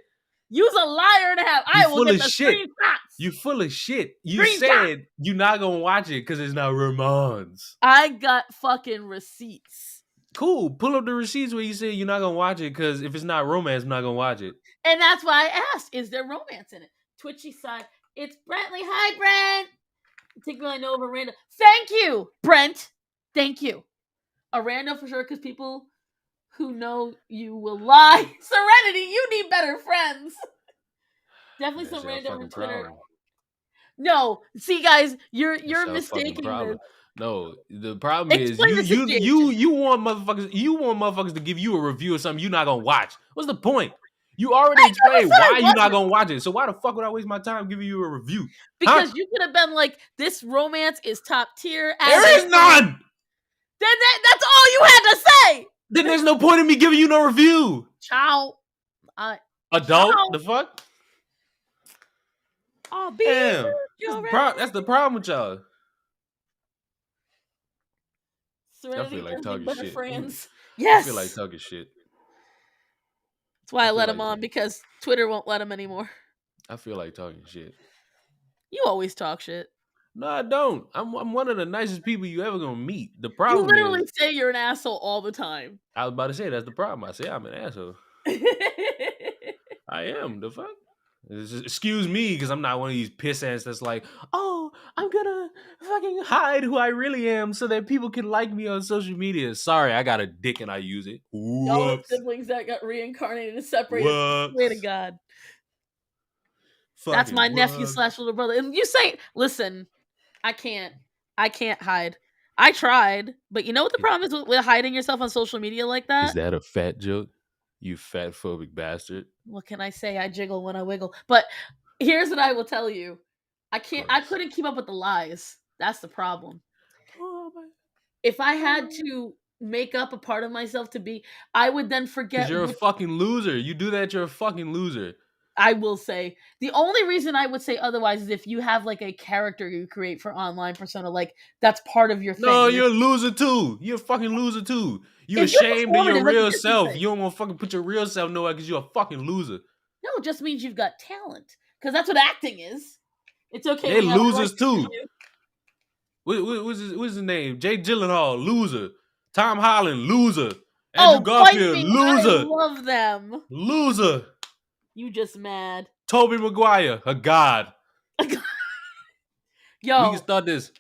You's a liar and a half. I will get the screenshots. You full of shit. You said you're not gonna watch it because it's not Ramon's. I got fucking receipts. Cool. Pull up the receipts where you say you're not gonna watch it because if it's not romance, I'm not gonna watch it. And that's why I asked, is there romance in it? Twitchy side. It's Brentley. Hi, Brent. Particularly I know over Miranda. Thank you, Brent. Thank you. A rando for sure, because people who know you will lie. Serenity, you need better friends. Definitely That's some your rando on fucking Twitter. problem. No, see, guys, you're That's your fucking mistaking this. problem. No, the problem is Explain the situation. you want motherfuckers to give you a review of something you're not gonna watch. What's the point? You already I never explained said I why you're not wasn't. gonna watch it. So why the fuck would I waste my time giving you a review? Because you could have been like, this romance is top tier. There is none. Then that's all you had to say. Then there's no point in me giving you no review. Ciao. Adult, ciao. the fuck? I'll be Damn. That's the problem with y'all. Serenity, I feel like talking better shit. friends. Yes. I feel like talking shit. That's why I let him on, because Twitter won't let him anymore. I feel like talking shit. You always talk shit. No, I don't. I'm one of the nicest people you ever gonna meet. The problem You literally is, say you're an asshole all the time. I was about to say that's the problem. I say I'm an asshole. I am. The fuck? Excuse me, because I'm not one of these piss ants that's like, oh, I'm gonna fucking hide who I really am so that people can like me on social media. Sorry, I got a dick and I use it. Y'all the siblings that got reincarnated and separated. Swear to God. That's my nephew / little brother. And you say, listen, I can't hide. I tried, but you know what the problem is with hiding yourself on social media like that? Is that a fat joke? You fat phobic bastard. What can I say? I jiggle when I wiggle. But here's what I will tell you. I couldn't keep up with the lies. That's the problem. If I had to make up a part of myself to be, I would then forget. Because you're a fucking loser. You do that, you're a fucking loser. I will say. The only reason I would say otherwise is if you have like a character you create for online persona, like that's part of your thing. No, you're a loser too. You're a fucking loser too. You're ashamed of your real self. You don't want to fucking put your real self nowhere because you're a fucking loser. No, it just means you've got talent. Because that's what acting is. It's okay. They're losers too. What's his name? Jake Gyllenhaal, loser. Tom Holland, loser. Andrew Garfield, loser. I love them. Loser. You just mad. Tobey Maguire, a god. Yo. We can start this.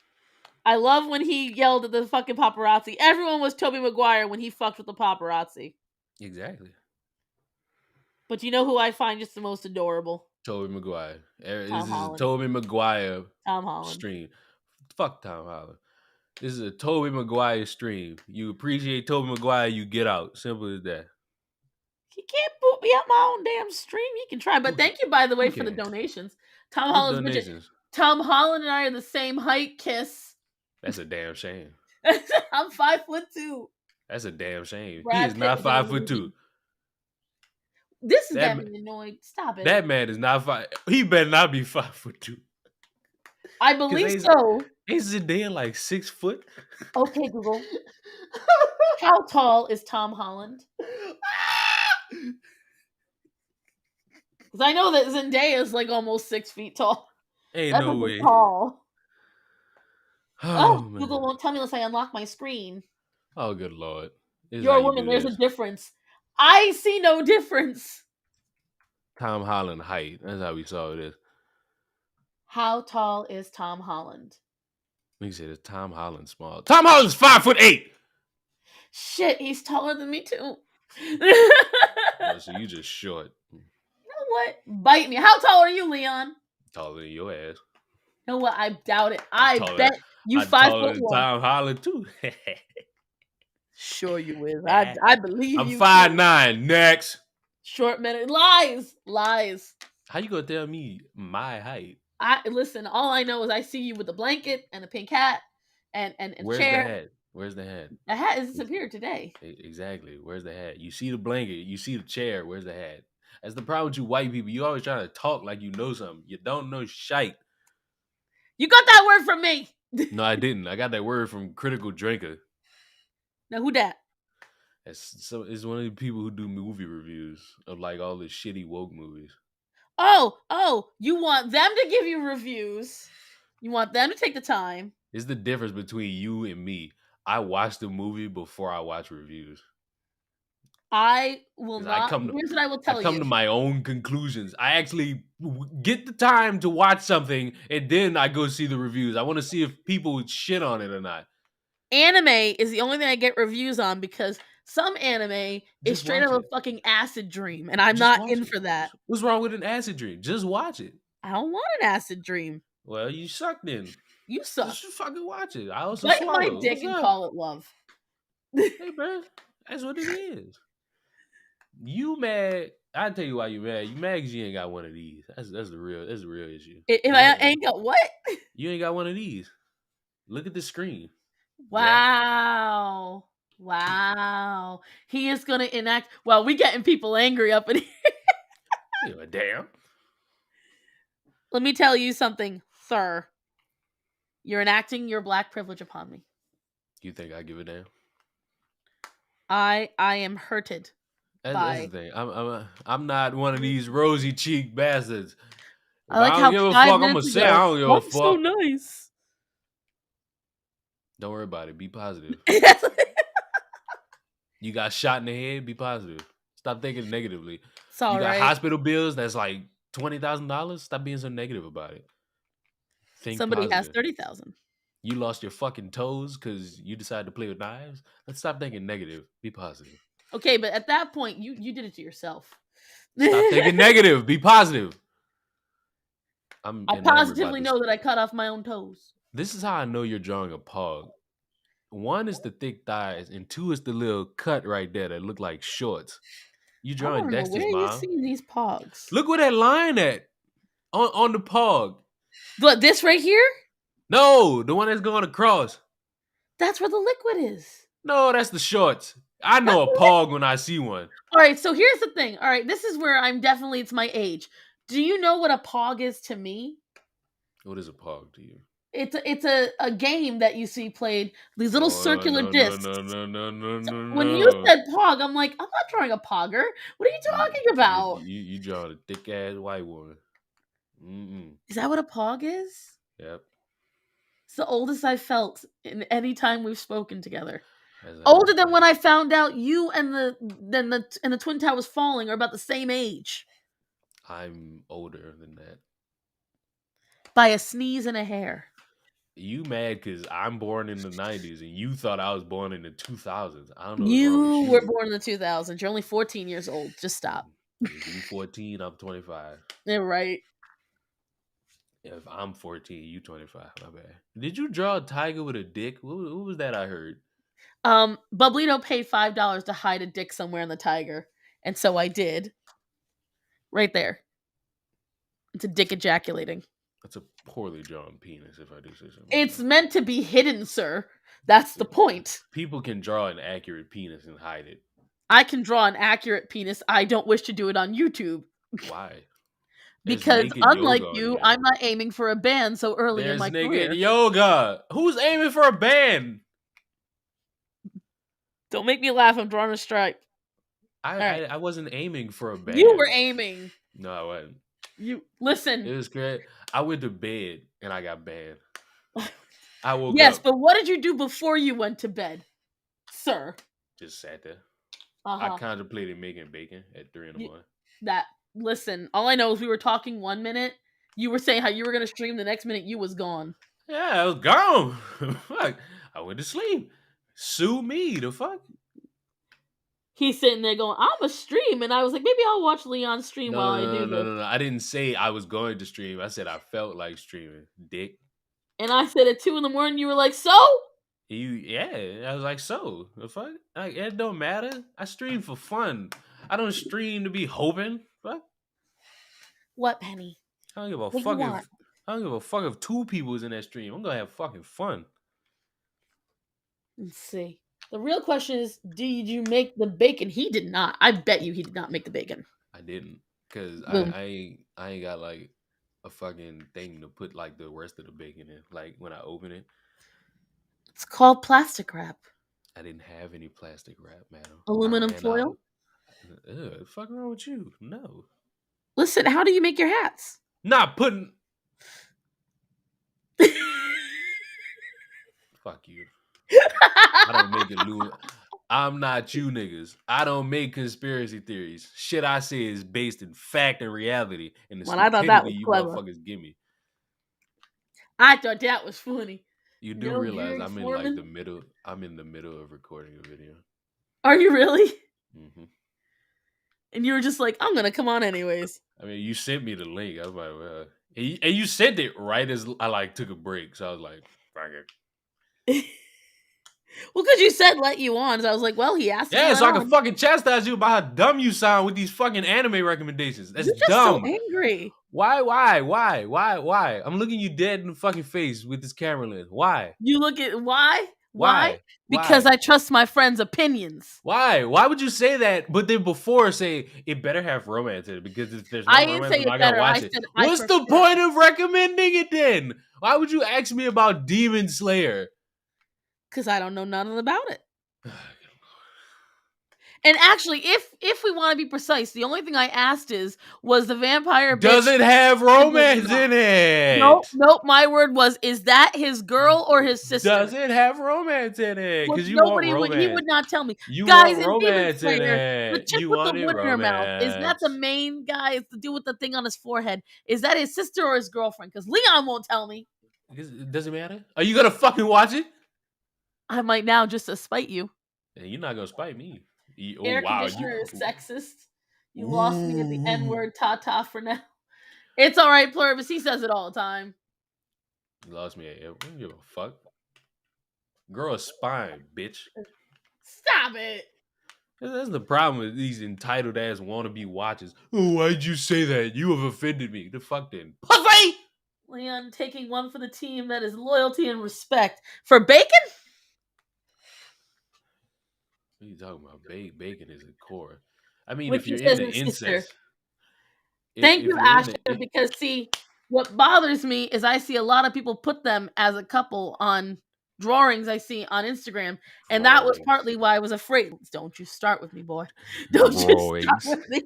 I love when he yelled at the fucking paparazzi. Everyone was Tobey Maguire when he fucked with the paparazzi. Exactly. But you know who I find just the most adorable? Tobey Maguire. This is a Tobey Maguire stream. Fuck Tom Holland. This is a Tobey Maguire stream. You appreciate Tobey Maguire, you get out. Simple as that. He can't put me up my own damn stream. He can try. But thank you, by the way, for the donations. Tom Holland and I are the same height, Kiss. That's a damn shame. I'm 5'2". That's a damn shame. He is not 5'2". This is getting me annoyed. Stop it. That man is not 5. He better not be 5'2". I believe so. Isn't Zendaya like 6 foot? Okay, Google. How tall is Tom Holland? Because I know that Zendaya is like almost 6 feet tall. Ain't no way. Tall. Oh, Google won't tell me unless I unlock my screen. Oh, good Lord. You're a woman. There's a difference. I see no difference. Tom Holland height. That's how we saw this. How tall is Tom Holland? We said it's Tom Holland small. Tom Holland's 5'8". Shit, he's taller than me too. Oh, so you just short. You know what? Bite me. How tall are you, Leon? Taller than your ass. You know what? I doubt it. I bet you 5'1". Tom Holland too. Sure you will. I believe I'm you. 5'9". Next. Short minute. Lies. How you gonna tell me my height? Listen, all I know is I see you with a blanket and a pink hat and Where's chair. The hat? Where's the hat? The hat has disappeared today. Exactly. Where's the hat? You see the blanket. You see the chair. Where's the hat? That's the problem with you white people. You always trying to talk like you know something. You don't know shite. You got that word from me. No, I didn't. I got that word from Critical Drinker. Now, who that? It's one of the people who do movie reviews of like all the shitty woke movies. Oh, you want them to give you reviews. You want them to take the time. It's the difference between you and me. I watch the movie before I watch reviews. I will not. Here's what I will tell you. I come to my own conclusions. I actually get the time to watch something, and then I go see the reviews. I want to see if people shit on it or not. Anime is the only thing I get reviews on because some anime is Just straight watch up a it. fucking acid dream, and I'm Just not watch in it. for that. What's wrong with an acid dream? Just watch it. I don't want an acid dream. Well, you suck then. You suck. Just fucking watch it. I also Bite my swallow. dick What's and up? call it love. Hey, bro. That's what it is. You mad? I tell you why you mad. You mad because you ain't got one of these. That's the real issue. If I ain't got what? You ain't got one of these. Look at the screen. Wow. Wow. He is gonna enact. Well, we getting people angry up in here. You know, damn. Let me tell you something, sir. You're enacting your black privilege upon me. You think I give a damn? I am hurted. That's the thing. I'm not one of these rosy cheeked bastards. I like I how don't give a 5 fuck. I'm gonna minutes say ago, I don't give a fuck. so nice. Don't worry about it. Be positive. You got shot in the head. Be positive. Stop thinking negatively. It's all you got right. hospital bills. That's like $20,000. Stop being so negative about it. Think Somebody positive. has 30,000. You lost your fucking toes because you decided to play with knives. Let's stop thinking negative. Be positive. Okay, but at that point, you did it to yourself. Stop thinking negative. Be positive. I positively know that I cut off my own toes. This is how I know you're drawing a pog. One is the thick thighs, and two is the little cut right there that look like shorts. You drawing Dexter's where mom. are you seeing these pogs? Look where that line at on the pog. What, this right here? No, the one that's going across. That's where the liquid is. No, that's the shorts. I know a pog when I see one. All right, so here's the thing. All right, this is where it's my age. Do you know what a pog is to me? What is a pog to you? It's a game that you see played. These little circular discs. No. When you said pog, I'm like, I'm not drawing a pogger. What are you talking about? You draw a thick ass white woman. Is that what a pog is? Yep. It's the oldest I've felt in any time we've spoken together. Older than when I found out you and the Twin Towers falling are about the same age. I'm older than that. By a sneeze and a hair. You mad because I'm born in the 90s and you thought I was born in the 2000s. I don't know. You were born in the 2000s. You're only 14 years old. Just stop. If you 14, I'm 25. Yeah, right. If I'm 14, you 25. My bad. Did you draw a tiger with a dick? What was that I heard? Bublino paid $5 to hide a dick somewhere in the tiger. And so I did. Right there. It's a dick ejaculating. That's a poorly drawn penis, if I do say something. It's meant to be hidden, sir. That's the point. People can draw an accurate penis and hide it. I can draw an accurate penis. I don't wish to do it on YouTube. Why? Because unlike you, I'm not aiming for a band so early in my career. Yoga. Who's aiming for a band? Don't make me laugh. I'm drawing a stripe. I wasn't aiming for a band. You were aiming. No, I wasn't. You listen. It was great. I went to bed and I got banned. I woke up. Yes, but what did you do before you went to bed, sir? Just sat there. I contemplated making bacon at 3 in the morning. Listen, all I know is we were talking 1 minute. You were saying how you were going to stream. The next minute, you was gone. Yeah, I was gone. Fuck. I went to sleep. Sue me, the fuck? He's sitting there going, I'm a stream. And I was like, maybe I'll watch Leon's stream while I do this. No. I didn't say I was going to stream. I said I felt like streaming. Dick. And I said at 2 a.m, you were like, so? I was like, so? The fuck? Like, it don't matter. I stream for fun. I don't stream to be hoping. Fuck. What, Penny? I don't give a fuck if I don't give a fuck if 2 people is in that stream. I'm gonna have fucking fun. Let's see. The real question is, did you make the bacon? He did not. I bet you he did not make the bacon. I didn't, cause I ain't got like a fucking thing to put like the rest of the bacon in. Like when I open it, it's called plastic wrap. I didn't have any plastic wrap, madam. Aluminum foil. What the fuck wrong with you? No. Listen, how do you make your hats? Not putting. Fuck you. I don't make it. I'm not you niggas. I don't make conspiracy theories. Shit I say is based in fact and reality. And the I thought that was you clever. motherfuckers give me. I thought that was funny. You do No realize Gary I'm in like the Foreman. middle. I'm in the middle of recording a video. Are you really? Hmm And you were just like, I'm gonna come on anyways. I mean, you sent me the link. I was like, well, and you sent it right as I like took a break. So I was like, fuck it. Well, because you said let you on, so I was like, well, he asked to be Yeah, let so I can on. fucking chastise you about how dumb you sound with these fucking anime recommendations. That's You're just so dumb. angry. Why? I'm looking you dead in the fucking face with this camera lens. Why? You look at why? Why? Why? Because Why? I trust my friends' opinions. Why? Why would you say that? But then before say it better have romance in it because if there's no I didn't romance, say I'm it not gonna better. I watch it. said I What's the prefer. point of recommending it then? Why would you ask me about Demon Slayer? Because I don't know nothing about it. And actually, if we want to be precise, the only thing I asked was the vampire Does bitch. it have romance in Nope, it? nope. My word was, is that his girl or his sister? Does it have romance in it? Well, Because you want nobody would. He romance. would not tell me. You Guys, want in Demon romance in Slayer, the it. chick You with the wanted wood in her mouth, is that the romance. main guy? Is the dude with the thing on his forehead? Is that his sister or his girlfriend? Because Leon won't tell me. Does it matter? Are you gonna fucking watch it? I might now just to spite you. And you're not gonna spite me. Oh Air wow, conditioner is sexist. You lost me at the Ooh. N-word. Ta-ta for now. It's all right, Pluribus. He says it all the time. You lost me. I don't give a fuck. Girl, spine, bitch. Stop it. That's the problem with these entitled ass wannabe watchers. Oh, why'd you say that? You have offended me. The fuck then, pussy. Leon taking one for the team. That is loyalty and respect. For bacon? What are you talking about? Bacon is a core. I mean, Which if he you're says into his sister. incest, Thank if you, you're into Asher, because see, what bothers me is I see a lot of people put them as a couple on drawings I see on Instagram, and that was drawings, partly why I was afraid. Don't you start with me, boy. Don't you start drawings, with me.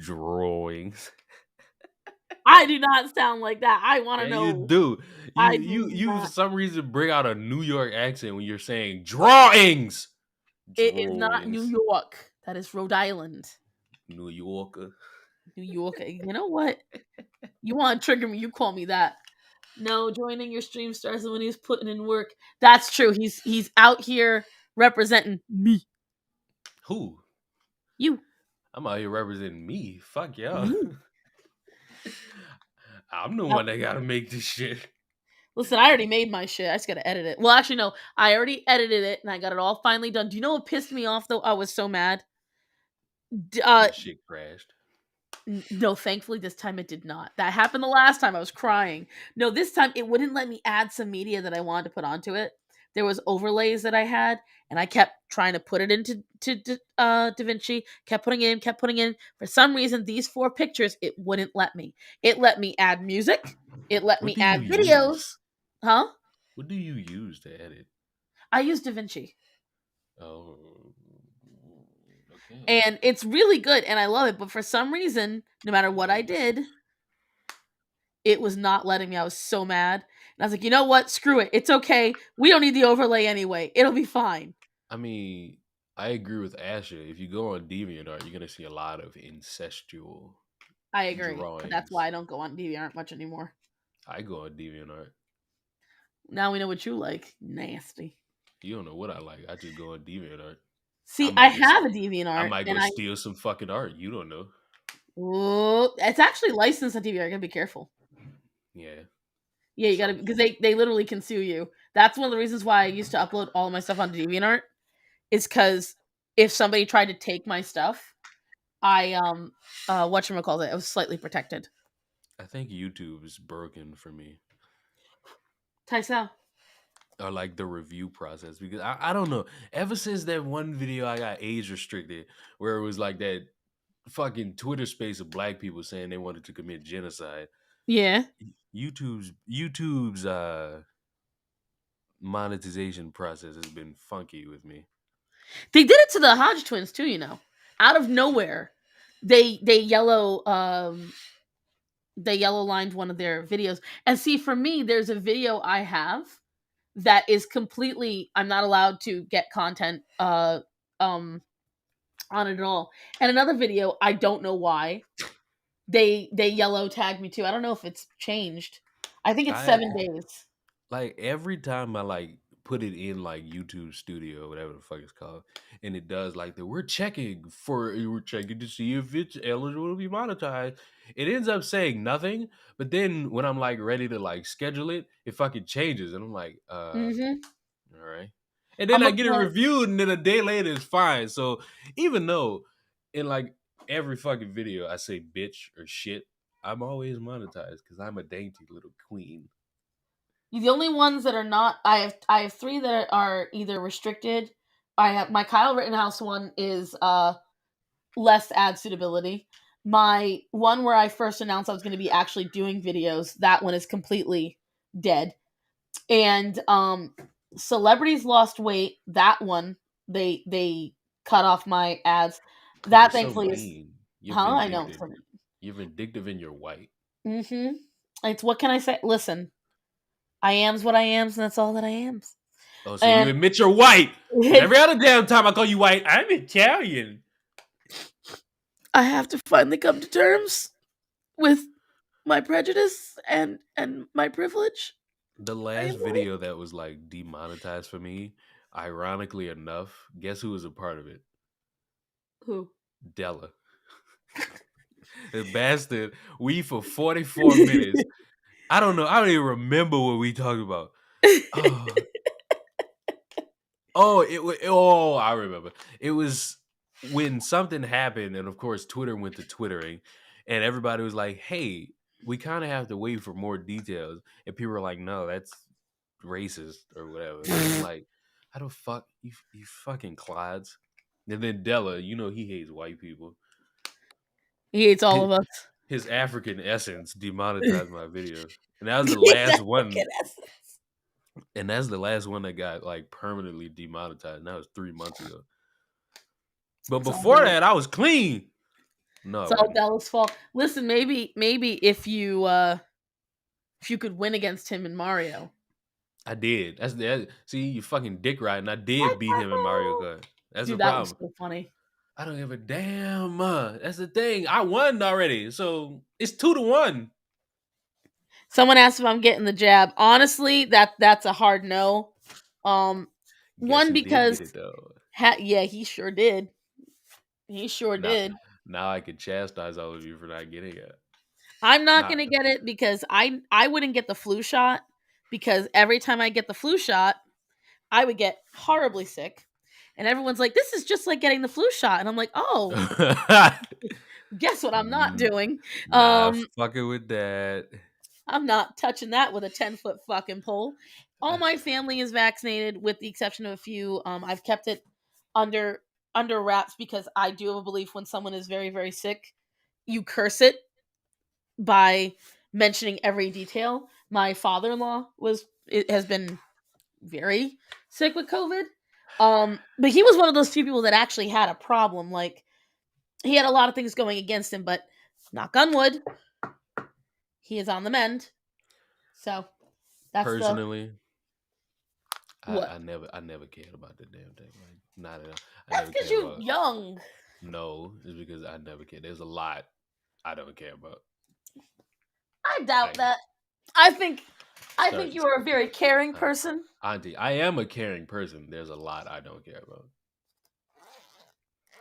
drawings. I do not sound like that. I want to Yeah, you know. do. I do You for not. some reason bring out a New York accent when you're saying drawings. It is not New Drawings. York. That is Rhode Island. New Yorker. New York. You know what? You want to trigger me? You call me that. No, joining your stream starts when he's putting in work. That's true. He's out here representing me. Who? You. I'm out here representing me. Fuck y'all. Me. I'm the one that gotta make this shit. Listen, I already made my shit. I just gotta edit it. Well, actually, no. I already edited it and I got it all finally done. Do you know what pissed me off though? I was so mad. This shit crashed. No, thankfully this time it did not. That happened the last time. I was crying. No, this time it wouldn't let me add some media that I wanted to put onto it. There was overlays that I had, and I kept trying to put it into DaVinci. Kept putting in. For some reason, these 4 pictures it wouldn't let me. It let me add music. It let What me do add you videos. use? Huh? What do you use to edit? I use DaVinci. Oh, okay. And it's really good and I love it, but for some reason, no matter what I did, it was not letting me. I was so mad. And I was like, you know what? Screw it. It's okay. We don't need the overlay anyway. It'll be fine. I mean, I agree with Asher. If you go on DeviantArt, you're gonna see a lot of incestual. I agree. But that's drawings. why I don't go on DeviantArt much anymore. I go on DeviantArt. Now we know what you like. Nasty. You don't know what I like. I just go on DeviantArt. See, I have a DeviantArt. I might go steal some fucking art. You don't know. Oh, it's actually licensed on DeviantArt. You gotta be careful. Yeah. Yeah, you gotta, because they literally can sue you. That's one of the reasons why I used to upload all of my stuff onto DeviantArt. Is because if somebody tried to take my stuff, I whatchamacallit, I was slightly protected. I think YouTube is broken for me. Tysa. Or like the review process, because I don't know. Ever since that one video I got age restricted, where it was like that fucking Twitter space of black people saying they wanted to commit genocide. Yeah. YouTube's monetization process has been funky with me. They did it to the Hodge twins too, you know. Out of nowhere, they yellow lined one of their videos. And see, for me, there's a video I have that is completely, I'm not allowed to get content on it at all. And another video, I don't know why they yellow tagged me too. I don't know if it's changed. I think it's 7 days. like every time I like put it in like YouTube Studio, whatever the fuck it's called, and it does like the we're checking to see if it's eligible to be monetized. It ends up saying nothing, but then when I'm like ready to like schedule it, it fucking changes, and I'm like, Mm-hmm. all right. And then I'm I a get it reviewed, and then a day later it's fine. So even though in like every fucking video I say bitch or shit, I'm always monetized because I'm a dainty little queen. The only ones that are not, I have three that are either restricted. I have my Kyle Rittenhouse one is less ad suitability. My one where I first announced I was going to be actually doing videos, that one is completely dead. And celebrities lost weight, that one they cut off my ads. You're That so thankfully is, mean. You're huh? I know. vindictive. You're vindictive and you're white. Mm-hmm. It's, what can I say? Listen, I am's what I am's, and that's all that I am's. Oh, so you And admit you're white. Because it's, every other damn time I call you white, I'm Italian. I have to finally come to terms with my prejudice and my privilege. The I last am white. video that was like demonetized for me, ironically enough, guess who was a part of it? Who? Della. The bastard. We for 44 minutes. I don't know. I don't even remember what we talked about. Oh, oh, I remember. It was when something happened, and of course, Twitter went to Twittering, and everybody was like, "Hey, we kind of have to wait for more details." And people were like, "No, that's racist or whatever." And I'm like, "How the fuck you fucking clods?" And then Della, you know, he hates white people. He hates all His, of us. his African essence demonetized my video, and that was the He's last one. African essence. And that's the last one that got like permanently demonetized. And that was 3 months ago. But It's all before Della. that, I was clean. No, It's I all wasn't. Della's fault. Listen, maybe if you could win against him in Mario. I did. That's the see you fucking dick riding. I did beat him in Mario Kart. That's the Dude, that was problem. so funny. I don't give a damn. That's the thing. I won already, so it's 2-1. Someone asked if I'm getting the jab. Honestly, that's a hard no. Um, Guess one who did because get it though? yeah, he sure did. He sure Now, did. now I can chastise all of you for not getting it. I'm not Not gonna get it because I wouldn't get the flu shot, because every time I get the flu shot, I would get horribly sick. And everyone's like, this is just like getting the flu shot. And I'm like, oh, guess what I'm not doing? not fucking with that. I'm not touching that with a 10-foot fucking pole. All my family is vaccinated with the exception of a few. I've kept it under wraps because I do have a belief when someone is very, very sick, you curse it by mentioning every detail. My father-in-law has been very sick with COVID. But he was one of those few people that actually had a problem. Like, he had a lot of things going against him, but knock on wood, he is on the mend. So that's Personally, what? I never cared about the damn thing. Like, not at all. I That's never because cared you're about. young. No, it's because I never cared. There's a lot I don't care about. I doubt Like, that. I think start, you are a very caring person. Auntie, I am a caring person. There's a lot I don't care about.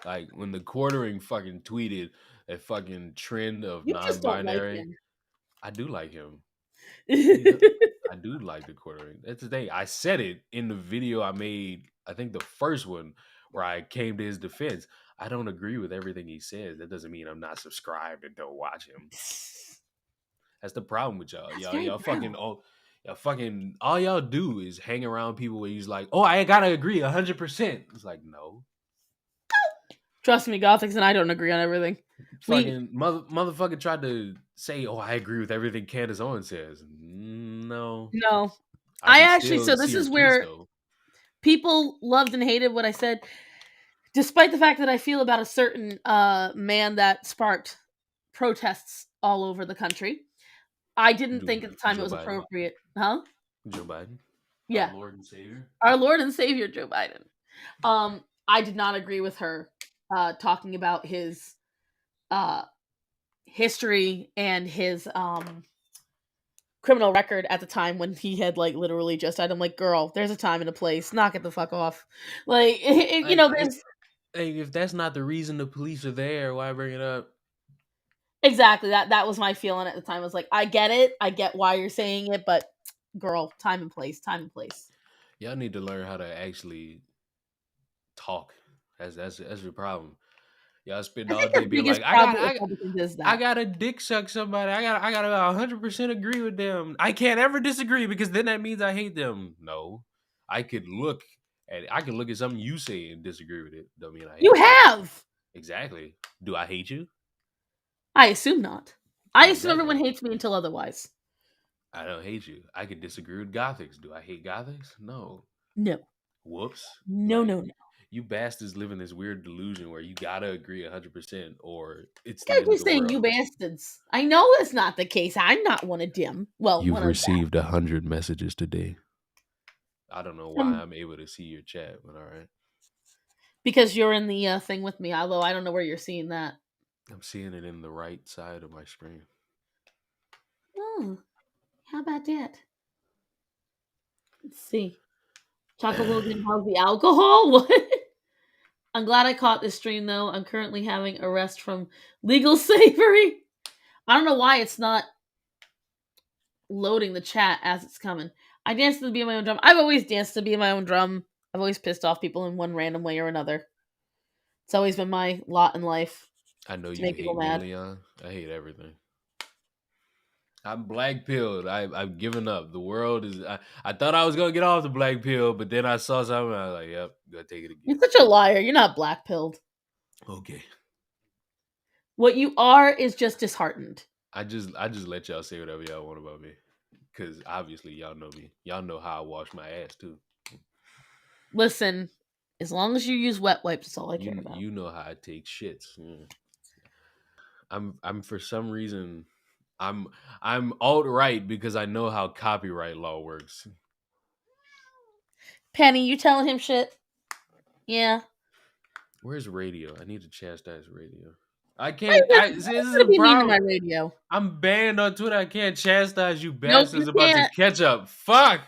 Like when the quartering fucking tweeted a fucking trend of You just don't like non-binary, him. I do like him. I do like the quartering. That's the thing. I said it in the video I made. I think the first one where I came to his defense. I don't agree with everything he says. That doesn't mean I'm not subscribed and don't watch him. That's the problem with y'all. That's Y'all, very y'all brown. fucking y'all fucking all y'all do is hang around people where he's like, oh, I gotta agree 100%. It's like, no. Trust me, Gothics and I don't agree on everything. Fucking motherfucker tried to say, oh, I agree with everything Candace Owens says. No. No. I I can actually, still so see this her is tweets where though. people loved and hated what I said, despite the fact that I feel about a certain man that sparked protests all over the country. I didn't think at the time it Joe was Biden. appropriate. Huh? Joe Biden. Yeah. Our Lord and Savior. Our Lord and Savior, Joe Biden. I did not agree with her talking about his history and his criminal record at the time when he had like literally just died. I'm like, girl, there's a time and a place. Knock it the fuck off. Like, there's Hey, if that's not the reason the police are there, why bring it up? exactly that was my feeling at the time. I was like, I get it. I get why you're saying it, but girl, time and place, time and place. Y'all need to learn how to actually talk. That's your problem. Y'all spend I all think day the being like, biggest problem with Republicans is I that. gotta dick suck somebody. I gotta 100% agree with them. I can't ever disagree because then that means I hate them. No, I could look at something you say and disagree with it. Don't mean I hate You you. have. Exactly. Do I hate you? I assume not. I assume Exactly. everyone hates me until otherwise. I don't hate you. I could disagree with Gothics. Do I hate Gothics? No. No. Whoops. No, no, no. You bastards live in this weird delusion where you gotta agree 100% or it's the Can't end be of the saying you world. bastards. I know it's not the case. I'm not one of them. Well, You've one of received 100 messages today. I don't know why them. I'm able to see your chat, but all right. Because you're in the thing with me, although I don't know where you're seeing that. I'm seeing it in the right side of my screen. Oh, how about that? Let's see. Chocolate Logan, how's the alcohol? What? I'm glad I caught this stream though. I'm currently having arrest from legal slavery. I don't know why it's not loading the chat as it's coming. I dance to the beat of my own drum. I've always danced to the beat of my own drum. I've always pissed off people in one random way or another. It's always been my lot in life. I know to you make people hate me, mad. Leon. I hate everything. I'm black pilled. I've given up. The world is. I thought I was gonna get off the black pill, but then I saw something. I was like, "Yep, gotta take it again." You're such a liar. You're not black pilled. Okay. What you are is just disheartened. I just let y'all say whatever y'all want about me, because obviously y'all know me. Y'all know how I wash my ass too. Listen, as long as you use wet wipes, that's all I care about. You know how I take shits. Yeah. I'm for some reason I'm alt-right because I know how copyright law works. Penny, you telling him shit? Yeah. Where's radio? I need to chastise radio. I Why can't. you This is gonna a be mean to my problem. radio? I'm banned on Twitter. I can't chastise you Nope, bastards you about to can't. catch up. Fuck.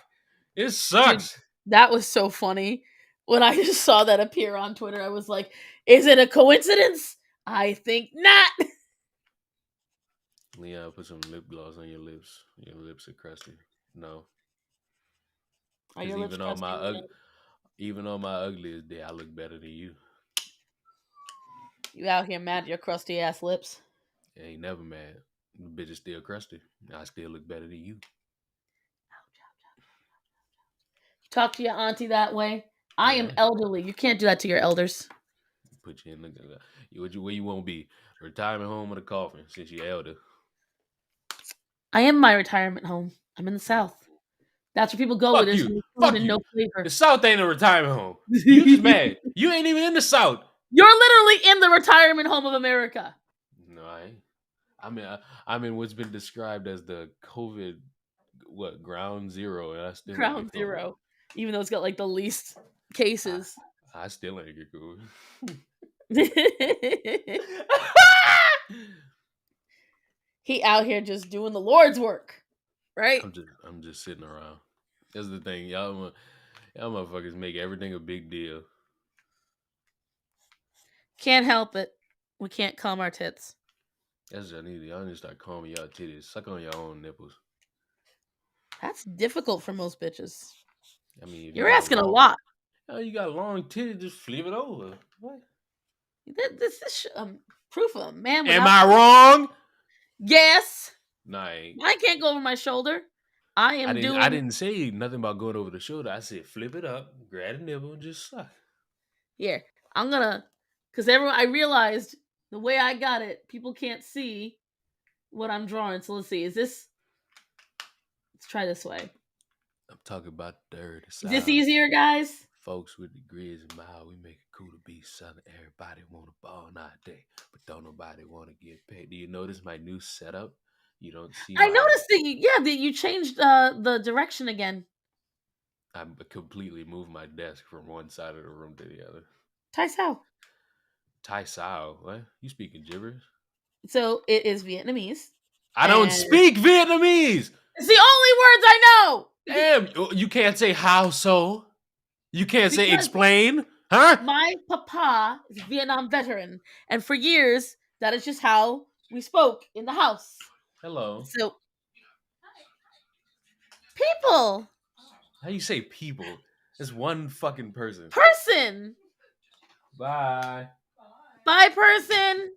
It Dude, sucks. that was so funny. When I just saw that appear on Twitter, I was like, is it a coincidence? I think not. Leon, put some lip gloss on your lips. Your lips are crusty. No. Are your lips crusty? Even on my ugliest day, I look better than you. You out here mad at your crusty ass lips? I ain't never mad. The bitch is still crusty. I still look better than you. You talk to your auntie that way? I am Yeah. elderly. You can't do that to your elders. Put you in the where you won't be? Retirement home or the coffin since you're elder. I am my retirement home. I'm in the South. That's where people go where Fuck there's you. no food Fuck and you. no flavor. The South ain't a retirement home. You just mad. You ain't even in the South. You're literally in the retirement home of America. No, I ain't. I'm in what's been described as the COVID ground zero, and I still Ground ain't get zero. Even though it's got like the least cases. I still ain't get COVID. He out here just doing the Lord's work. Right? I'm just sitting around. That's the thing. Y'all motherfuckers make everything a big deal. Can't help it. We can't calm our tits. That's what y'all need to start calming y'all titties. Suck on your own nipples. That's difficult for most bitches. I mean, if You're asking a lot. Oh, you got a long titty, just flip it over. What? This is proof of a man. Am I wrong? Yes. No, I ain't. I can't go over my shoulder. I didn't say nothing about going over the shoulder. I said flip it up, grab a nibble, and just suck. Here, I'm gonna, because I realized the way I got it, people can't see what I'm drawing. So let's see. Let's try this way. I'm talking about dirty Is this easier, guys? Folks with degrees in mile, we make it cool to be Southern. Everybody want to ball nowadays, but don't nobody want to get paid. Do you notice my new setup? You don't see. I noticed that you changed the direction again. I completely moved my desk from one side of the room to the other. Tai Sao. Tai Sao? What? You speaking gibberish? So it is Vietnamese. I don't speak Vietnamese. It's the only words I know. Damn, you can't say how so. You can't say Because explain, huh? my papa is a Vietnam veteran, and for years that is just how we spoke in the house. Hello. So, people, How you say people? It's one fucking person. person, Bye. bye, person.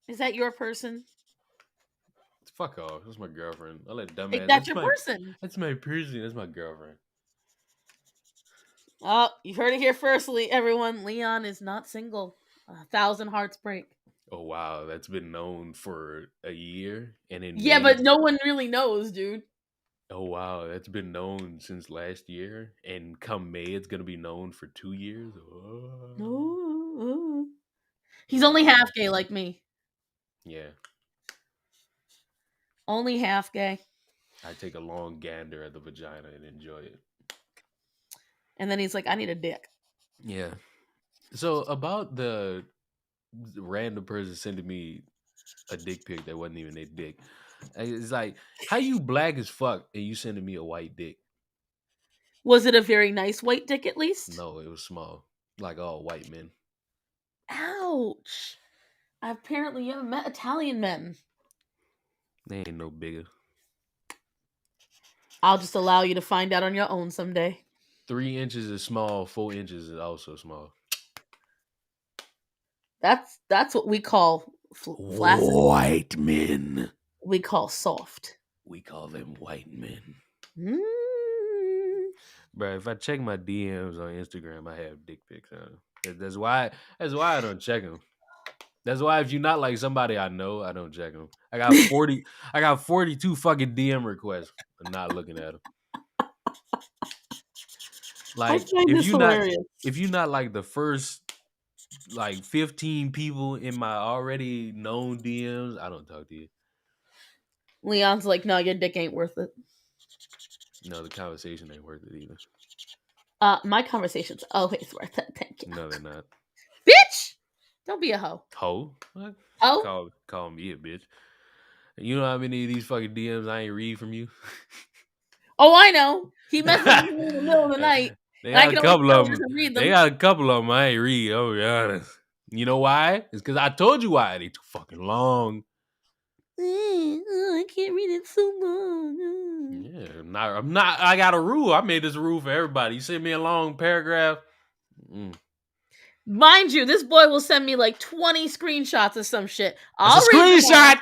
Is that your person? Fuck off. That's my girlfriend. I let Hey, dumbass. that's your person. That's my person. That's my girlfriend. Oh, you heard it here first, everyone. Leon is not single. 1,000 hearts break. Oh wow, that's been known for a year, and in Yeah, May. but no one really knows, dude. Oh wow, that's been known since last year, and come May, it's gonna be known for 2 years. Oh. Ooh. He's only half gay like me. Yeah, Only half gay. I take a long gander at the vagina and enjoy it. And then he's like, I need a dick. Yeah. So about the random person sending me a dick pic that wasn't even a dick. It's like, how you black as fuck and you sending me a white dick? Was it a very nice white dick at least? No, it was small. Like all white men. Ouch. Apparently you haven't met Italian men. They ain't no bigger. I'll just allow you to find out on your own someday. 3 inches is small, 4 inches is also small. That's what we call flaccid. White men. We call soft. We call them white men. Mm. Bro, if I check my DMs on Instagram, I have dick pics on them. That's why I don't check them. That's why if you're not like somebody I know, I don't check them. I got 42 fucking DM requests. I'm not looking at them. Like, I find this hilarious. If you're not like the first like 15 people in my already known DMs, I don't talk to you. Leon's like, no, your dick ain't worth it. No, the conversation ain't worth it either. My conversation's always worth it. Thank you. No, they're not. Bitch! Don't be a hoe. Hoe? What? Oh? Call me a bitch. You know how many of these fucking DMs I ain't read from you? Oh, I know. He messaged me in the middle of the night. They And I got can a couple only of them. read them. They got a couple of them I ain't read. I'll be honest. You know why? It's because I told you why. They too fucking long. I can't read it so long. Yeah, I'm not. I got a rule. I made this rule for everybody. You send me a long paragraph. Mind you, this boy will send me like 20 screenshots of some shit. It's a screenshot.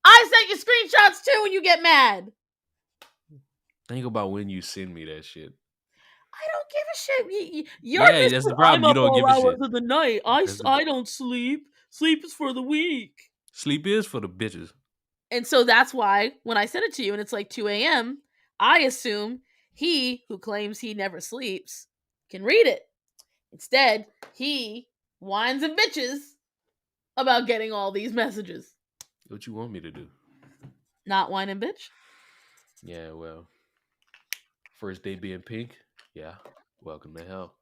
I sent you screenshots too when you get mad. Think about when you send me that shit. I don't give a shit. You're that's the problem. You don't give a shit. Of the night. I don't sleep. Sleep is for the weak. Sleep is for the bitches. And so that's why when I send it to you and it's like 2 a.m., I assume he, who claims he never sleeps, can read it. Instead, he whines and bitches about getting all these messages. What you want me to do? Not whine and bitch? Yeah, well, first day being pink. Yeah, welcome to hell.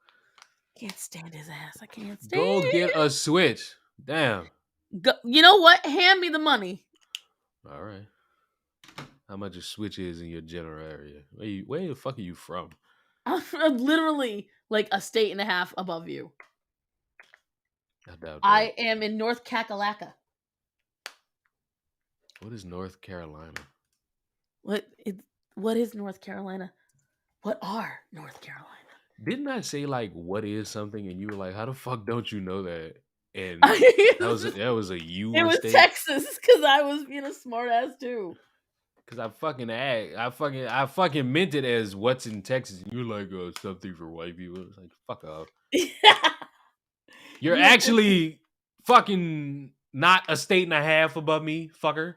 Can't stand his ass. I can't stand. Go get a Switch. Damn. You know what? Hand me the money. All right. How much a Switch is in your general area? Where the fuck are you from? I'm literally like a state and a half above you. I doubt that. I am in North Kakalaka. What is North Carolina? What is North Carolina? What are North Carolina? Didn't I say like what is something and you were like, how the fuck don't you know that? And that was a you. It was mistake? Texas because I was being a smart ass too. Because I fucking meant it as what's in Texas. And you're like, oh, something for white people. It's like, fuck off. You're actually fucking not a state and a half above me, fucker.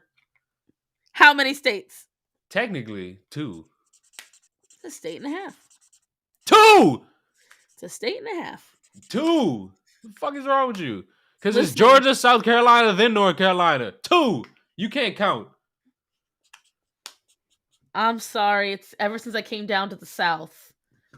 How many states? Technically, 2. It's a state and a half. 2! It's a state and a half. 2! What the fuck is wrong with you? Because it's Georgia, South Carolina, then North Carolina. 2! You can't count. I'm sorry. It's ever since I came down to the South,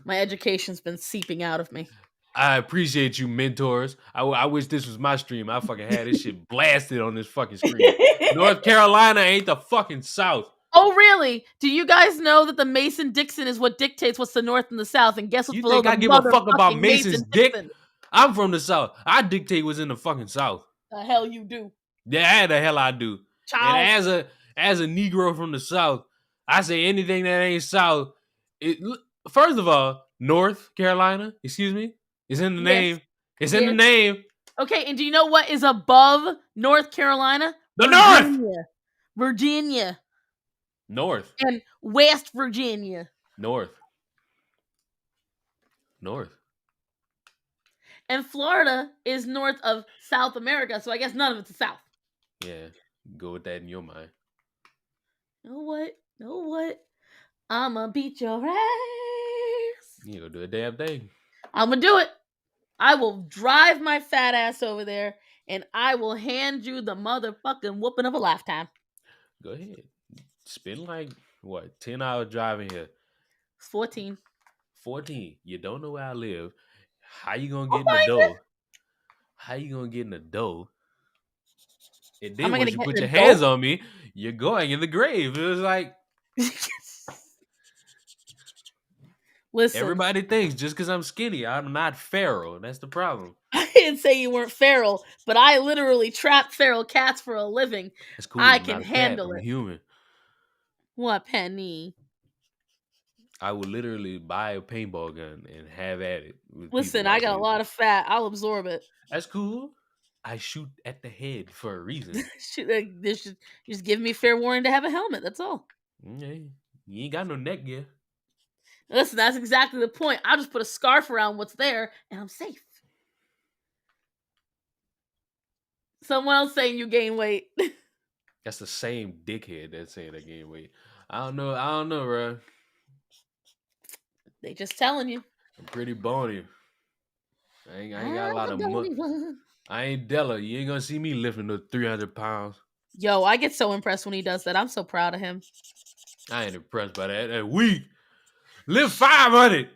my education's been seeping out of me. I appreciate you, mentors. I wish this was my stream. I fucking had this shit blasted on this fucking screen. North Carolina ain't the fucking South. Oh, really? Do you guys know that the Mason-Dixon is what dictates what's the North and the South? And guess what's You below think the I give a fuck about motherfucking Mason's dick? Mason-Dixon? I'm from the South. I dictate what's in the fucking South. The hell you do. Yeah, the hell I do. Child. And as a Negro from the South, I say anything that ain't South. First of all, North Carolina, excuse me, is in the name. It's in the name. Okay, and do you know what is above North Carolina? The Virginia. North. Virginia. North. And West Virginia. North. And Florida is north of South America, so I guess none of it's the South. Yeah, go with that in your mind. Know what? I'ma beat your ass. You gonna do a damn thing. I'ma do it. I will drive my fat ass over there, and I will hand you the motherfucking whooping of a lifetime. Go ahead. Spend like, 10 hours driving here? 14. 14. You don't know where I live. How you gonna get in the dough? How you gonna get in the dough? And then once you put your hands on me, you're going in the grave. It was like... Listen. Everybody thinks just because I'm skinny, I'm not feral. That's the problem. I didn't say you weren't feral, but I literally trap feral cats for a living. That's cool. I can handle it. I'm human. What, Penny? I would literally buy a paintball gun and have at it. Listen, I got a lot of fat. I'll absorb it. That's cool. I shoot at the head for a reason. Just give me fair warning to have a helmet. That's all. Yeah, you ain't got no neck gear. Listen, that's exactly the point. I'll just put a scarf around what's there, and I'm safe. Someone else saying you gain weight. That's the same dickhead that's saying I gain weight. I don't know, bro. They just telling you. I'm pretty bony. I ain't got a lot of money. I ain't Della. You ain't gonna see me lifting those 300 pounds. Yo, I get so impressed when he does that. I'm so proud of him. I ain't impressed by that. That weak. Lift 500.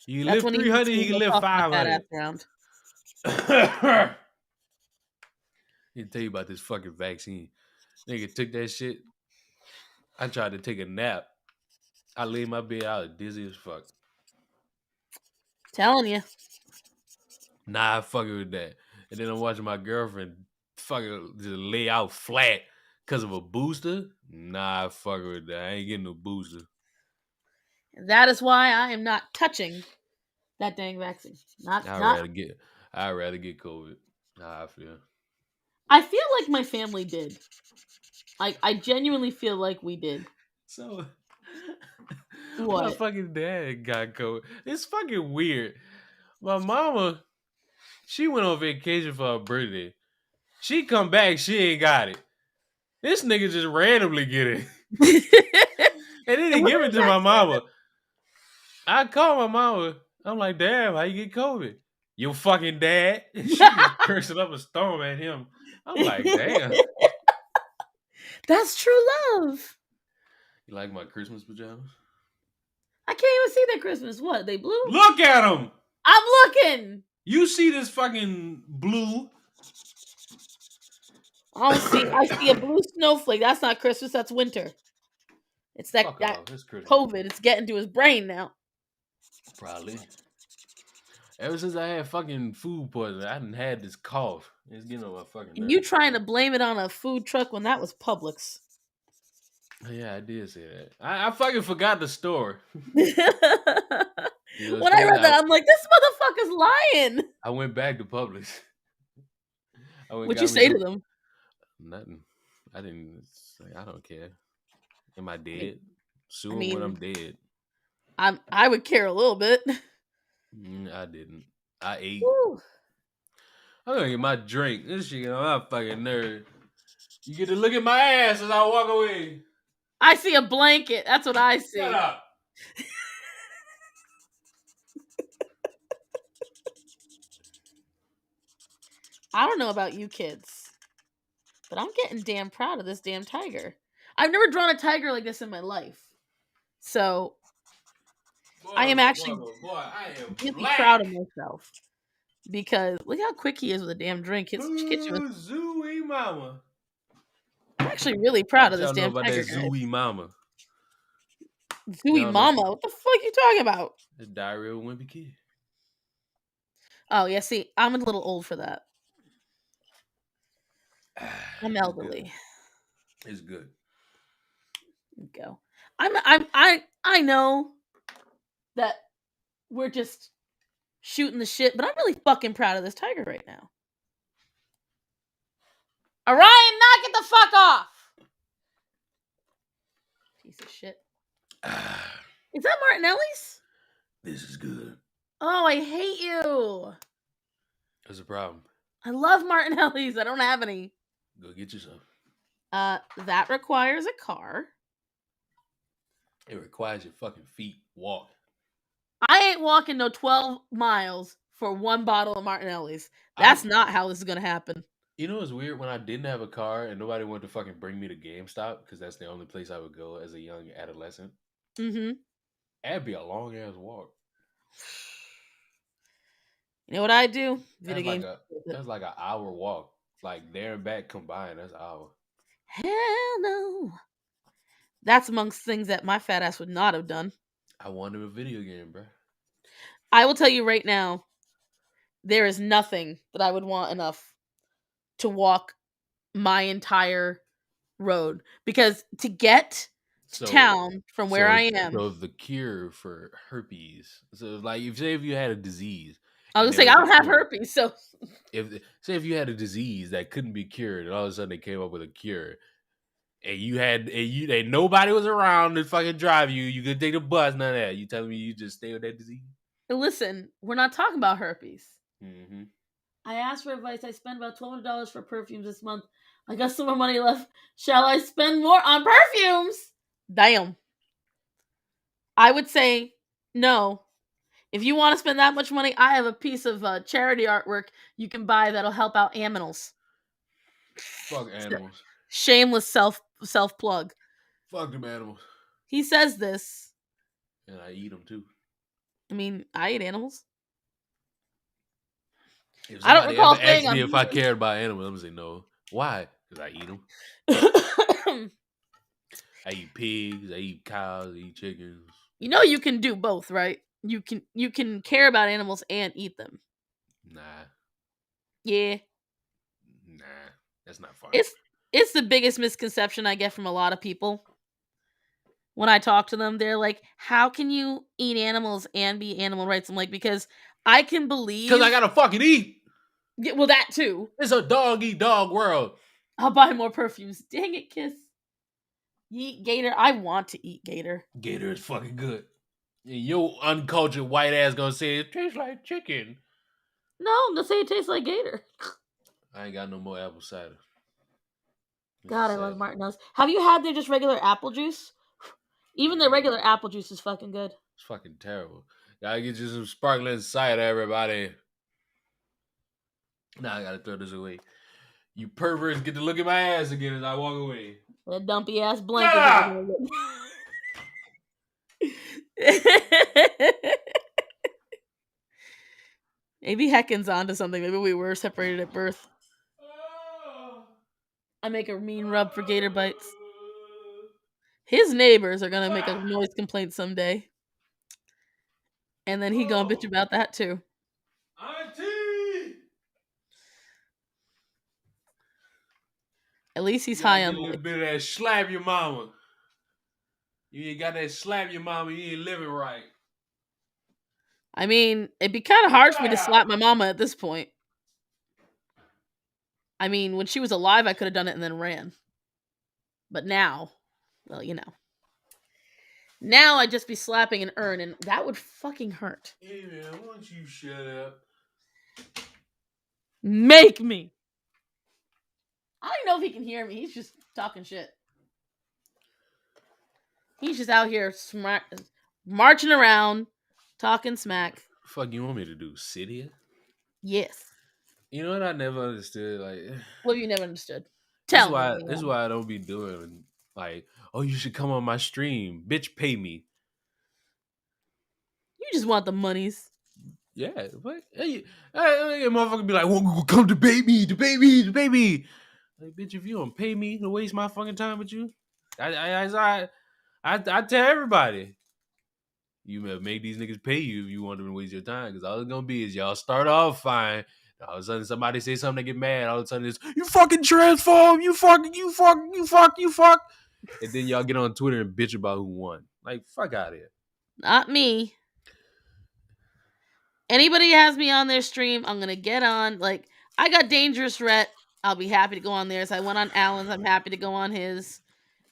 You lift 300, he can lift 500. He tell you about this fucking vaccine. Nigga took that shit. I tried to take a nap. I laid my bed out dizzy as fuck. Telling you. Nah, I fucking with that. And then I'm watching my girlfriend fucking just lay out flat because of a booster. Nah, I fucking with that. I ain't getting no booster. That is why I am not touching that dang vaccine. I'd rather get COVID. How I feel. I feel like my family did. I genuinely feel like we did. So, what? My fucking dad got COVID. It's fucking weird. My mama, she went on vacation for her birthday. She come back, she ain't got it. This nigga just randomly get it. And then he give it to my mama. I call my mama. I'm like, damn, how you get COVID? Your fucking dad. She just cursing up a storm at him. I'm like, damn. That's true love. You like my Christmas pajamas? I can't even see that Christmas. What? They blue? Look at them. I'm looking. You see this fucking blue? I see a blue snowflake. That's not Christmas. That's winter. It's that COVID. It's getting to his brain now. Probably. Ever since I had fucking food poisoning, I done had this cough. It's getting on my fucking nerves. And you trying to blame it on a food truck when that was Publix. Yeah, I did say that. I fucking forgot the store. When I read that, I'm like, this motherfucker's lying. I went back to Publix. What'd you say to them? Nothing. I didn't say, I don't care. Am I dead? Sue me when I'm dead. I would care a little bit. I didn't. I ate. Woo. I'm gonna get my drink. This shit get on my fucking nerve. You get to look at my ass as I walk away. I see a blanket. That's what I see. Shut up. I don't know about you kids, but I'm getting damn proud of this damn tiger. I've never drawn a tiger like this in my life. So, I am actually boy, I am really black. proud of myself because look how quick he is with a damn drink. His kitchen was Zooey mama. I'm actually really proud of What this y'all know damn about tiger that guy. Zooey mama? Zooey Y'all know Mama, what the fuck you talking about? the Diary of a Wimpy Kid. Oh yeah, see, I'm a little old for that. I'm It's elderly. good. It's good. Go. I know that we're just shooting the shit, but I'm really fucking proud of this tiger right now. Orion, knock it the fuck off! Piece of shit. Is that Martinelli's? This is good. Oh, I hate you. What's the problem? I love Martinelli's. I don't have any. Go get yourself. That requires a car. It requires your fucking feet walk. I ain't walking no 12 miles for one bottle of Martinelli's. That's not how this is gonna happen. You know what's weird? When I didn't have a car and nobody wanted to fucking bring me to GameStop, because that's the only place I would go as a young adolescent. Mm-hmm. That'd be a long ass walk. You know what I do? That's like an hour walk. Like there and back combined, that's an hour. Hell no. That's amongst things that my fat ass would not have done. I wanted a video game, bro. I will tell you right now, there is nothing that I would want enough to walk my entire road. Because to get to town from where I am. So the cure for herpes. So like if you had a disease. I was gonna say I don't have herpes, so if you had a disease that couldn't be cured, and all of a sudden they came up with a cure, and nobody was around to fucking drive you, you could take the bus, none of that. You telling me you just stay with that disease? Listen, we're not talking about herpes. Mm-hmm. I asked for advice. I spent about $200 for perfumes this month. I got some more money left. Shall I spend more on perfumes? Damn. I would say no. If you want to spend that much money, I have a piece of charity artwork you can buy that'll help out animals. Fuck animals. Shameless self plug. Fuck them animals. He says this. And I eat them too. I mean, I eat animals. I don't recall saying ask me if I cared about animals. I'm gonna say no. Why? Because I eat them. I eat pigs. I eat cows. I eat chickens. You know you can do both, right? You can care about animals and eat them. Nah. Yeah. Nah, that's not fun. It's the biggest misconception I get from a lot of people. When I talk to them, they're like, "How can you eat animals and be animal rights?" I'm like, because I can believe. Because I gotta fucking eat. Yeah, well, that too. It's a dog eat dog world. I'll buy more perfumes. Dang it, Kiss. You eat gator? I want to eat gator. Gator is fucking good. And your uncultured white ass gonna say it tastes like chicken. No, I'm gonna say it tastes like gator. I ain't got no more apple cider. God, I love Martinelli's. Have you had their just regular apple juice? Even their regular apple juice is fucking good. It's fucking terrible. Gotta get you some sparkling cider, everybody. Now I gotta throw this away. You perverts get to look at my ass again as I walk away. That dumpy ass blanket. Ah! Maybe Heckin's onto something. Maybe we were separated at birth. I make a mean rub for gator bites. His neighbors are gonna make a noise complaint someday. And then he gonna bitch about that too. Auntie! At least he's high on a little bit of that slap your mama. You ain't got that slap your mama, you ain't living right. I mean, it'd be kind of hard for me to slap my mama at this point. I mean, when she was alive, I could have done it and then ran. But now, well, you know. Now I'd just be slapping an urn, and that would fucking hurt. Hey, man, why don't you shut up? Make me! I don't even know if he can hear me. He's just talking shit. He's just out here marching around, talking smack. Fuck you want me to do? Sit here? Yes. You know what I never understood? Like, what you never understood? Tell me. This is why I don't be doing like, oh, you should come on my stream. Bitch, pay me. You just want the monies. Yeah, but hey, motherfucker be like, well, come debate me. Like, bitch, if you don't pay me to waste my fucking time with you, I tell everybody, you better make these niggas pay you if you want them to waste your time. Because all it's gonna be is y'all start off fine. All of a sudden, somebody say something, they get mad. All of a sudden, it's you fucking transform, you fuck. And then y'all get on Twitter and bitch about who won. Like, fuck out of here. Not me. Anybody has me on their stream, I'm gonna get on. Like, I got Dangerous Rhett. I'll be happy to go on theirs. I went on Alan's. I'm happy to go on his.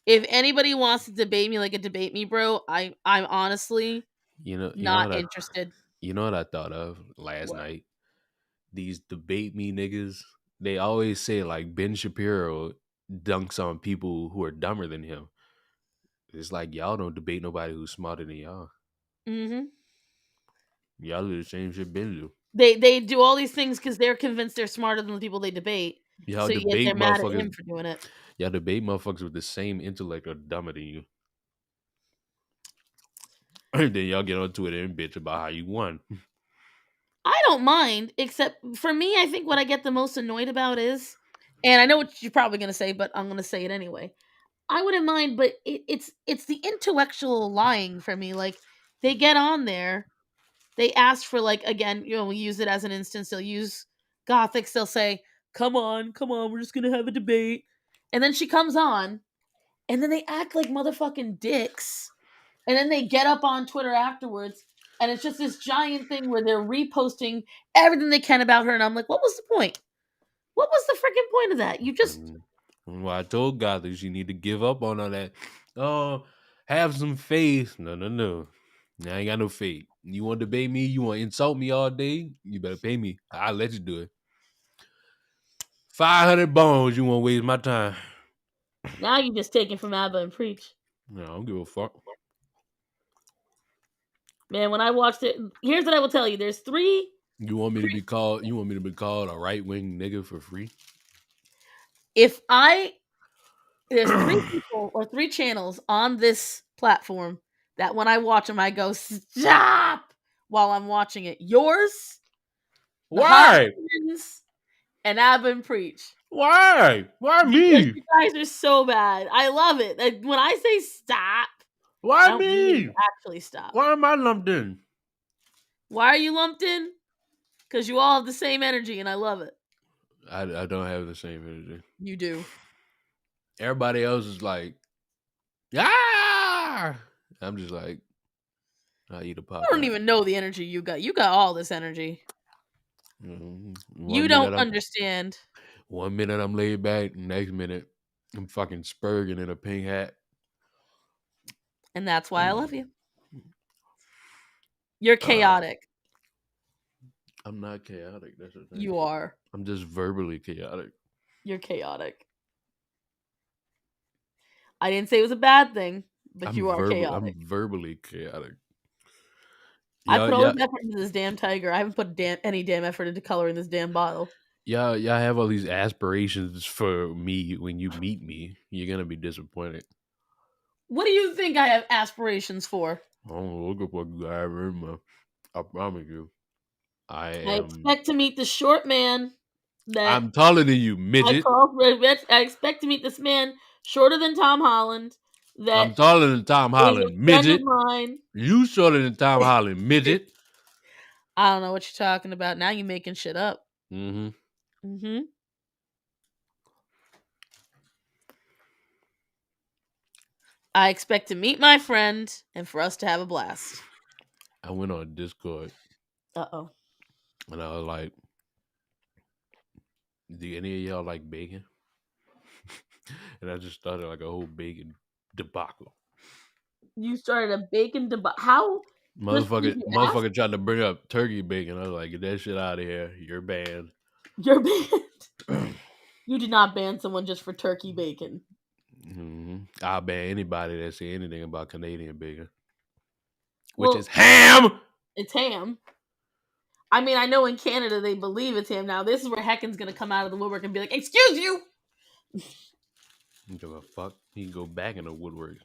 If anybody wants to debate me like a debate me, bro, I'm honestly not interested. You know what I thought of last What? night? These debate me niggas. They always say like Ben Shapiro dunks on people who are dumber than him. It's like y'all don't debate nobody who's smarter than y'all. Mm-hmm. Y'all do the same shit Ben do. They do all these things because they're convinced they're smarter than the people they debate. Y'all So yet debate they're mad at him motherfuckers. for doing it. Y'all debate motherfuckers with the same intellect or dumber than you. And then y'all get on Twitter and bitch about how you won. I don't mind, except for me, I think what I get the most annoyed about is, and I know what you're probably gonna say, but I'm gonna say it anyway. I wouldn't mind, but it's the intellectual lying for me. Like, they get on there, they ask for, like, again, we'll use it as an instance. They'll use Gothics. They'll say, come on, we're just gonna have a debate," and then she comes on, and then they act like motherfucking dicks, and then they get up on Twitter afterwards, and it's just this giant thing where they're reposting everything they can about her, and I'm like, what was the point? What was the freaking point of that? You just Well, I told God that you need to give up on all that. Oh, have some faith. No. I ain't got no faith. You want to debate me? You want to insult me all day? You better pay me. I'll let you do it. 500 bones. You want to waste my time? now you just take it from Abba and preach. No, I don't give a fuck. Man, when I watched it, here's what I will tell you. There's three. You want me to be called? You want me to be called a right wing nigga for free? There's three people or three channels on this platform that when I watch them, I go, stop while I'm watching it. Yours, the Why? Hopkins, and Abba and Preach. Why? Why Because me? you guys are so bad. I love it. Like, when I say stop, I Why don't mean me? actually stop. Why am I lumped in? Why are you lumped in? Because you all have the same energy, and I love it. I don't have the same energy. You do. Everybody else is like, ah! I'm just like, I eat a pop. I don't even know the energy you got. You got all this energy. You don't understand. 1 minute I'm laid back, next minute I'm fucking spurging in a pink hat. And that's why I love you. You're chaotic. I'm not chaotic. That's the thing. You are. I'm just verbally chaotic. You're chaotic. I didn't say it was a bad thing, but you are chaotic. I'm verbally chaotic. I put all this effort into this damn tiger. I haven't put any damn effort into coloring this damn bottle. Y'all have all these aspirations for me. When you meet me, you're gonna be disappointed. What do you think I have aspirations for? I don't look at what you have in my. I promise you. I expect to meet the short man. I'm taller than you, midget. I expect to meet this man shorter than Tom Holland. I'm taller than Tom Holland, midget. Mine. You shorter than Tom Holland, midget. I don't know what you're talking about. Now you're making shit up. Mm-hmm. Mm-hmm. I expect to meet my friend and for us to have a blast. I went on Discord. Uh-oh. And I was like, do any of y'all like bacon? And I just started like a whole bacon debacle. You started a bacon debacle? How? Motherfucker tried to bring up turkey bacon. I was like, get that shit out of here. You're banned. You're banned? You did not ban someone just for turkey bacon. Mm-hmm. I'll ban anybody that say anything about Canadian bacon. Which is ham! It's ham. I mean, I know in Canada they believe it's ham. Now, this is where Heckin's going to come out of the woodwork and be like, excuse you! Don't give a fuck. He can go back in the woodwork.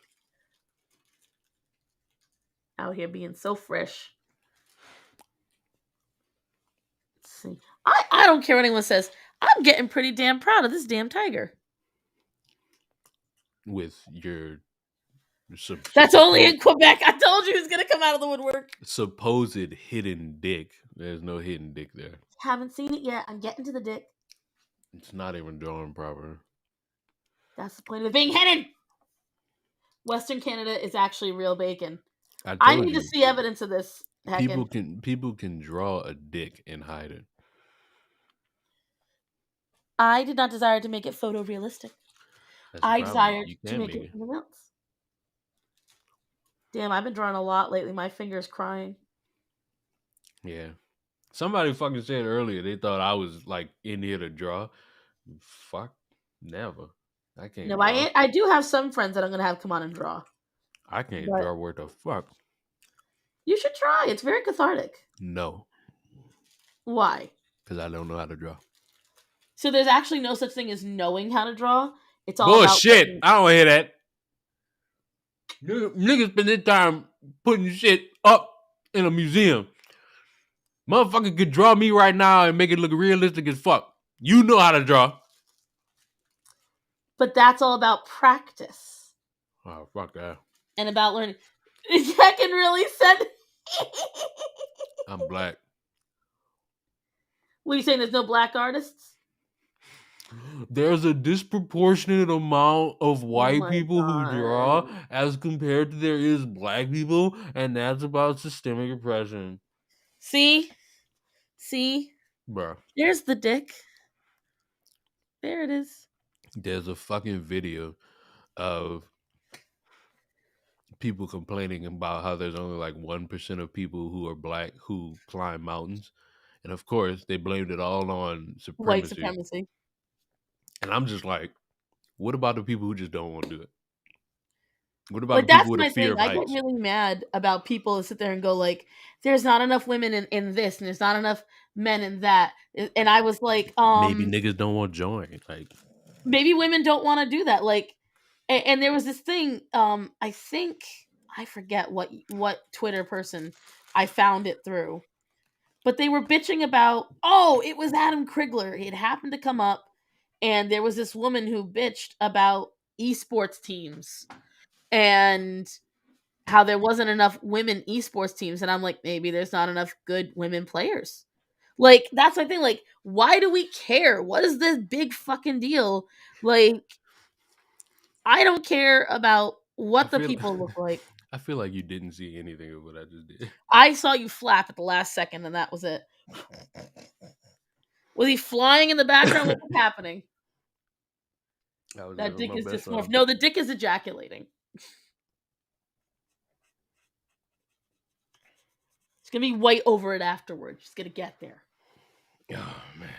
Out here being so fresh. see. I don't care what anyone says. I'm getting pretty damn proud of this damn tiger. With your That's only in Quebec. I told you he's gonna come out of the woodwork. supposed hidden dick. There's no hidden dick there. Haven't seen it yet. I'm getting to the dick. It's not even drawn proper. That's the point of it being hidden. Western Canada is actually real bacon. I told need you, to see evidence of this. people can draw a dick and hide it. I did not desire to make it photorealistic. I desired to make it something else. Damn, I've been drawing a lot lately. My finger's crying. Yeah. Somebody fucking said earlier they thought I was like in here to draw. Fuck, never. I can't. No, draw. I do have some friends that I'm gonna have come on and draw. I can't draw worth a fuck. You should try. It's very cathartic. No. Why? Because I don't know how to draw. So there's actually no such thing as knowing how to draw. It's all bullshit. I don't hear that. Niggas spend their time putting shit up in a museum. Motherfucker could draw me right now and make it look realistic as fuck. You know how to draw. But that's all about practice. Oh, fuck that. And about learning. Tekken really said... I'm black. What are you saying? There's no black artists? There's a disproportionate amount of white people who draw as compared to there is black people, and that's about systemic oppression. See? Bruh. There's the dick. There it is. There's a fucking video of people complaining about how there's only like 1% of people who are black who climb mountains. And of course, they blamed it all on supremacy. White supremacy. And I'm just like, what about the people who just don't want to do it? What about the people with a fear of heights? I get really mad about people who sit there and go like, there's not enough women in this, and there's not enough men in that. And I was like, maybe niggas don't want to join. Like, maybe women don't want to do that. Like, and there was this thing, I think, I forget what Twitter person I found it through. But they were bitching about, it was Adam Krigler. It happened to come up, and there was this woman who bitched about esports teams and how there wasn't enough women esports teams. And I'm like, maybe there's not enough good women players. Like, that's my thing. Like, why do we care? What is this big fucking deal? Like, I don't care about what the people look like. I feel like you didn't see anything of what I just did. I saw you flap at the last second, and that was it. Was he flying in the background? What was happening? That dick is dysmorph. No, the dick is ejaculating. It's gonna be white over it afterwards. Just gonna get there. Oh man.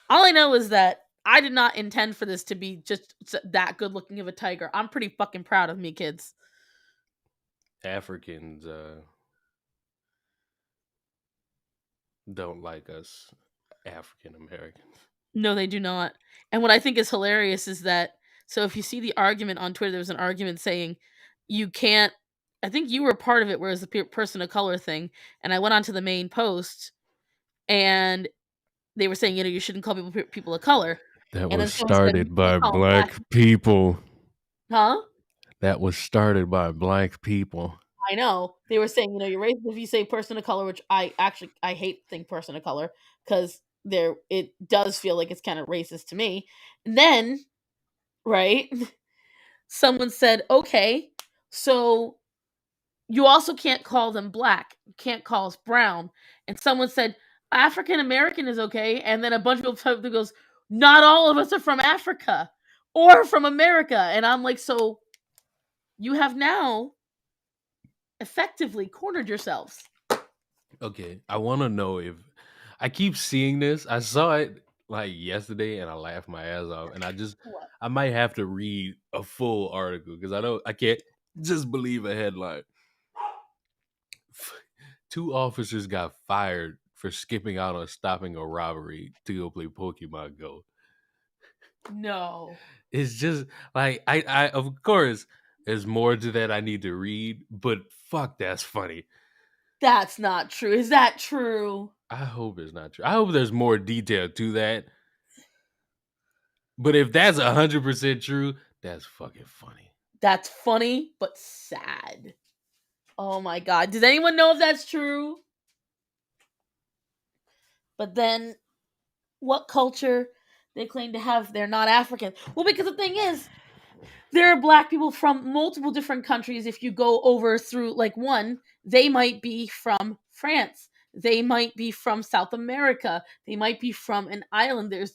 All I know is that I did not intend for this to be just that good looking of a tiger. I'm pretty fucking proud of me, kids. Africans don't like us African Americans. No, they do not. And what I think is hilarious is that, so if you see the argument on Twitter, there was an argument saying you can't, I think you were part of it, where it was the person of color thing. And I went onto the main post and they were saying, you shouldn't call people of color. That was started by black people. Huh? That was started by black people. I know. They were saying, you're racist if you say person of color, which I hate saying person of color, because it does feel like it's kind of racist to me. And then, right, someone said, okay, so you also can't call them black. You can't call us brown. And someone said, African American is okay. And then a bunch of people goes, not all of us are from Africa or from America. And I'm like, so you have now effectively cornered yourselves. Okay, I want to know if I keep seeing this. I saw it like yesterday and I laughed my ass off. And I might have to read a full article because I can't just believe a headline. 2 officers got fired for skipping out on stopping a robbery to go play Pokemon Go. No. It's just like, I of course, there's more to that I need to read, but fuck, that's funny. That's not true. Is that true? I hope it's not true. I hope there's more detail to that. But if that's 100% true, that's fucking funny. That's funny, but sad. Oh my god. Does anyone know if that's true? But then, what culture they claim to have, they're not African. Well, because the thing is, there are black people from multiple different countries. If you go over through, like, one, they might be from France. They might be from South America. They might be from an island. There's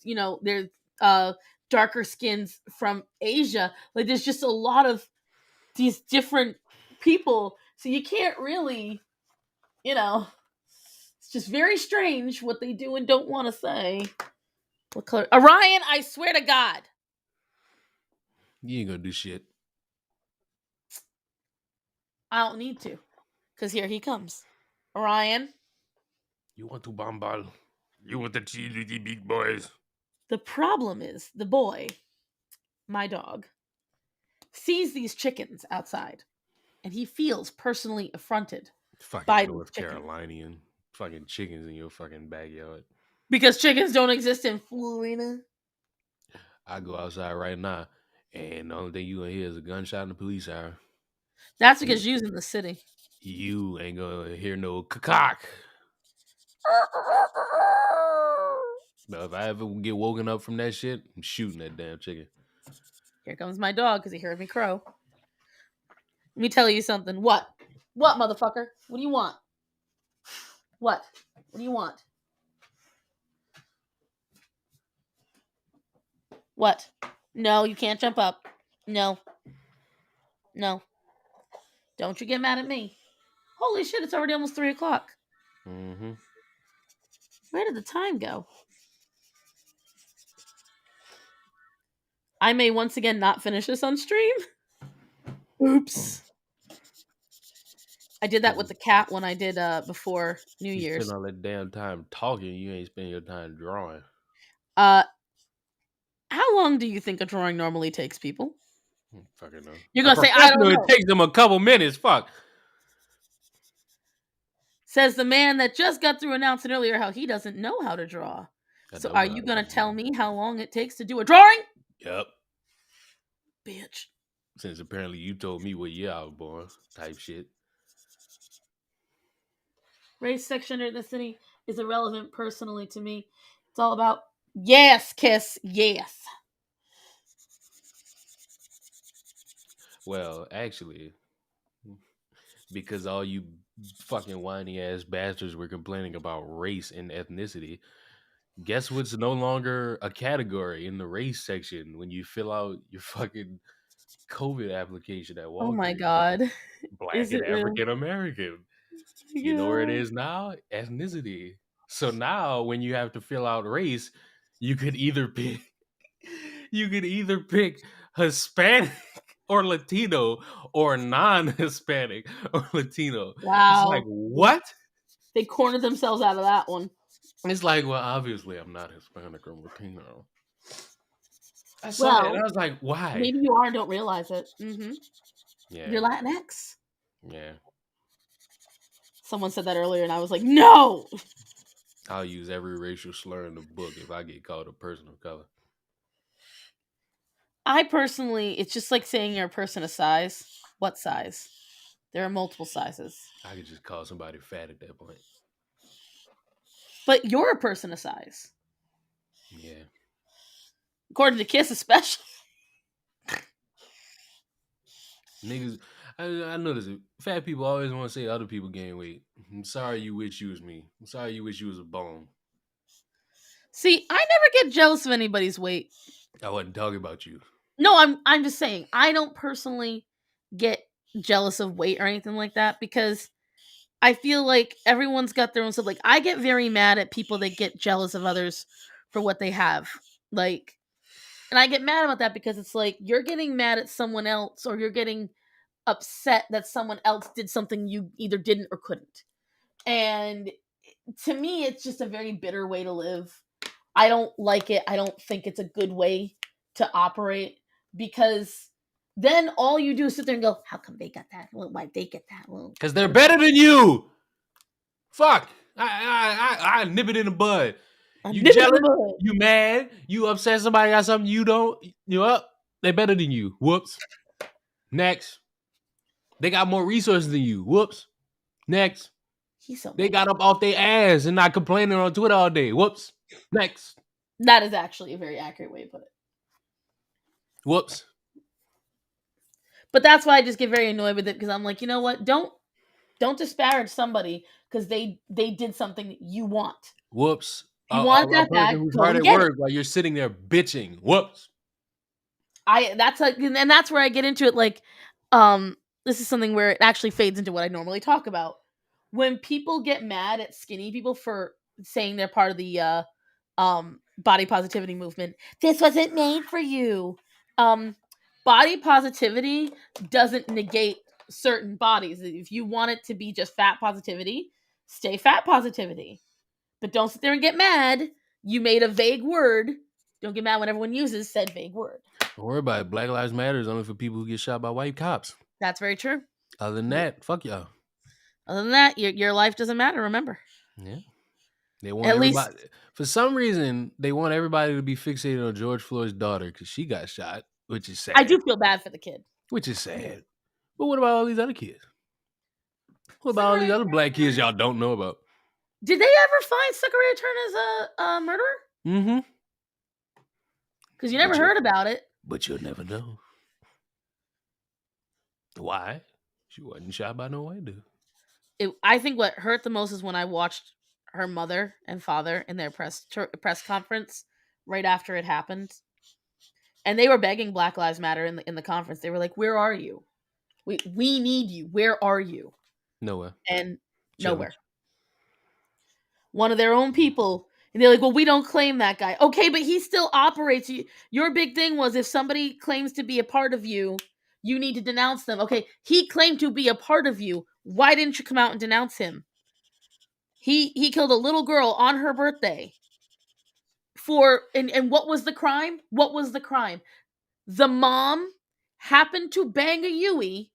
darker skins from Asia. Like, there's just a lot of these different people. So you can't really, it's just very strange what they do and don't want to say. What color? Orion, I swear to God. You ain't gonna do shit. I don't need to. Because here he comes. Orion. You want to bombal? You want to chill with the big boys? The problem is the boy, my dog, sees these chickens outside. And he feels personally affronted. Fucking by North chickens. Carolinian. Fucking chickens in your fucking backyard. Because chickens don't exist in Florida. I go outside right now, and the only thing you gonna hear is a gunshot and a police siren. That's because you's in the city. You ain't gonna hear no cock. But if I ever get woken up from that shit, I'm shooting that damn chicken. Here comes my dog because he heard me crow. Let me tell you something. What? What, motherfucker? What do you want? What? What do you want? What? No, you can't jump up. No. No. Don't you get mad at me. Holy shit, it's already almost 3 o'clock. Mm-hmm. Where did the time go? I may once again not finish this on stream. Oops. I did that with the cat when I did before New You Year's. spend all that damn time talking, you ain't spend your time drawing. How long do you think a drawing normally takes people? Fucking know. You're gonna say, I don't know. It takes them a couple minutes. Fuck. Says the man that just got through announcing earlier how he doesn't know how to draw. So are you gonna tell me how long it takes to do a drawing? Yep. Bitch. Since apparently you told me what year I was born, type shit. Race, section, or ethnicity is irrelevant personally to me. It's all about yes, kiss, yes. Well, actually, because all you fucking whiny ass bastards were complaining about race and ethnicity, guess what's no longer a category in the race section when you fill out your fucking COVID application at Walgreens? Oh my god. Black Is and it really? African American. You know where it is now? Ethnicity. So now when you have to fill out race, you could either pick Hispanic or Latino or non-Hispanic or Latino. Wow. It's like, what? They cornered themselves out of that one. It's like, well, obviously I'm not Hispanic or Latino. I saw it and I was like, why? Maybe you are and don't realize it. Mm-hmm. Yeah. You're Latinx. Yeah. Someone said that earlier and I was like, no! I'll use every racial slur in the book if I get called a person of color. I personally, it's just like saying you're a person of size. What size? There are multiple sizes. I could just call somebody fat at that point. But you're a person of size. Yeah. According to Kiss, especially. Niggas, I notice it. Fat people always want to say other people gain weight. I'm sorry you wish you was me. I'm sorry you wish you was a bone. See, I never get jealous of anybody's weight. I wasn't talking about you. No, I'm just saying, I don't personally get jealous of weight or anything like that because I feel like everyone's got their own stuff. Like, I get very mad at people that get jealous of others for what they have. Like, and I get mad about that because it's like, you're getting mad at someone else or you're getting upset that someone else did something you either didn't or couldn't. And to me, it's just a very bitter way to live. I don't like it. I don't think it's a good way to operate because then all you do is sit there and go, how come they got that? Well, why they get that? Well, because they're better than you. Fuck. I nip it in the bud. You Nip it in jealous? the bud. You mad? You upset somebody got something you don't? You up? They better than you. Whoops. Next. They got more resources than you. Whoops. Next. He's so They mad. got up off their ass and not complaining on Twitter all day. Whoops. Next. That is actually a very accurate way to put it. Whoops. But that's why I just get very annoyed with it because I'm like, you know what? Don't disparage somebody because they did something you want. Whoops. You want that person back, who's go hard and at get work while you're sitting there bitching. Whoops. That's like, and that's where I get into it. Like, this is something where it actually fades into what I normally talk about. When people get mad at skinny people for saying they're part of the body positivity movement, this wasn't made for you. Body positivity doesn't negate certain bodies. If you want it to be just fat positivity, stay fat positivity. But don't sit there and get mad. You made a vague word. Don't get mad when everyone uses said vague word. Don't worry about it. Black Lives Matter is only for people who get shot by white cops. That's very true. Other than that, fuck y'all. Other than that, your life doesn't matter, remember. Yeah. They want At everybody. For some reason, they want everybody to be fixated on George Floyd's daughter because she got shot, which is sad. I do feel bad for the kid. Which is sad. But what about all these other kids? What about all these other black kids y'all don't know about? Did they ever find Salisbury Turn as a murderer? Mm-hmm. Because you never heard about it. But you'll never know. Why? She wasn't shot by no white dude. I think what hurt the most is when I watched her mother and father in their press conference right after it happened. And they were begging Black Lives Matter in the conference. They were like, "Where are you? We need you. Where are you?" Nowhere. And nowhere. One of their own people. And they're like, "Well, we don't claim that guy." Okay, but he still operates. Your big thing was if somebody claims to be a part of you, you need to denounce them. Okay, he claimed to be a part of you. Why didn't you come out and denounce him? He killed a little girl on her birthday. And what was the crime? What was the crime? The mom happened to bang a Yui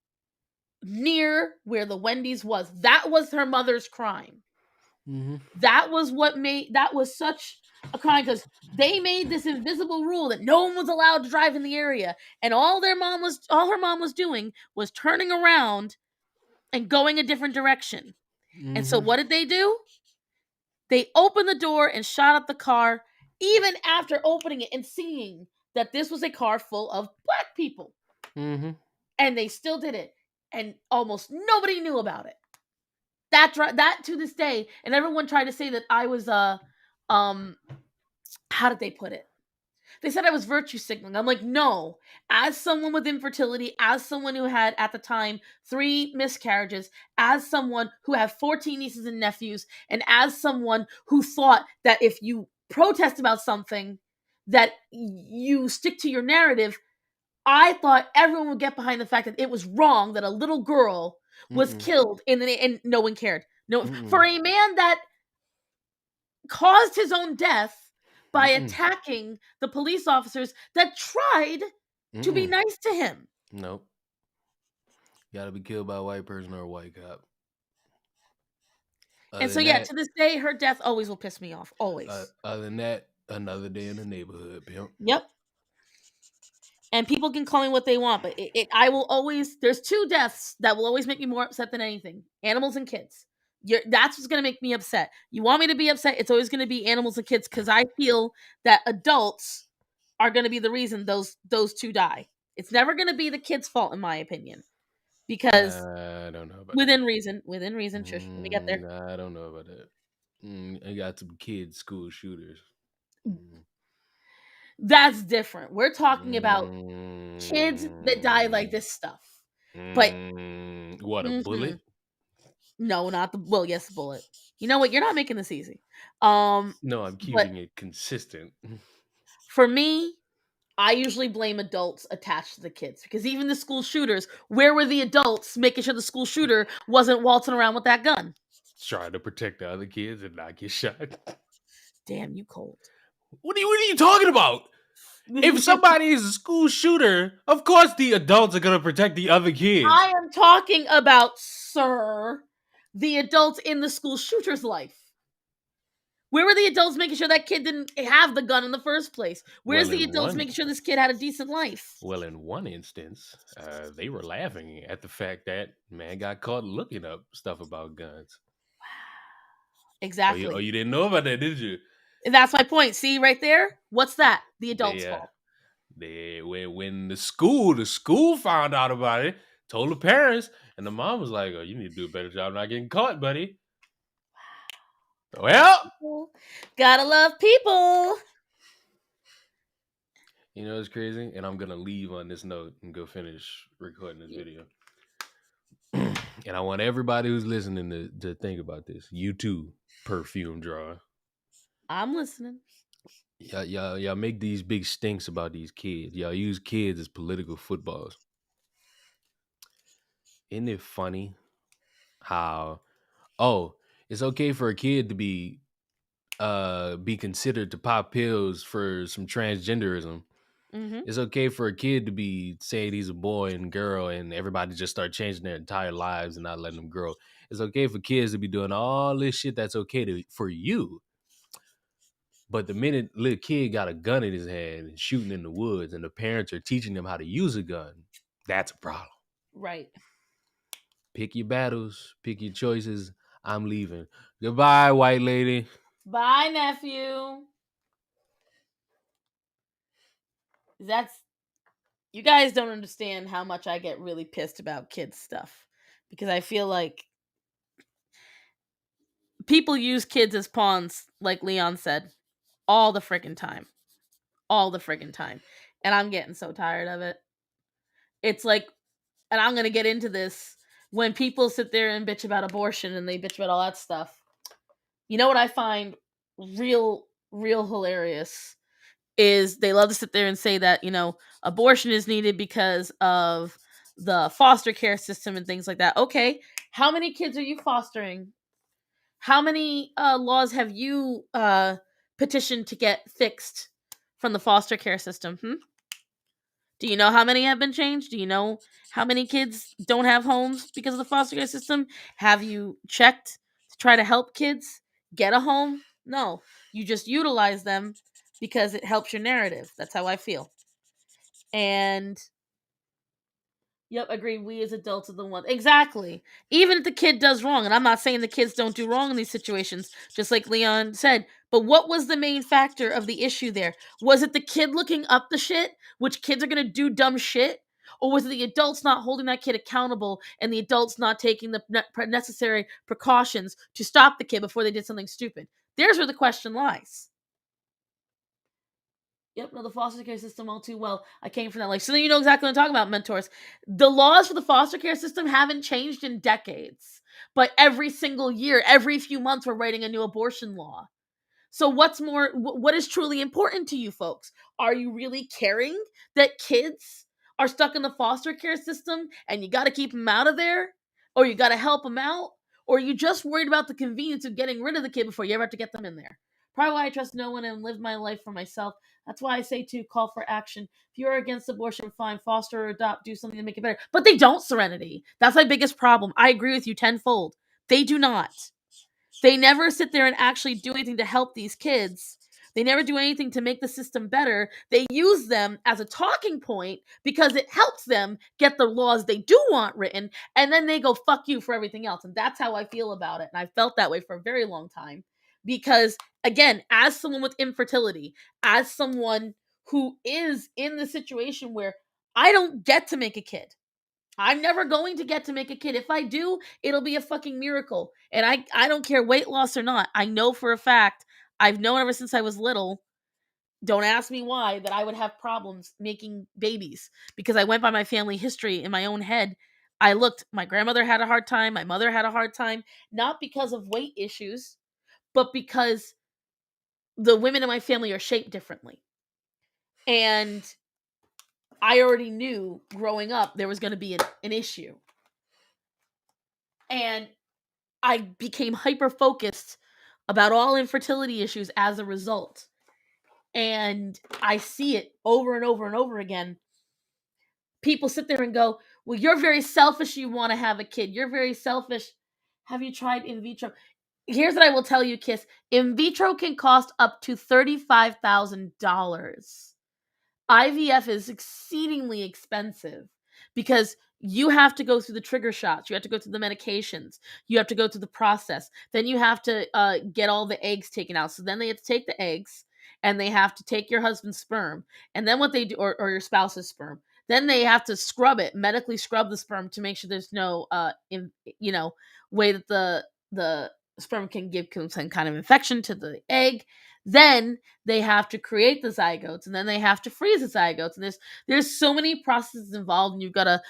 near where the Wendy's was. That was her mother's crime. Mm-hmm. That was such a crime because they made this invisible rule that no one was allowed to drive in the area, and all her mom was doing was turning around and going a different direction. Mm-hmm. And so what did they do? They opened the door and shot up the car, even after opening it and seeing that this was a car full of black people. Mm-hmm. And they still did it, and almost nobody knew about it. That to this day, and everyone tried to say that I was how did they put it? They said I was virtue signaling. I'm like, no. As someone with infertility, as someone who had at the time 3 miscarriages, as someone who had 14 nieces and nephews, and as someone who thought that if you protest about something, that you stick to your narrative, I thought everyone would get behind the fact that it was wrong that a little girl was killed and no one cared. No, for a man that caused his own death by attacking the police officers that tried to be nice to him. Nope. You gotta be killed by a white person or a white cop. And so, to this day, her death always will piss me off. Always. Other than that, another day in the neighborhood, pimp. Yep. And people can call me what they want, but I will always, there's 2 deaths that will always make me more upset than anything. Animals and kids. That's what's going to make me upset. You want me to be upset, it's always going to be animals and kids, because I feel that adults are going to be the reason those 2 die. It's never going to be the kid's fault, in my opinion. Because I don't know about within reason, Trish, let me get there. I don't know about that. I got some kids, school shooters. That's different. We're talking about kids that die like this stuff. But what, a bullet? No, not the yes, bullet. You know what? You're not making this easy. No, I'm keeping it consistent. For me, I usually blame adults attached to the kids, because even the school shooters, where were the adults making sure the school shooter wasn't waltzing around with that gun? Trying to protect the other kids and not get shot. Damn, you cold. What are you talking about? If somebody is a school shooter, of course the adults are going to protect the other kids. I am talking about, sir, the adults in the school shooter's life? Where were the adults making sure that kid didn't have the gun in the first place? Where's Well, the in adults one making sure this kid had a decent life? Well, in one instance, they were laughing at the fact that man got caught looking up stuff about guns. Exactly. You didn't know about that, did you? And that's my point. See right there? What's that? The adult's fault. When the school found out about it, told the parents, and the mom was like, "Oh, you need to do a better job not getting caught, buddy." Well, Gotta love people. you know it's crazy, and I'm gonna leave on this note and go finish recording this video. And I want everybody who's listening to think about this. You too, perfume drawer. I'm listening. Y'all make these big stinks about these kids. Y'all use kids as political footballs. Isn't it funny how it's okay for a kid to be considered to pop pills for some transgenderism. Mm-hmm. It's okay for a kid to be saying he's a boy and girl and everybody just start changing their entire lives and not letting them grow. It's okay for kids to be doing all this shit that's okay for you. But the minute little kid got a gun in his hand and shooting in the woods and the parents are teaching them how to use a gun, that's a problem. Right. Pick your battles, pick your choices. I'm leaving. Goodbye, white lady. Bye, nephew. You guys don't understand how much I get really pissed about kids stuff, because I feel like people use kids as pawns, like Leon said, all the friggin' time. All the friggin' time. And I'm getting so tired of it. It's like, and I'm going to get into this, when people sit there and bitch about abortion and they bitch about all that stuff. You know what I find real hilarious is they love to sit there and say that, abortion is needed because of the foster care system and things like that. Okay, how many kids are you fostering? How many laws have you petitioned to get fixed from the foster care system? Do you know how many have been changed? Do you know how many kids don't have homes because of the foster care system? Have you checked to try to help kids get a home? No. You just utilize them because it helps your narrative. That's how I feel. And yep, agree. We as adults are the ones. Exactly. Even if the kid does wrong, and I'm not saying the kids don't do wrong in these situations, just like Leon said, but what was the main factor of the issue there? Was it the kid looking up the shit, which kids are going to do dumb shit? Or was it the adults not holding that kid accountable and the adults not taking the necessary precautions to stop the kid before they did something stupid? There's where the question lies. Yep, no, the foster care system all too well. I came from that. So then you know exactly what I'm talking about, mentors. The laws for the foster care system haven't changed in decades. But every single year, every few months, we're writing a new abortion law. So what is truly important to you folks? Are you really caring that kids are stuck in the foster care system and you got to keep them out of there? Or you got to help them out? Or are you just worried about the convenience of getting rid of the kid before you ever have to get them in there? Probably why I trust no one and live my life for myself. That's why I say to call for action. If you're against abortion, fine, foster or adopt, do something to make it better. But they don't, Serenity. That's my biggest problem. I agree with you tenfold. They do not. They never sit there and actually do anything to help these kids. They never do anything to make the system better. They use them as a talking point because it helps them get the laws they do want written, and then they go, fuck you for everything else. And that's how I feel about it. And I felt that way for a very long time because, again, as someone with infertility, as someone who is in the situation where I don't get to make a kid, I'm never going to get to make a kid. If I do, it'll be a fucking miracle. And I don't care weight loss or not. I know for a fact, I've known ever since I was little, don't ask me why, that I would have problems making babies. Because I went by my family history in my own head. I looked, my grandmother had a hard time. My mother had a hard time. Not because of weight issues, but because the women in my family are shaped differently. And I already knew growing up there was going to be an issue. And I became hyper-focused about all infertility issues as a result. And I see it over and over and over again. People sit there and go, well, you're very selfish, you want to have a kid. You're very selfish. Have you tried in vitro? Here's what I will tell you, Kiss. In vitro can cost up to $35,000. IVF is exceedingly expensive because you have to go through the trigger shots, you have to go through the medications, you have to go through the process. Then you have to get all the eggs taken out. So then they have to take the eggs and they have to take your husband's sperm, and then what they do, or your spouse's sperm. Then they have to scrub it, medically scrub the sperm to make sure there's no, way that the sperm can give some kind of infection to the egg. Then they have to create the zygotes, and then they have to freeze the zygotes, and there's so many processes involved, and you've got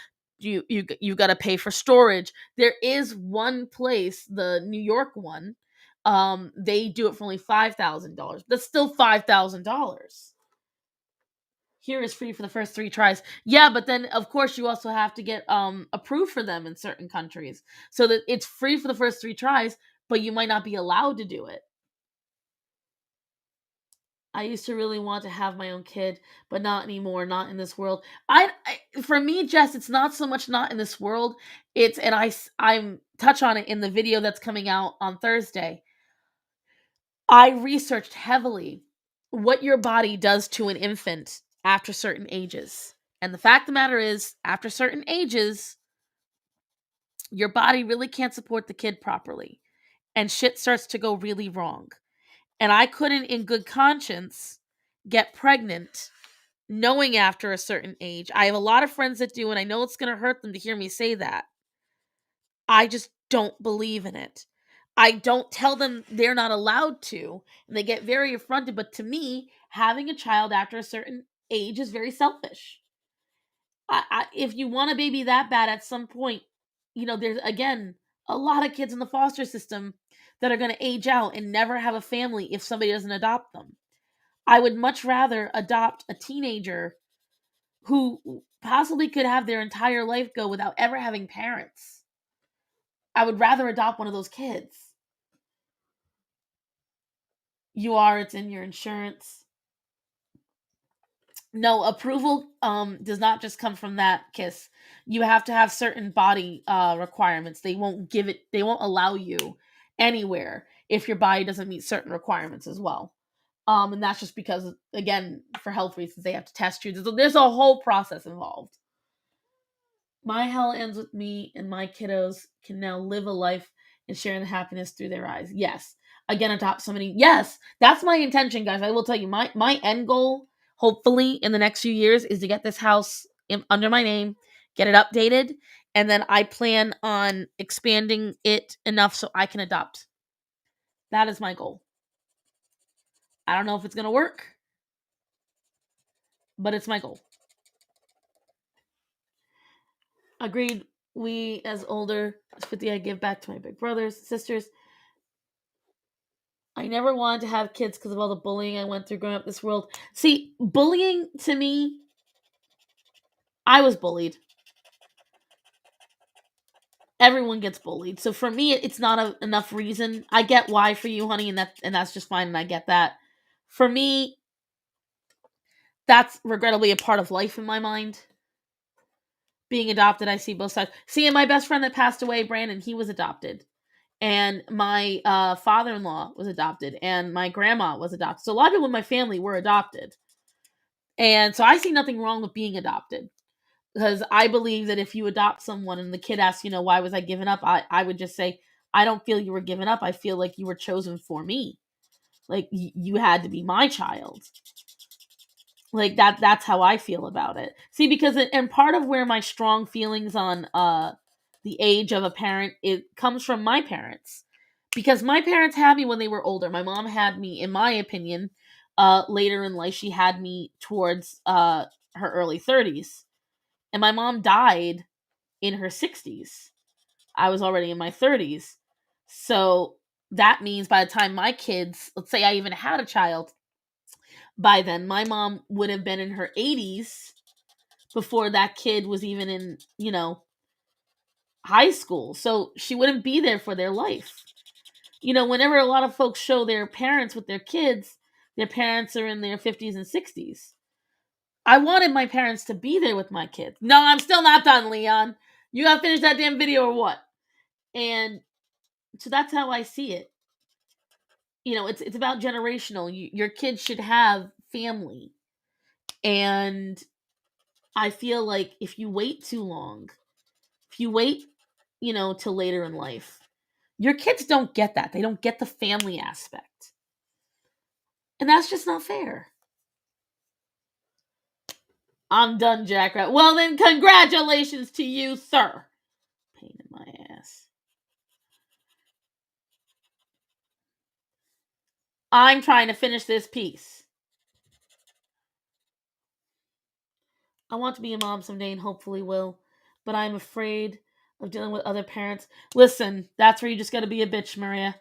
to pay for storage. There is one place, the New York one, they do it for only $5,000. That's still $5,000. Here is free for the first 3 tries. Yeah, but then of course you also have to get approved for them in certain countries, so that it's free for the first 3 tries, but you might not be allowed to do it. I used to really want to have my own kid, but not anymore, not in this world. For me, Jess, it's not so much not in this world. It's, and I'm touch on it in the video that's coming out on Thursday. I researched heavily what your body does to an infant after certain ages. And the fact of the matter is, after certain ages, your body really can't support the kid properly. And shit starts to go really wrong. And I couldn't, in good conscience, get pregnant knowing after a certain age. I have a lot of friends that do, and I know it's going to hurt them to hear me say that. I just don't believe in it. I don't tell them they're not allowed to, and they get very affronted. But to me, having a child after a certain age is very selfish. If you want a baby that bad at some point, there's, again, a lot of kids in the foster system that are going to age out and never have a family if somebody doesn't adopt them. I would much rather adopt a teenager who possibly could have their entire life go without ever having parents. I would rather adopt one of those kids. It's in your insurance. No, approval does not just come from that, Kiss. You have to have certain body requirements. They won't allow you anywhere if your body doesn't meet certain requirements as well. And that's just because, again, for health reasons, they have to test you. There's a whole process involved. My hell ends with me, and my kiddos can now live a life and share the happiness through their eyes. Yes. Again, adopt somebody. Yes, that's my intention, guys. I will tell you, my end goal, hopefully, in the next few years, is to get this house under my name, get it updated, and then I plan on expanding it enough so I can adopt. That is my goal. I don't know if it's going to work, but it's my goal. Agreed. We, as older, as 50, I give back to my big brothers, sisters. I never wanted to have kids because of all the bullying I went through growing up in this world. See, bullying, to me, I was bullied. Everyone gets bullied. So for me, it's not enough reason. I get why for you, honey, and that's just fine, and I get that. For me, that's regrettably a part of life in my mind. Being adopted, I see both sides. See, and my best friend that passed away, Brandon, he was adopted. And my father-in-law was adopted, and my grandma was adopted. So a lot of people in my family were adopted. And so I see nothing wrong with being adopted. Because I believe that if you adopt someone and the kid asks, why was I given up? I would just say, I don't feel you were given up. I feel like you were chosen for me. Like, you had to be my child. Like, that's how I feel about it. See, because, and part of where my strong feelings on the age of a parent, it comes from my parents. Because my parents had me when they were older. My mom had me, in my opinion, later in life. She had me towards her early 30s. And my mom died in her 60s. I was already in my 30s. So that means by the time my kids, let's say I even had a child, by then my mom would have been in her 80s before that kid was even in, high school. So she wouldn't be there for their life. Whenever a lot of folks show their parents with their kids, their parents are in their 50s and 60s. I wanted my parents to be there with my kids. No, I'm still not done, Leon. You gotta finish that damn video or what? And So that's how I see it. It's about generational. Your kids should have family. And I feel like if you wait too long, if you wait, till later in life, your kids don't get that. They don't get the family aspect. And that's just not fair. I'm done, Jack. Well, then, congratulations to you, sir. Pain in my ass. I'm trying to finish this piece. I want to be a mom someday and hopefully will, but I'm afraid of dealing with other parents. Listen, that's where you just gotta be a bitch, Maria.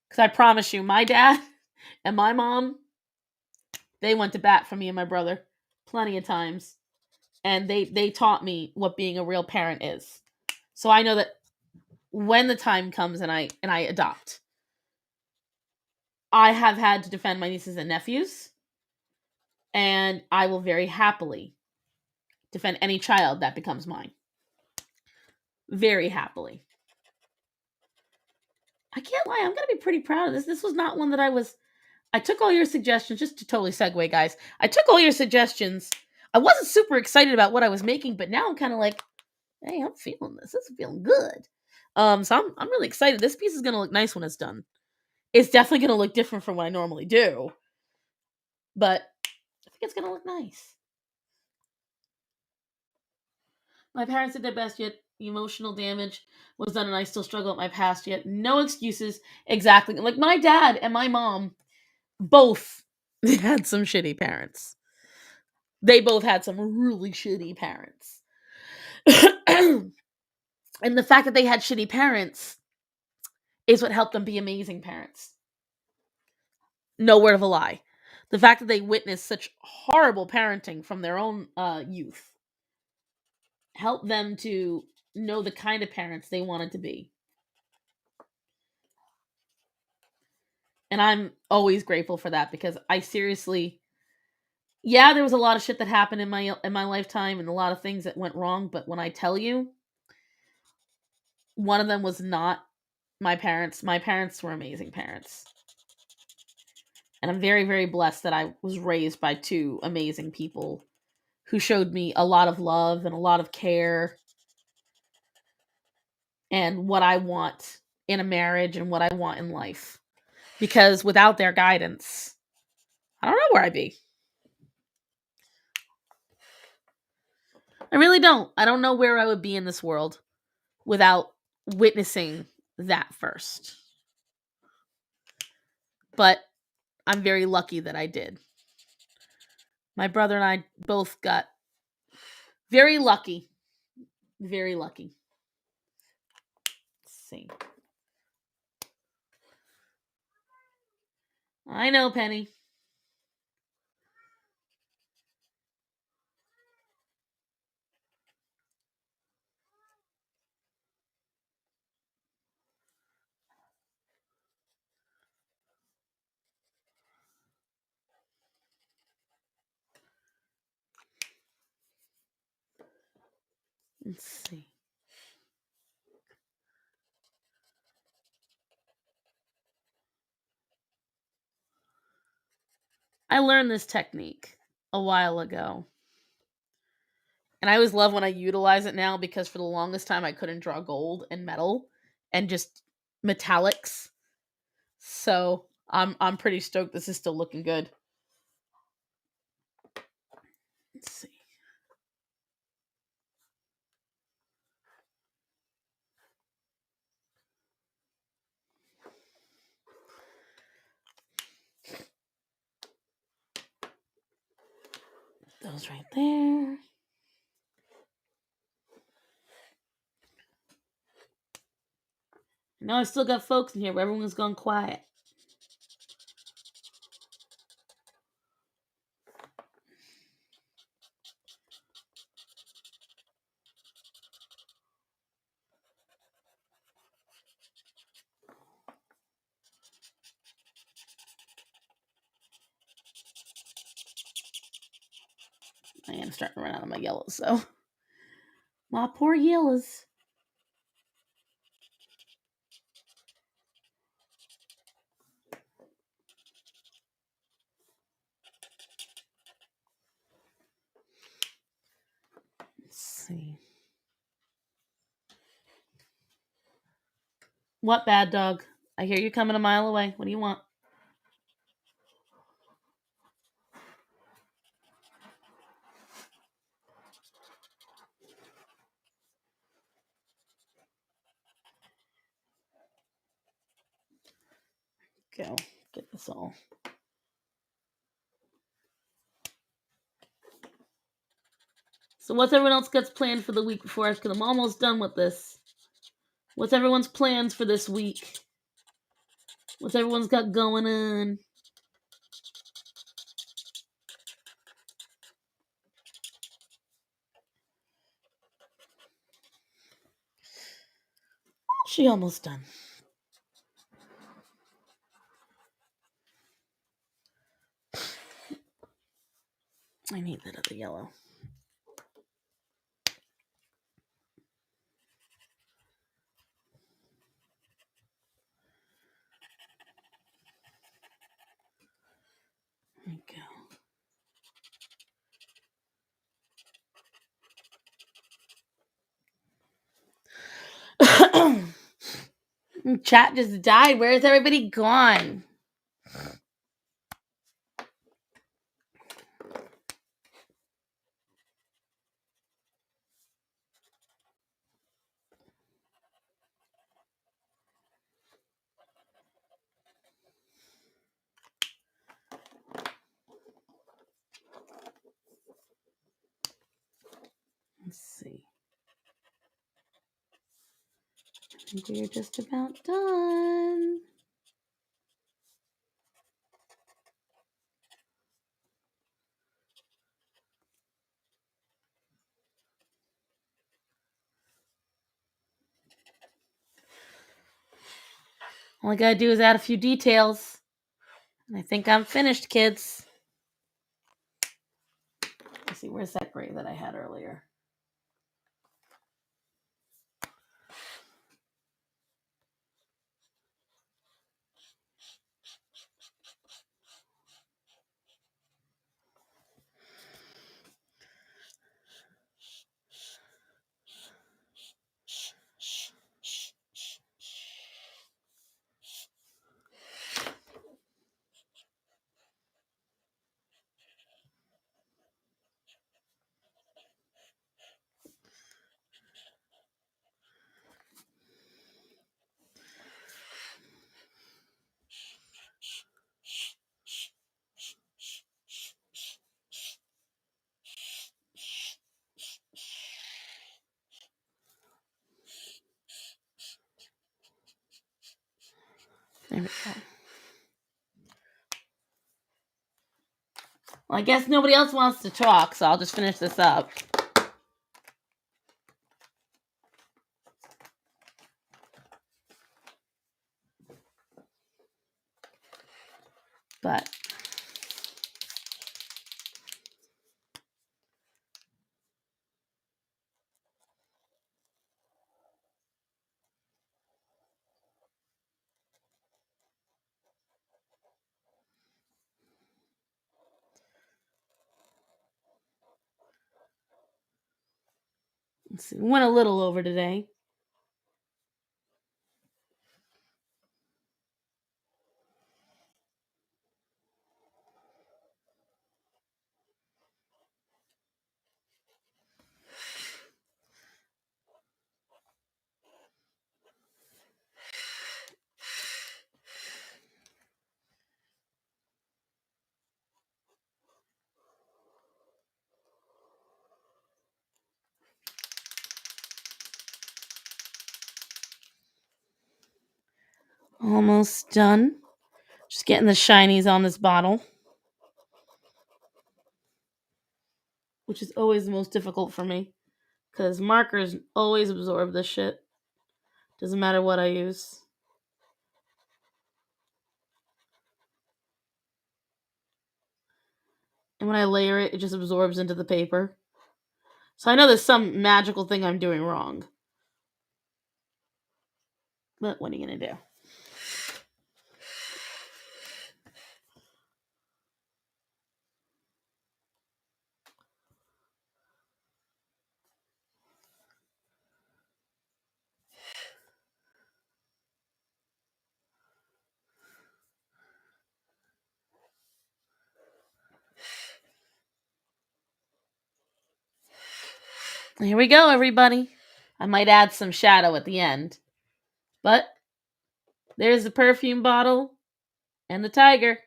Because I promise you, my dad and my mom, they went to bat for me and my brother plenty of times. And they taught me what being a real parent is. So I know that when the time comes and I adopt, I have had to defend my nieces and nephews, and I will very happily defend any child that becomes mine. Very happily. I can't lie, I'm gonna be pretty proud of this. This was not one that I took all your suggestions, just to totally segue, guys. I took all your suggestions. I wasn't super excited about what I was making, but now I'm kind of like, hey, I'm feeling this. This is feeling good. So I'm really excited. This piece is gonna look nice when it's done. It's definitely gonna look different from what I normally do, but I think it's gonna look nice. My parents did their best, yet emotional damage was done, and I still struggle with my past. Yet no excuses. Exactly. Like my dad and my mom both had some shitty parents. They both had some really shitty parents. And the fact that they had shitty parents is what helped them be amazing parents. No word of a lie. The fact that they witnessed such horrible parenting from their own youth helped them to know the kind of parents they wanted to be. And I'm always grateful for that, because I seriously, yeah, there was a lot of shit that happened in my lifetime and a lot of things that went wrong, but when I tell you, one of them was not my parents. My parents were amazing parents. And I'm very, very blessed that I was raised by two amazing people who showed me a lot of love and a lot of care and what I want in a marriage and what I want in life. Because without their guidance, I don't know where I'd be. I really don't. I don't know where I would be in this world without witnessing that first. But I'm very lucky that I did. My brother and I both got very lucky. Very lucky. Let's see. I know, Penny. Let's see. I learned this technique a while ago. And I always love when I utilize it now, because for the longest time I couldn't draw gold and metal and just metallics. So I'm pretty stoked this is still looking good. Let's see. Those right there. I know I still got folks in here, but everyone's gone quiet. I am starting to run out of my yellows, so. My poor yellows. Let's see. What, bad dog? I hear you coming a mile away. What do you want? Go. Get this all. So what's everyone else got planned for the week before I, because I'm almost done with this. What's everyone's plans for this week? What's everyone's got going on? She almost done. I need that other yellow. There we go. Chat just died. Where's everybody gone? Let's see. I think we're just about done. All I gotta do is add a few details. And I think I'm finished, kids. Let's see, where's that gray that I had earlier? There we go. Well, I guess nobody else wants to talk, so I'll just finish this up. But let's see. We went a little over today. Almost done. Just getting the shinies on this bottle, which is always the most difficult for me because markers always absorb this shit. Doesn't matter what I use. And when I layer it, it just absorbs into the paper. So I know there's some magical thing I'm doing wrong. But what are you going to do? Here we go, everybody. I might add some shadow at the end. But there's the perfume bottle and the tiger.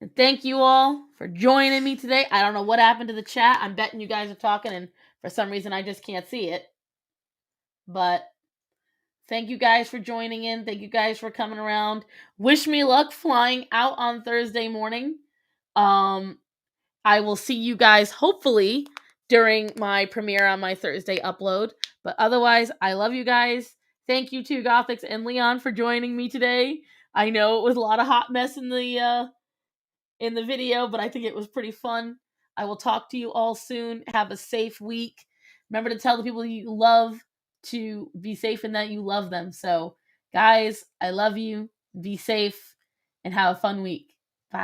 And thank you all for joining me today. I don't know what happened to the chat. I'm betting you guys are talking, and for some reason I just can't see it. But thank you guys for joining in. Thank you guys for coming around. Wish me luck flying out on Thursday morning. I will see you guys hopefully during my premiere on my Thursday upload. But otherwise, I love you guys. Thank you to Gothics and Leon for joining me today. I know it was a lot of hot mess in the video, but I think it was pretty fun. I will talk to you all soon. Have a safe week. Remember to tell the people you love to be safe and that you love them. So, guys, I love you. Be safe and have a fun week. Bye.